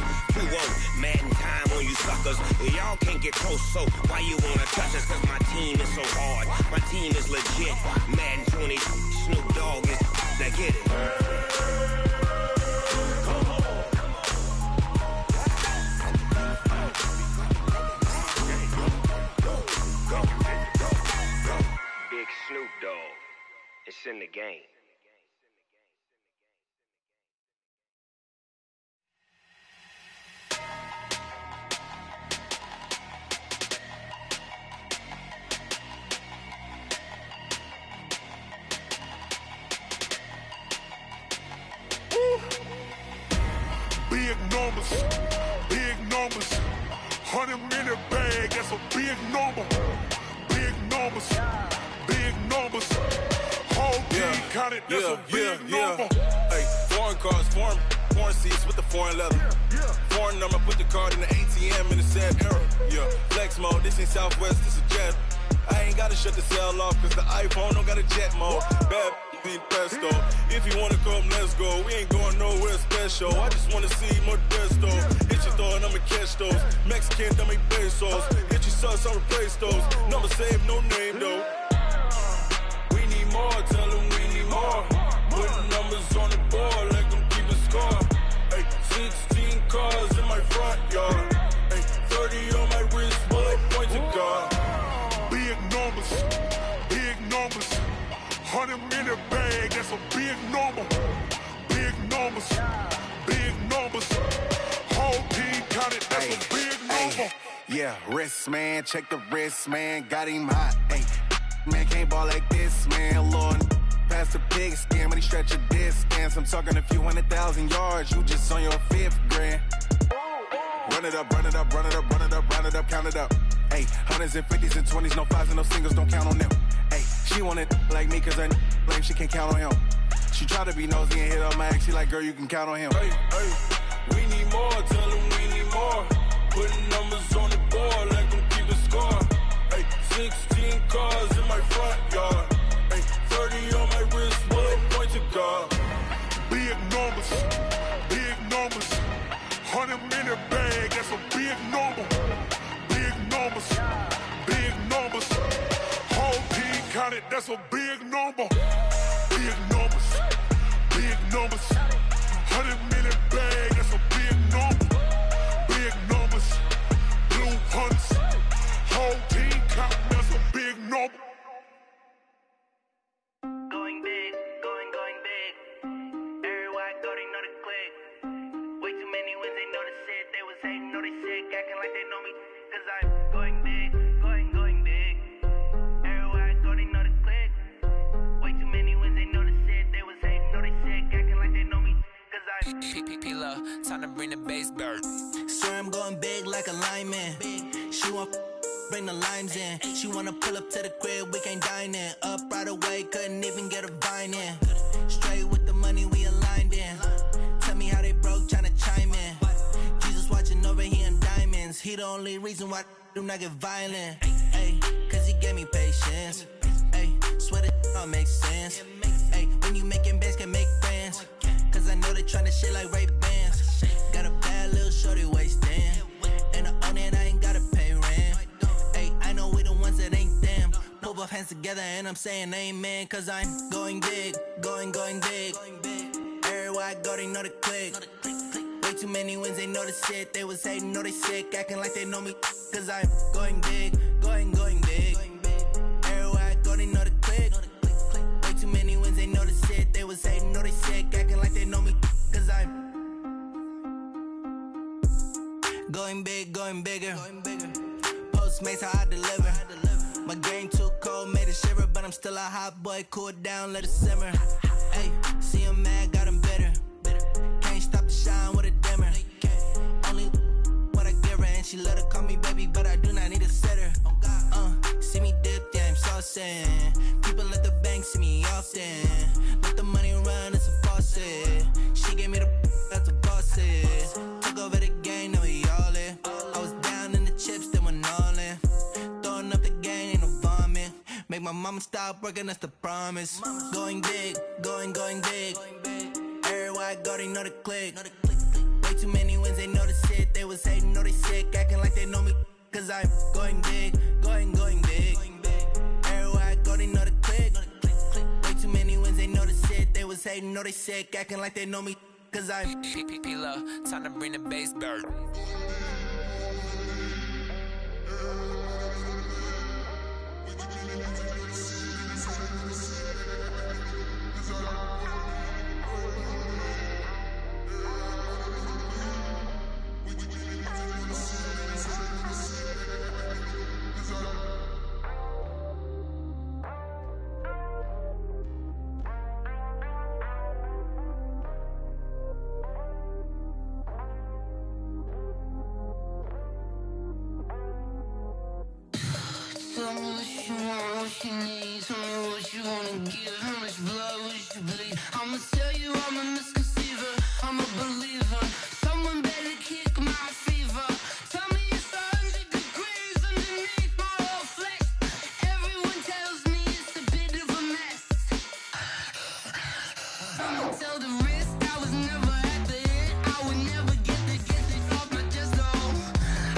Madden time on you suckers. Y'all can't get close, so why you wanna touch us? Cause my team is so hard, my team is legit. Madden 20, Snoop Dogg is, now get it. Big Snoop Dogg, it's in the game. Big numbers, 100-minute bag, that's a big number. Big numbers, whole team counted, that's a big number. Hey, foreign cars, foreign seats with the foreign leather. Foreign number, put the card in the ATM in the sad era. Yeah, flex mode, this ain't Southwest, this is jet. I ain't gotta shut the cell off, cause the iPhone don't got a jet mode. Bad need pesto. If you wanna come, let's go. We ain't going nowhere special. I just wanna see Modesto. Hit your thought, I'ma catch those. Mexican, don't make pesos. Hit your sauce, I'll replace those. Number saved, no name though. We need more, tell them we need more. Putting numbers on the board, let them keep a score. Hey, 16 cars in my front yard. Hey, 30 on my wrist, bullet pointed guard. Big numbers, 100-minute bag, that's a big number. Big numbers, whole team counted, that's a big number. Yeah, wrist man, check the wrist man, got him hot. Ay, man can't ball like this, man. Lord, past the pig skin, when he stretch a distance. I'm talking a few 100,000 yards, you just on your 5th grand. Run it up, count it up. Ay, hundreds and 50s and 20s, no 5s and no singles, don't count on them. Ay, she want it like me, cause her lame, she can't count on him. She try to be nosy and hit on my ex, she like, girl, you can count on him. Hey, we need more, tell them we need more. Putting numbers on the board, let them keep the score. Hey, 16 cars in my front yard. Hey, 30 on my wrist, bullet pointed that's a big number. Big numbers, big numbers. 100 million bag, that's a big number. Big numbers, blue hunts. Whole team counting, that's a big number. Going big, going big. Everywhere I go, they know the click. Way too many wins, they know the shit. They was hating, know they sick, acting like they know me. Cause I'm going big, going big. Everywhere I go, they know the click. Way too many wins, they know the shit. They was hating, know they sick, acting like they know me. Cause I'm P-P-P-Love, time to bring the bass bird. Swear I'm going big like a lineman. She want bring the limes in. She wanna pull up to the crib, we can't dine in. Up right away, couldn't even get a vine in. Straight with the money we aligned in. Tell me how they broke, tryna chime in. Jesus watching over here in diamonds. He the only reason why I do not get violent. Ay, cause he gave me patience. Ay, swear that all makes sense. Ay, when you making bands, can make friends. Cause I know they tryna shit like Ray-Bans. Got a bad little shorty wasting. And I own it, I ain't gotta pay rent. Ay, I know we the ones that ain't them. Pull both hands together and I'm saying amen. Cause I'm going big, going big. Everywhere I go, they know the click. Way too many wins, they know the shit. They was hating, know they sick, acting like they know me. Cause I'm going big, going big. Everywhere I go, they know the click. Way too many wins, they know the shit. They was hating, know they sick, acting like they know me. Cause I'm going big, going bigger. Postmates how I deliver. My game too cold, made it shiver, but I'm still a hot boy. Cool down, let it simmer. Hey, see him mad, got him bitter. Can't stop the shine with a dimmer. Only what I give her, and she let her call me baby, but I do not need a sitter. See me dip, yeah, I'm saucing. People at the bank see me often. Let the money run, it's a faucet. She gave me the that's a faucet. Took over the game, now we all in. I was down in the chips, then went all in. Throwing up the game, ain't no vomit. Make my mama stop working, that's the promise. Going big, going big. Everywhere I go, they know the click. Way too many wins, they know the shit. They was hating, know they sick, acting like they know me. Cause I'm going big, going big. Everywhere I go, they know the click. Way too many wins, they know the shit. They was hating, know they sick, acting like they know me. Cause I'm P-P-P-Love, time to bring the bass bird. Tell me what you want, what you need. Tell me what you wanna give. How much blood would you bleed? I'ma tell you I'm a misconceiver. I'm a believer. Someone better kick my fever. Tell me it's 100 degrees underneath my whole flesh. Everyone tells me it's a bit of a mess. I'ma tell the risk I was never at the end. I would never get it off my chest though.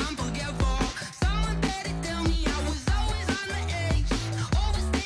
I'm forgetful. Someone better tell me I was always on the edge. Overstaying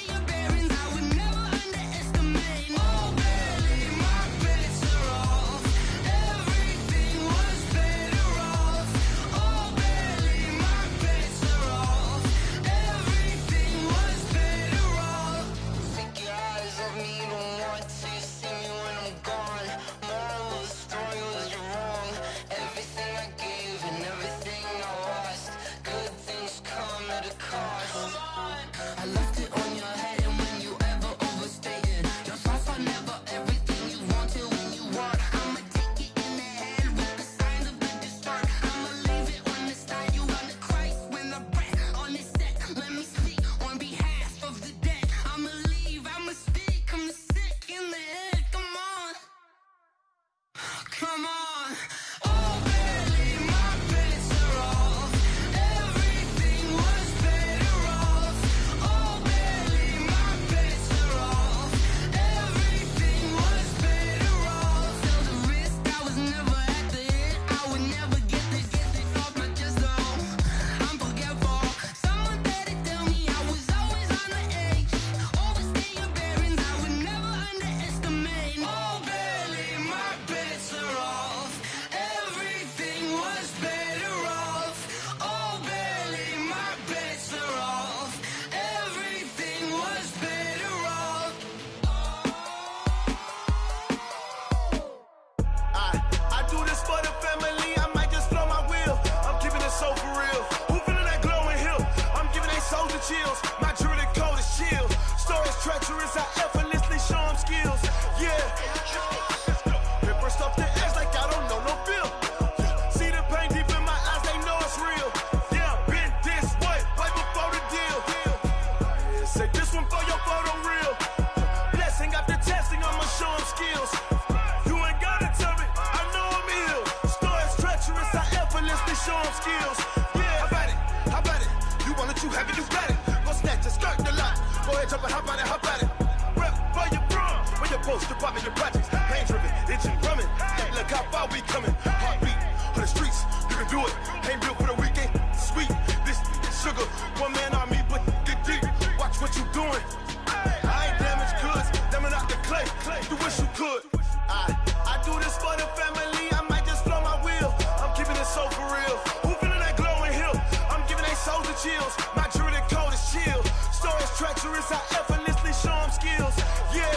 show them skills. Yeah, how about it? How about it? You want it, you have it, you got it. Go snatch it, skirt the lot. Go ahead, jump it, hop on it, hop on it. Rep for your brum, for your post, your poppin', your projects. Pain driven, itching, drumming. Look how far we coming. Heartbeat on the streets, you can do it. Ain't built for the weekend. Sweet, this sugar, one man army, but get deep. Watch what you doing. I ain't damaged goods, damn it out the clay. You wish you could. I do this for the family. I might just blow my wheel. I'm keeping it so for real. Who feeling that glowing hill? I'm giving they souls the chills. My jewelry code is chill. Stories treacherous, I effortlessly show them skills. Yeah.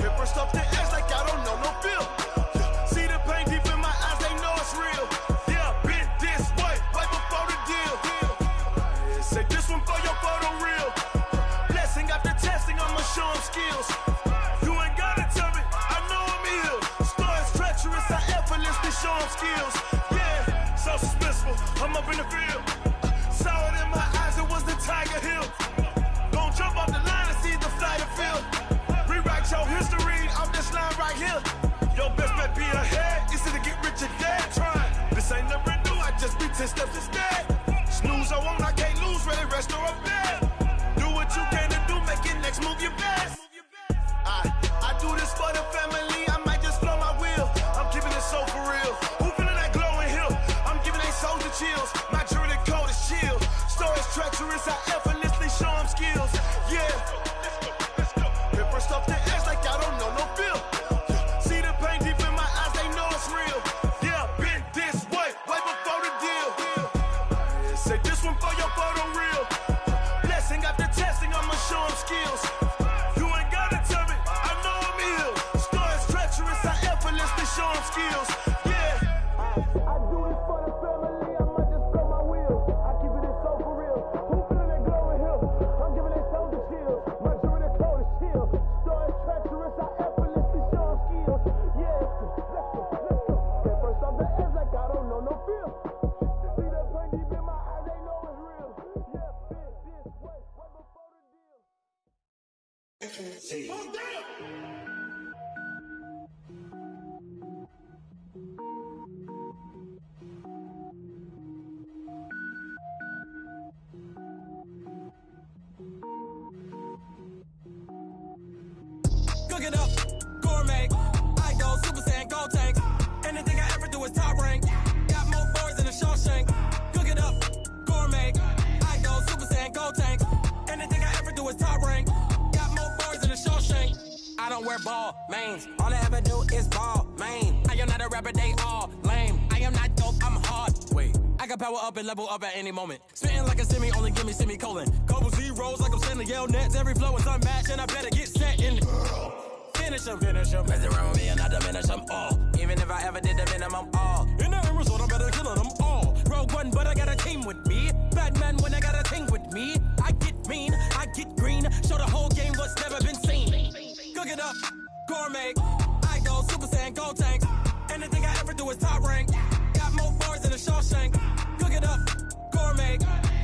Hip first up the edge like I don't know no feel. See the pain deep in my eyes, they know it's real. Yeah, been this way, right before the deal. Say this one for your photo real. Blessing after testing, I'ma show them skills. You ain't gotta tell me, I know I'm ill. Stories treacherous, I effortlessly show them skills. Yeah, so suspenseful, I'm up in the field. Saw it in my eyes, it was the Tiger Hill. Gon' jump off the line and see the flight of field. Rewrite your history off this line right here. Your best bet be ahead, easy to get rich or dead. Trying, this ain't never new, I just be 10 steps instead. Snooze I won't, I can't lose, ready, rest or I'm dead. Do what you can to do, make it next move your best. I do this for the family, I might just blow my wheel. I'm keeping it so for real. Who feeling that glowing hill? I'm giving they souls the chills. My jewelry code is chill. Stories treacherous, I effortlessly show them skills. Yeah. Hip first off the edge like I don't know no feel. See the pain deep in my eyes, they know it's real. Yeah, been this way, way before the deal. Say this one for your photo real. Blessing after testing, I'ma show them skills. You ain't gotta tell me, I know I'm ill. Stories treacherous, I effortlessly show them skills. Yeah. I do this for the family, I might just blow my wheel. I keep it so for real. Who feeling that glowing hill? I'm giving they souls the chills. My jewelry code is chill. Stories treacherous, I effortlessly show them skills. Yeah, let's go. Get first off the edge like I don't know no feel. See that pain deep in my eyes, they know it's real. Yeah, been this way, way before the deal. Cook it up, gourmet. I go Super Saiyan, gold tank. Anything I ever do is top rank. Got more boys than a Shawshank. Cook it up, gourmet. I go Super Saiyan, gold tank. Anything I ever do is top rank. Got more boys than a Shawshank. I don't wear ball, mains. All I ever do is ball, main. I am not a rapper, they all lame. I am not dope, I'm hard. Wait, I can power up and level up at any moment. Spitting like a semi, only give me semicolon. Couple zeros like I'm sending yell nets. Every flow is unmatched and I better get set in. Finish them. Mess around with me and I diminish them all. Even if I ever did the minimum all. In the end result, I better kill them all. Rogue One, but I got a team with me. Batman when I got a thing with me. I get mean, I get green. Show the whole game what's never been seen. Cook it up, gourmet. I go Super Saiyan, gold tank. Anything I ever do is top rank. Got more boys than a Shawshank. Cook it up, gourmet.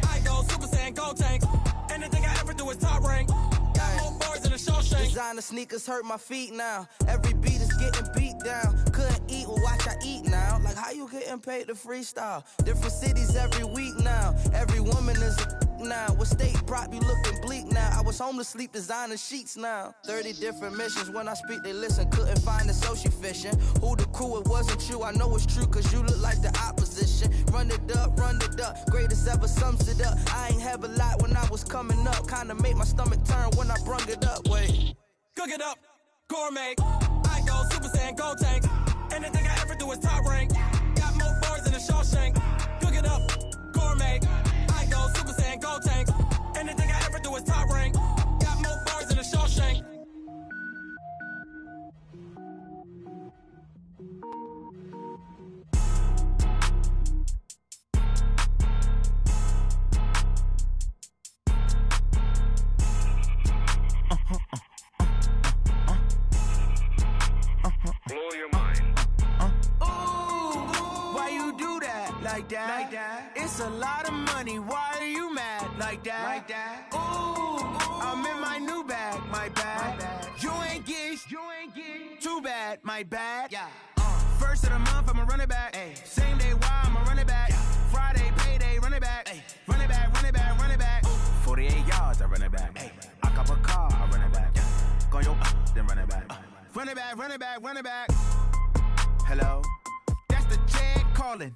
I go Super Saiyan, gold tank. Anything I ever do is top rank. Got more boys than a Shawshank. Designer sneakers hurt my feet now. Every beat is getting beat down. Couldn't eat, well watch I eat now. Like how you getting paid to freestyle? Different cities every week now. Every woman is a now. What state prop you looking bleak now? I was home to sleep designer sheets now. 30 different missions. When I speak they listen. Couldn't find the social fishing. Who the crew? It wasn't you. I know it's true cause you look like the opposition. Run it up. Greatest ever sums it up. I ain't have a lot when I was coming up. Kinda made my stomach turn when I brung it up. Wait. Cook it up, gourmet. I go Super Saiyan, gold tank. Anything I ever do is top rank. Got more boys than a Shawshank. Cook it up, gourmet. I go Super Saiyan, gold tank. Anything I ever do is top rank. Got more boys than a Shawshank. Blow your mind. Why you do that? Like that? It's a lot of money. Why are you mad? Like that? I'm in my new bag. My bad. You ain't get too bad. My bad. Yeah. First of the month, I'ma run it back. Same day, why I'ma run Run it back. Hello? That's the Jag calling.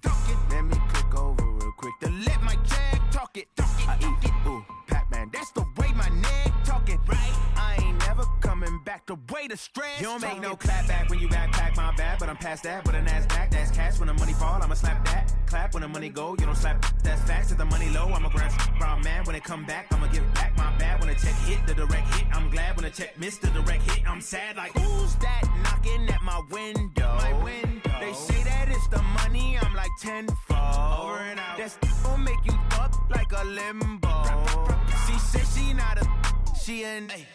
Let me click over real quick to let my Jag talk it. I eat, ooh, Pac-Man, that's the way my neck talking. Right? I ain't never coming back the way the stress. You don't make no clap back when you backpack, my bad, but I'm past that. But a NASDAQ, that's cash. When the money fall, I'ma slap that. Clap when the money go, you don't slap. That's facts. If the money low, I'ma grab brown man. When it come back, I'ma give back my bad. When the check hit, the direct hit, I'm glad. When the check missed the direct hit, I'm sad. Like, who's that knocking at my window? My window. They say that it's the money, I'm like tenfold. Over and out. That's gon' make you up like a limbo. She said she not a, she an. Hey.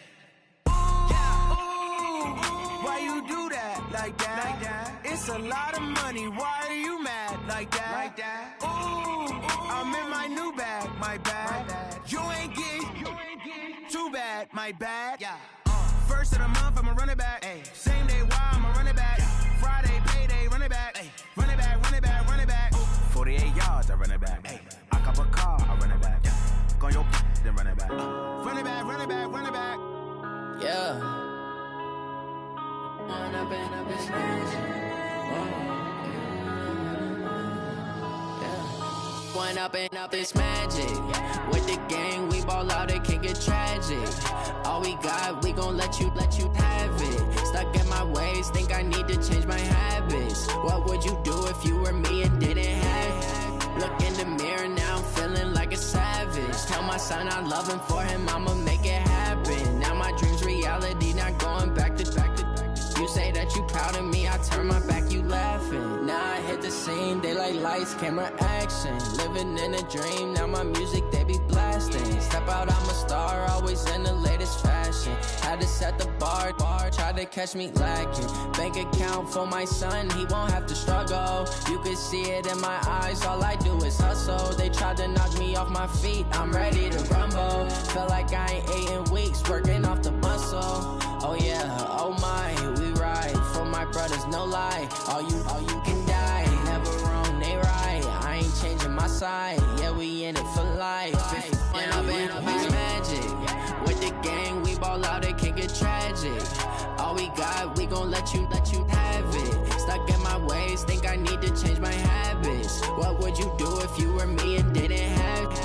Why you do that like that? It's a lot of money. Why are you mad like that? Ooh, I'm in my new bag, my bad. You ain't getting too bad, my bad. Yeah. First of the month, I'ma run it back. Ay. Same day, why I'ma run it back. Friday, payday, run it back. Ay. Run it back, run it back, run it back. 48 yards, I run it back. Ay. I cop a car, I run it back. Go on your then run it back. Run it back, run it back, run it back. Yeah. Run up and it's One up and up, it's magic. With the gang, we ball out, it can get tragic. All we got, we gon' let you have it. Stuck in my ways, think I need to change my habits. What would you do if you were me and didn't have it? Look in the mirror, now I'm feeling like a savage. Tell my son I love him, for him I'ma make it happen. Now my dream's reality, not going back to. You say that you proud of me, I turn my back, you laughing. Now I hit the scene, they like lights, camera, action. Living in a dream, now my music, they be blasting. Step out, I'm a star, always in the latest fashion. Had to set the bar, try to catch me lacking. Bank account for my son, he won't have to struggle. You can see it in my eyes, all I do is hustle. They tried to knock me off my feet, I'm ready to rumble. Felt like I ain't ate in weeks, working off the muscle. Oh yeah, oh my, we ride for my brothers, no lie. All you can die, never wrong, they right. I ain't changing my side, yeah, we in it for life. When up and up, it's magic. With the gang, we ball out, it can get tragic. All we got, we gon' let you have it. Stuck in my ways, think I need to change my habits. What would you do if you were me and didn't have it?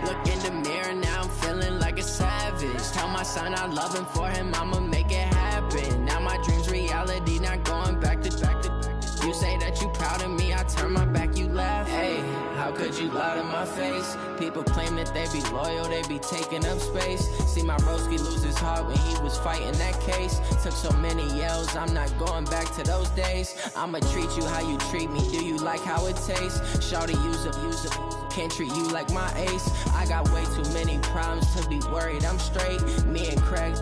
Look in the mirror, now I'm feeling like a savage. Tell my son I love him, for him I'ma make it happen. Now my dream's reality, not going back to. You say that you proud of me, I turn my back, you laugh. Hey, how could you lie to my face? People claim that they be loyal, they be taking up space. See my broski lose his heart when he was fighting that case. Took so many yells, I'm not going back to those days. I'ma treat you how you treat me, do you like how it tastes? Shawty, use up, can't treat you like my ace. I got way too many problems to be worried, I'm straight. Me and Craig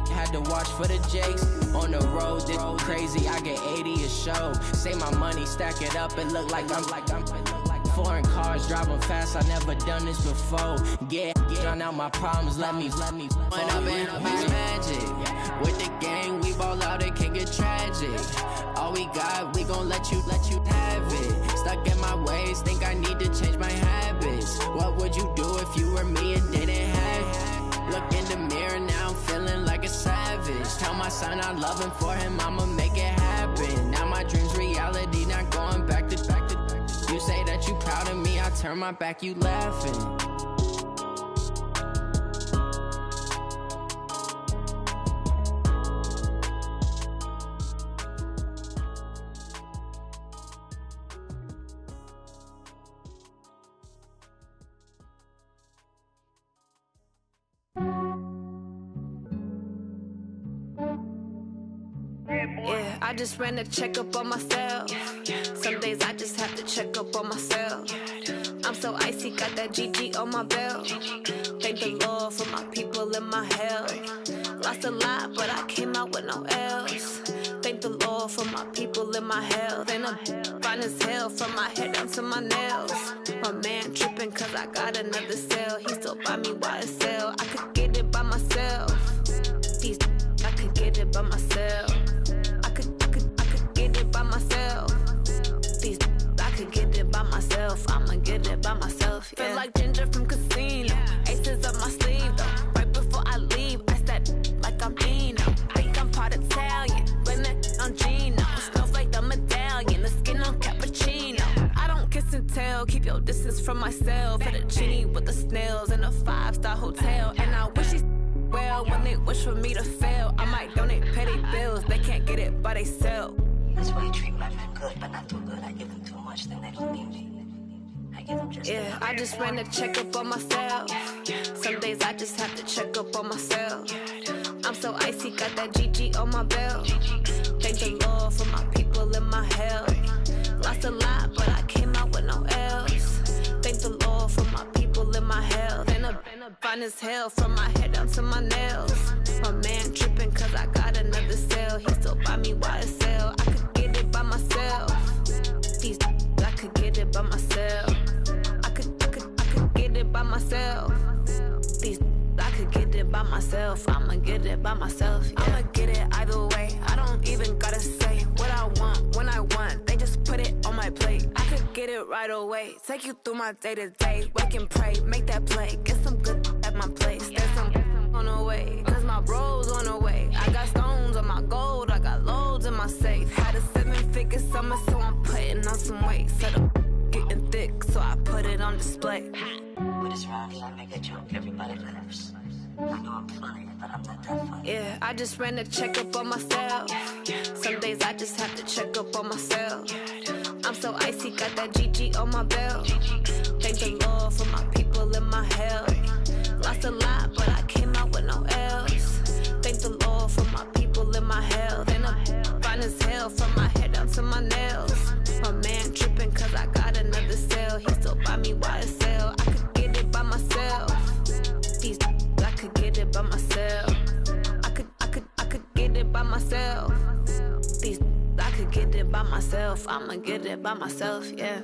had to watch for the Jakes. On the road, this crazy, I get 80 a show. Say my money, stack it up, it look like I'm foreign cars, driving fast, I never done this before. Get on out my problems, let me When up and up, it's magic. With the gang, we ball out, it can get tragic. All we got, we gon' let you have it. Stuck in my ways, think I need to change my habits. What would you do if you were me and didn't have it? Look in the mirror, now I'm feeling like a savage. Tell my son I love him, for him I'ma make it happen. Now my dream's reality, not going back to. You say that you proud of me, I turn my back, you laughing. Yeah, I just ran a checkup on myself. Some days I just have to check up on myself. I'm so icy, got that GG on my belt. Thank the Lord for my people and my health. Lost a lot, but I came out with no else. Thank the Lord for my people and my health. And I'm fine as hell from my head down to my nails. My man tripping cause I got another cell. He still buy me YSL. I could get it by myself. I could get it by myself. I could get it by myself. I could get it by myself. I'ma get it by myself. Yeah. Feel like Ginger from Casino. Aces up my sleeve though. Right before I leave, I step like I'm Dino. Think I'm part Italian. When keep your distance from myself. At a genie with the snails in a 5-star hotel. And I wish these well when they wish for me to fail. I might donate, pay their bills. They can't get it by they self. That's why you treat women good, but not too good. I give them too much, then they don't need me. I give them just yeah, I just ran a checkup on myself. Some days I just have to check up on myself. I'm so icy, got that GG on my belt. Thank the Lord for my people in my health. Lost a lot, but I came out with no else. Thank the Lord for my people in my health. And a fine as hell from my head down to my nails. My man tripping cause I got another cell. He still buy me YSL. I could get it by myself. These I could get it by myself. I could get it by myself. These I could get it by myself. I'ma get it by myself. Yeah. I'ma get it either way. I don't even gotta say what I want when I want. They just put it on my plate. I could get it right away. Take you through my day to day. Wake and pray, make that play. Get some good at my place. There's some on the way. Cause my bros on the way. I got stones on my gold. I got loads in my safe. Had a 7-figure summer, so I'm putting on some weight. Set up getting thick, so I put it on display. With this round here, I make a joke, everybody laughs. I know I'm funny, but I'm not that funny. Yeah, I just ran a checkup on myself. Some days I just have to check up on myself. I'm so icy, got that GG on my belt. Thank the Lord for my people in my health. Lost a lot, but I came out with no else. Thank the Lord for my people in my health. And I'm fine as hell from my head down to my nails. My man tripping cause I got another cell. He still buy me YSL. I could get it by myself. These I could get it by myself. I could get it by myself. These I could get it by myself. I'ma get it by myself, yeah.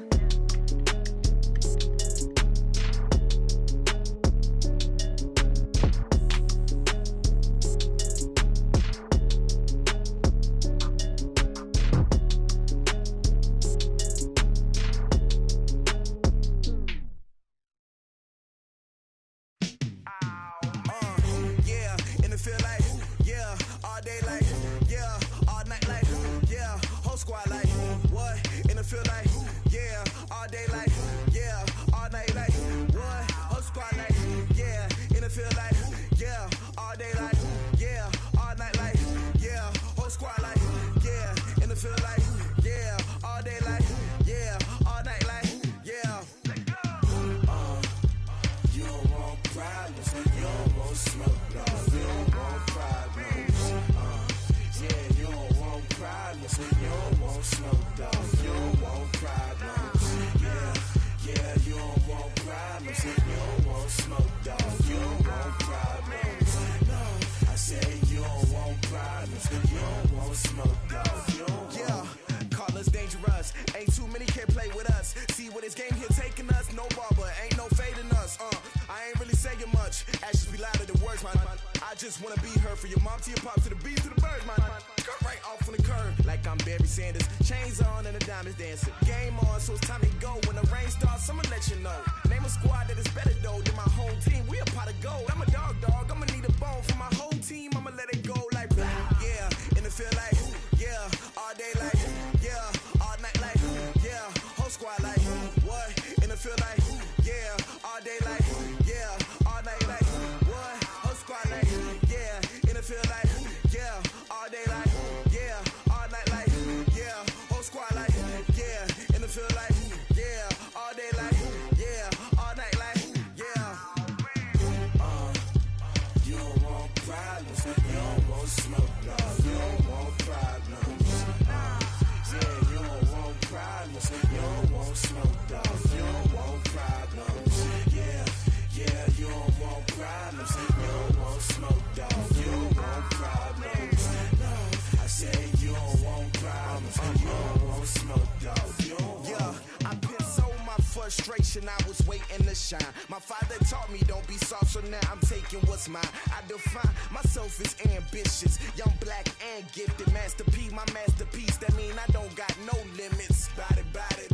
I was waiting to shine. My father taught me don't be soft, so now I'm taking what's mine. I define myself as ambitious, young, black, and gifted. Master P, my masterpiece. That mean I don't got no limits. Bout it,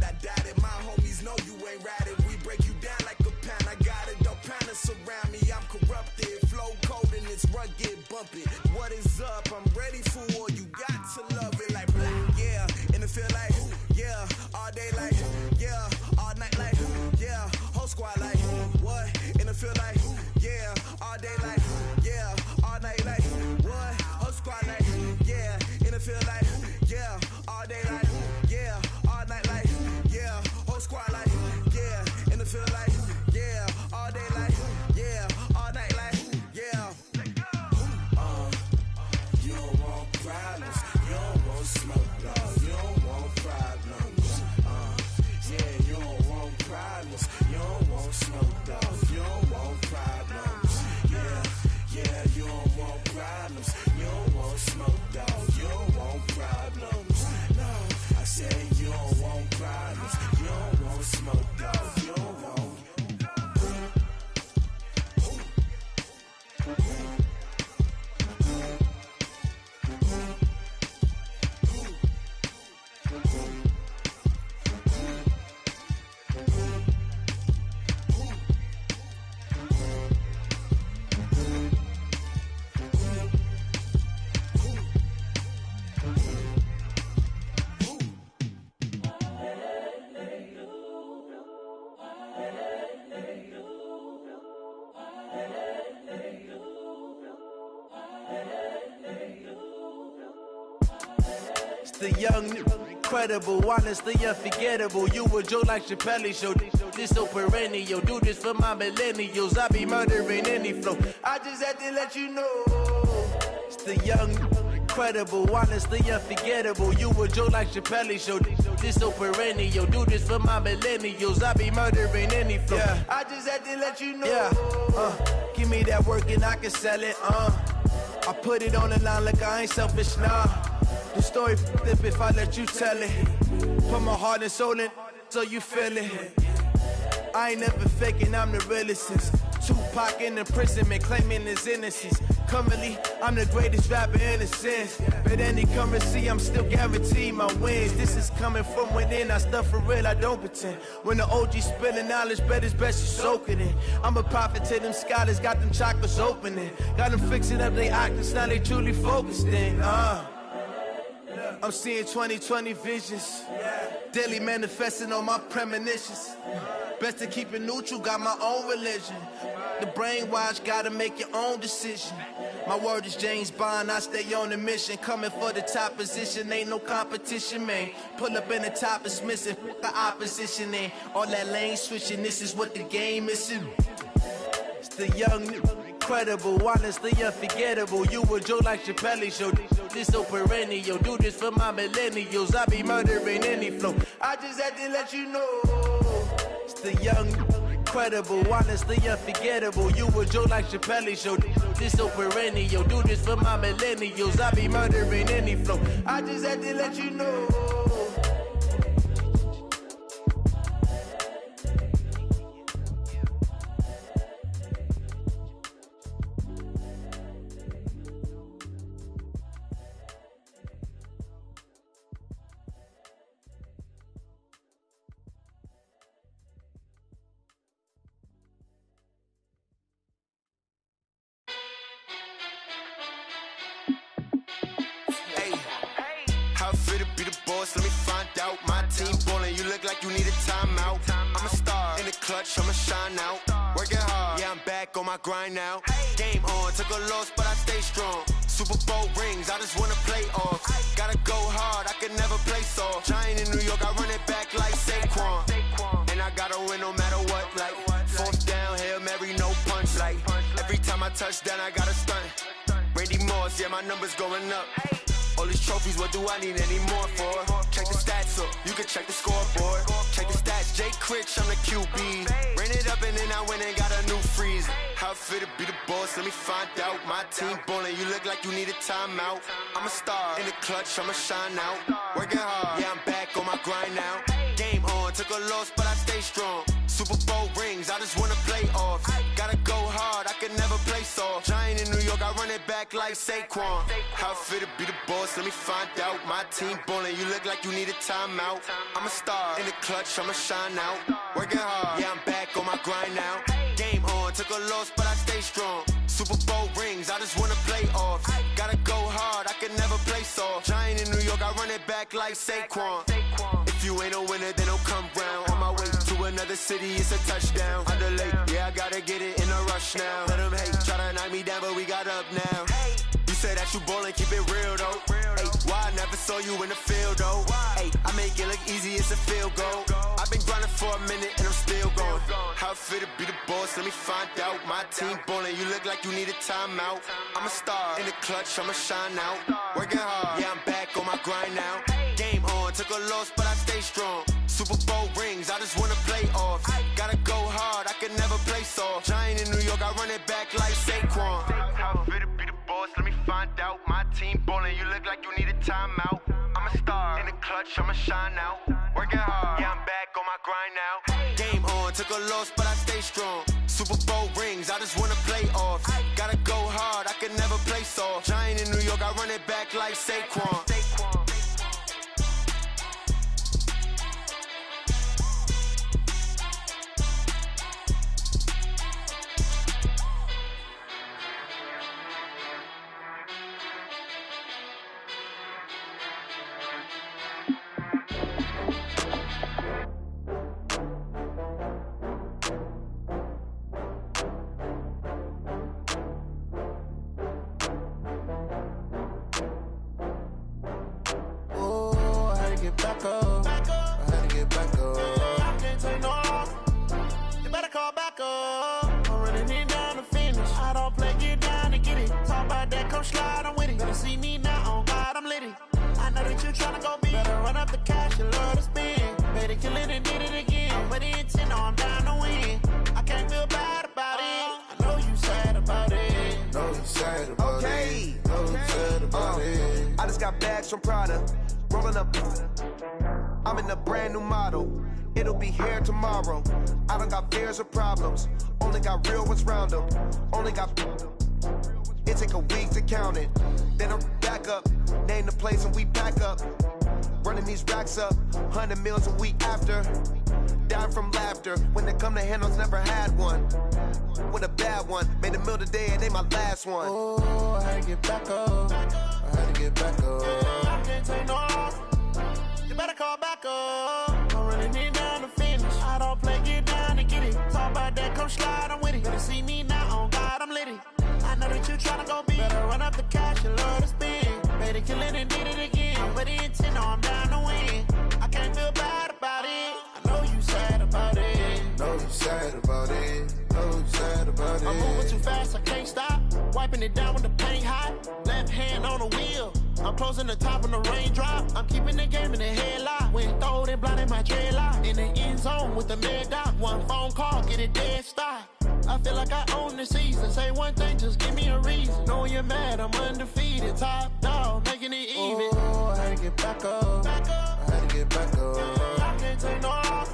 I doubt it. My homies know you ain't ratted. We break you down like a pound. I got it, don't panic surround me. I'm corrupted, flow cold and it's rugged, bumpy. What is up? I'm ready for war. You got to love it like black, yeah. And it feel like, yeah, all day like, yeah, all night like. You don't want smoke, dog. You don't want problems. Yeah, you don't want problems. You don't want smoke, dog. You don't want problems. No, I said you don't want problems. You don't want smoke, dog. You don't want. The young, incredible, honestly unforgettable. You a joke like Chappelle show. This so perennial. Do this for my millennials. I be murdering any flow. I just had to let you know. It's the young, incredible, honestly unforgettable. You a joke like Chappelle show. This so perennial. Do this for my millennials. I be murdering any flow. Yeah. I just had to let you know. Yeah. Give me that work and I can sell it. I put it on the line like I ain't selfish, nah. The story f***ed if I let you tell it. Put my heart and soul in so you feel it. I ain't never faking, I'm the realest since Tupac in imprisonment, claiming his innocence. Currently, I'm the greatest rapper in a sense. But any currency, I'm still guaranteed my wins. This is coming from within, I stuff for real, I don't pretend. When the OG spilling knowledge, bet it's best you soak it in. I'm a prophet to them scholars, got them chakras opening. Got them fixing up their octaves, now they truly focused in. I'm seeing 2020 visions. Daily manifesting on my premonitions. Best to keep it neutral, got my own religion. The brainwash, gotta make your own decision. My word is James Bond, I stay on the mission. Coming for the top position, ain't no competition, man. Pull up in the top is missing, the opposition in. All that lane switching, this is what the game is. It's the young, incredible, honestly unforgettable. You a joke like Chappelle show. This so perennial. Do this for my millennials. I be murdering any flow. I just had to let you know. It's the young, incredible, honestly unforgettable. You a joke like Chappelle show. This so perennial. Do this for my millennials. I be murdering any flow. I just had to let you know. Let me find out. My team ballin', you look like you need a timeout. I'm a star in the clutch, I'ma shine out. Working hard, yeah, I'm back on my grind now. Game on, took a loss, but I stay strong. Super Bowl rings, I just wanna play off. Gotta go hard, I can never play soft. Giant in New York, I run it back like Saquon. And I gotta win no matter what, like fourth down, Hail Mary, no punch. Like every time I touch down, I gotta stunt. Randy Moss, yeah, my numbers going up. All these trophies, what do I need any more for? Check the stats up, you can check the scoreboard. Check the stats, Jay Critch, I'm the QB. Ran it up and then I went and got a new freeze. How it feel to be the boss, let me find out. My team ballin', you look like you need a timeout. I'm a star in the clutch, I'ma shine out. Working hard, yeah, I'm back on my grind now. Game on, took a loss, but I stay strong. Super Bowl rings, I just wanna play off. Gotta go hard, I can never play soft. Giant in New York, I run it back like Saquon. How it feel to be the boss, let me find out. My team ballin', you look like you need a timeout. I'm a star in the clutch, I'ma shine out. Working hard, yeah, I'm back on my grind now. Game on, took a loss, but I stay strong. Super Bowl rings, I just wanna play off. Gotta go hard, I can never play soft. Giant in New York, I run it back like Saquon. If you ain't a winner, then don't come round. On my way to another city, it's a touchdown. Under late, yeah, I gotta get it in a rush now. Let them hate, try to knock me down, but we got up now. You say that you ballin', keep it real though. Hey, why I never saw you in the field though? Hey, I make it look easy, it's a field goal. I've been grinding for a minute and I'm still going. How How it feel to be the boss? Let me find out. My team ballin', you look like you need a timeout. I'm a star in the clutch, I'ma shine out. Working hard, yeah, I'm back on my grind now. Game on, took a loss, but I stay strong. Super Bowl rings, I just wanna play off. Gotta go hard, I can never play soft. Giant in New York, I run it back like Saquon. How it feel to be the boss? Let me find out. My team ballin', you look like you need a timeout. I'm a star in the clutch, I'ma shine out. Working hard, yeah, I'm back on my grind now. Game on, took a loss, but I stay strong. Super Bowl rings, I just wanna play off. Gotta go hard, I can never play soft. Giant in New York, I run it back like Saquon. Back up. I had to get back up. I can't take no loss. You better call back up. I'm running it down to finish. I don't play, get down to get it. Talk about that, come slide, I'm with it. Better see me now, on God, I'm litty. I know that you tryna go big. Better run up the cash, you love to spend. Better kill it and did it again. I'm with the intent, no, I'm down to win. I can't feel bad about it. I know you sad about it. Know you sad about it. Know you sad about it. I just got bags from Prada. Rolling up, I'm in a brand new model. It'll be here tomorrow. I don't got fears or problems. Only got real ones round them. Only got. It take a week to count it. Then I'm back up. Name the place and we pack up. Running these racks up. 100 meals a week after. Down from laughter. When they come to handles, never had one. With a bad one. Made a meal today and they my last one. Oh, I had to get back up. I had to get back up. I can't take no loss. You better call back up. I'm running it down to finish. I don't play, get down to get it. Talk about that, come slide, I'm with it. Better see me now, on God, I'm litty. I know that you tryna go big. Better run up the cash, you love to spend. Better kill it and did it again. I'm with the intent, no, I'm down to win. I can't feel bad about it. I know you sad about it. Know you sad about it. Know you sad about it. I'm moving too fast, I can't stop. Wiping it down with the paint hot. Left hand on the wheel. I'm closing the top when the raindrop. I'm keeping the game in the headlock. When throwed and blinded my dreadlock. In the end zone with the mad dot. One phone call, get it dead stop. I feel like I own the season. Say one thing, just give me a reason. Knowing you're mad, I'm undefeated. Top dog, making it even. Oh, I had to get back up. I had to get back up. I can't take no loss.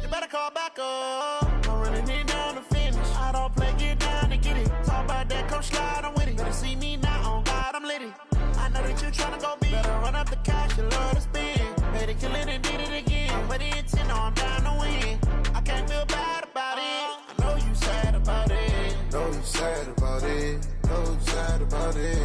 You better call back up. I'm running it down to finish. I don't play, get down to get it. Talk about that, come slide, I'm with it. Better see me now, on God, I'm litty. I know that you tryna go big. Better run up the cash, you love to spend. Better kill it and did it again. But the intent, no, I'm down to win. I can't feel bad about it. I know you sad about it. Know you sad about it. Know you sad about it.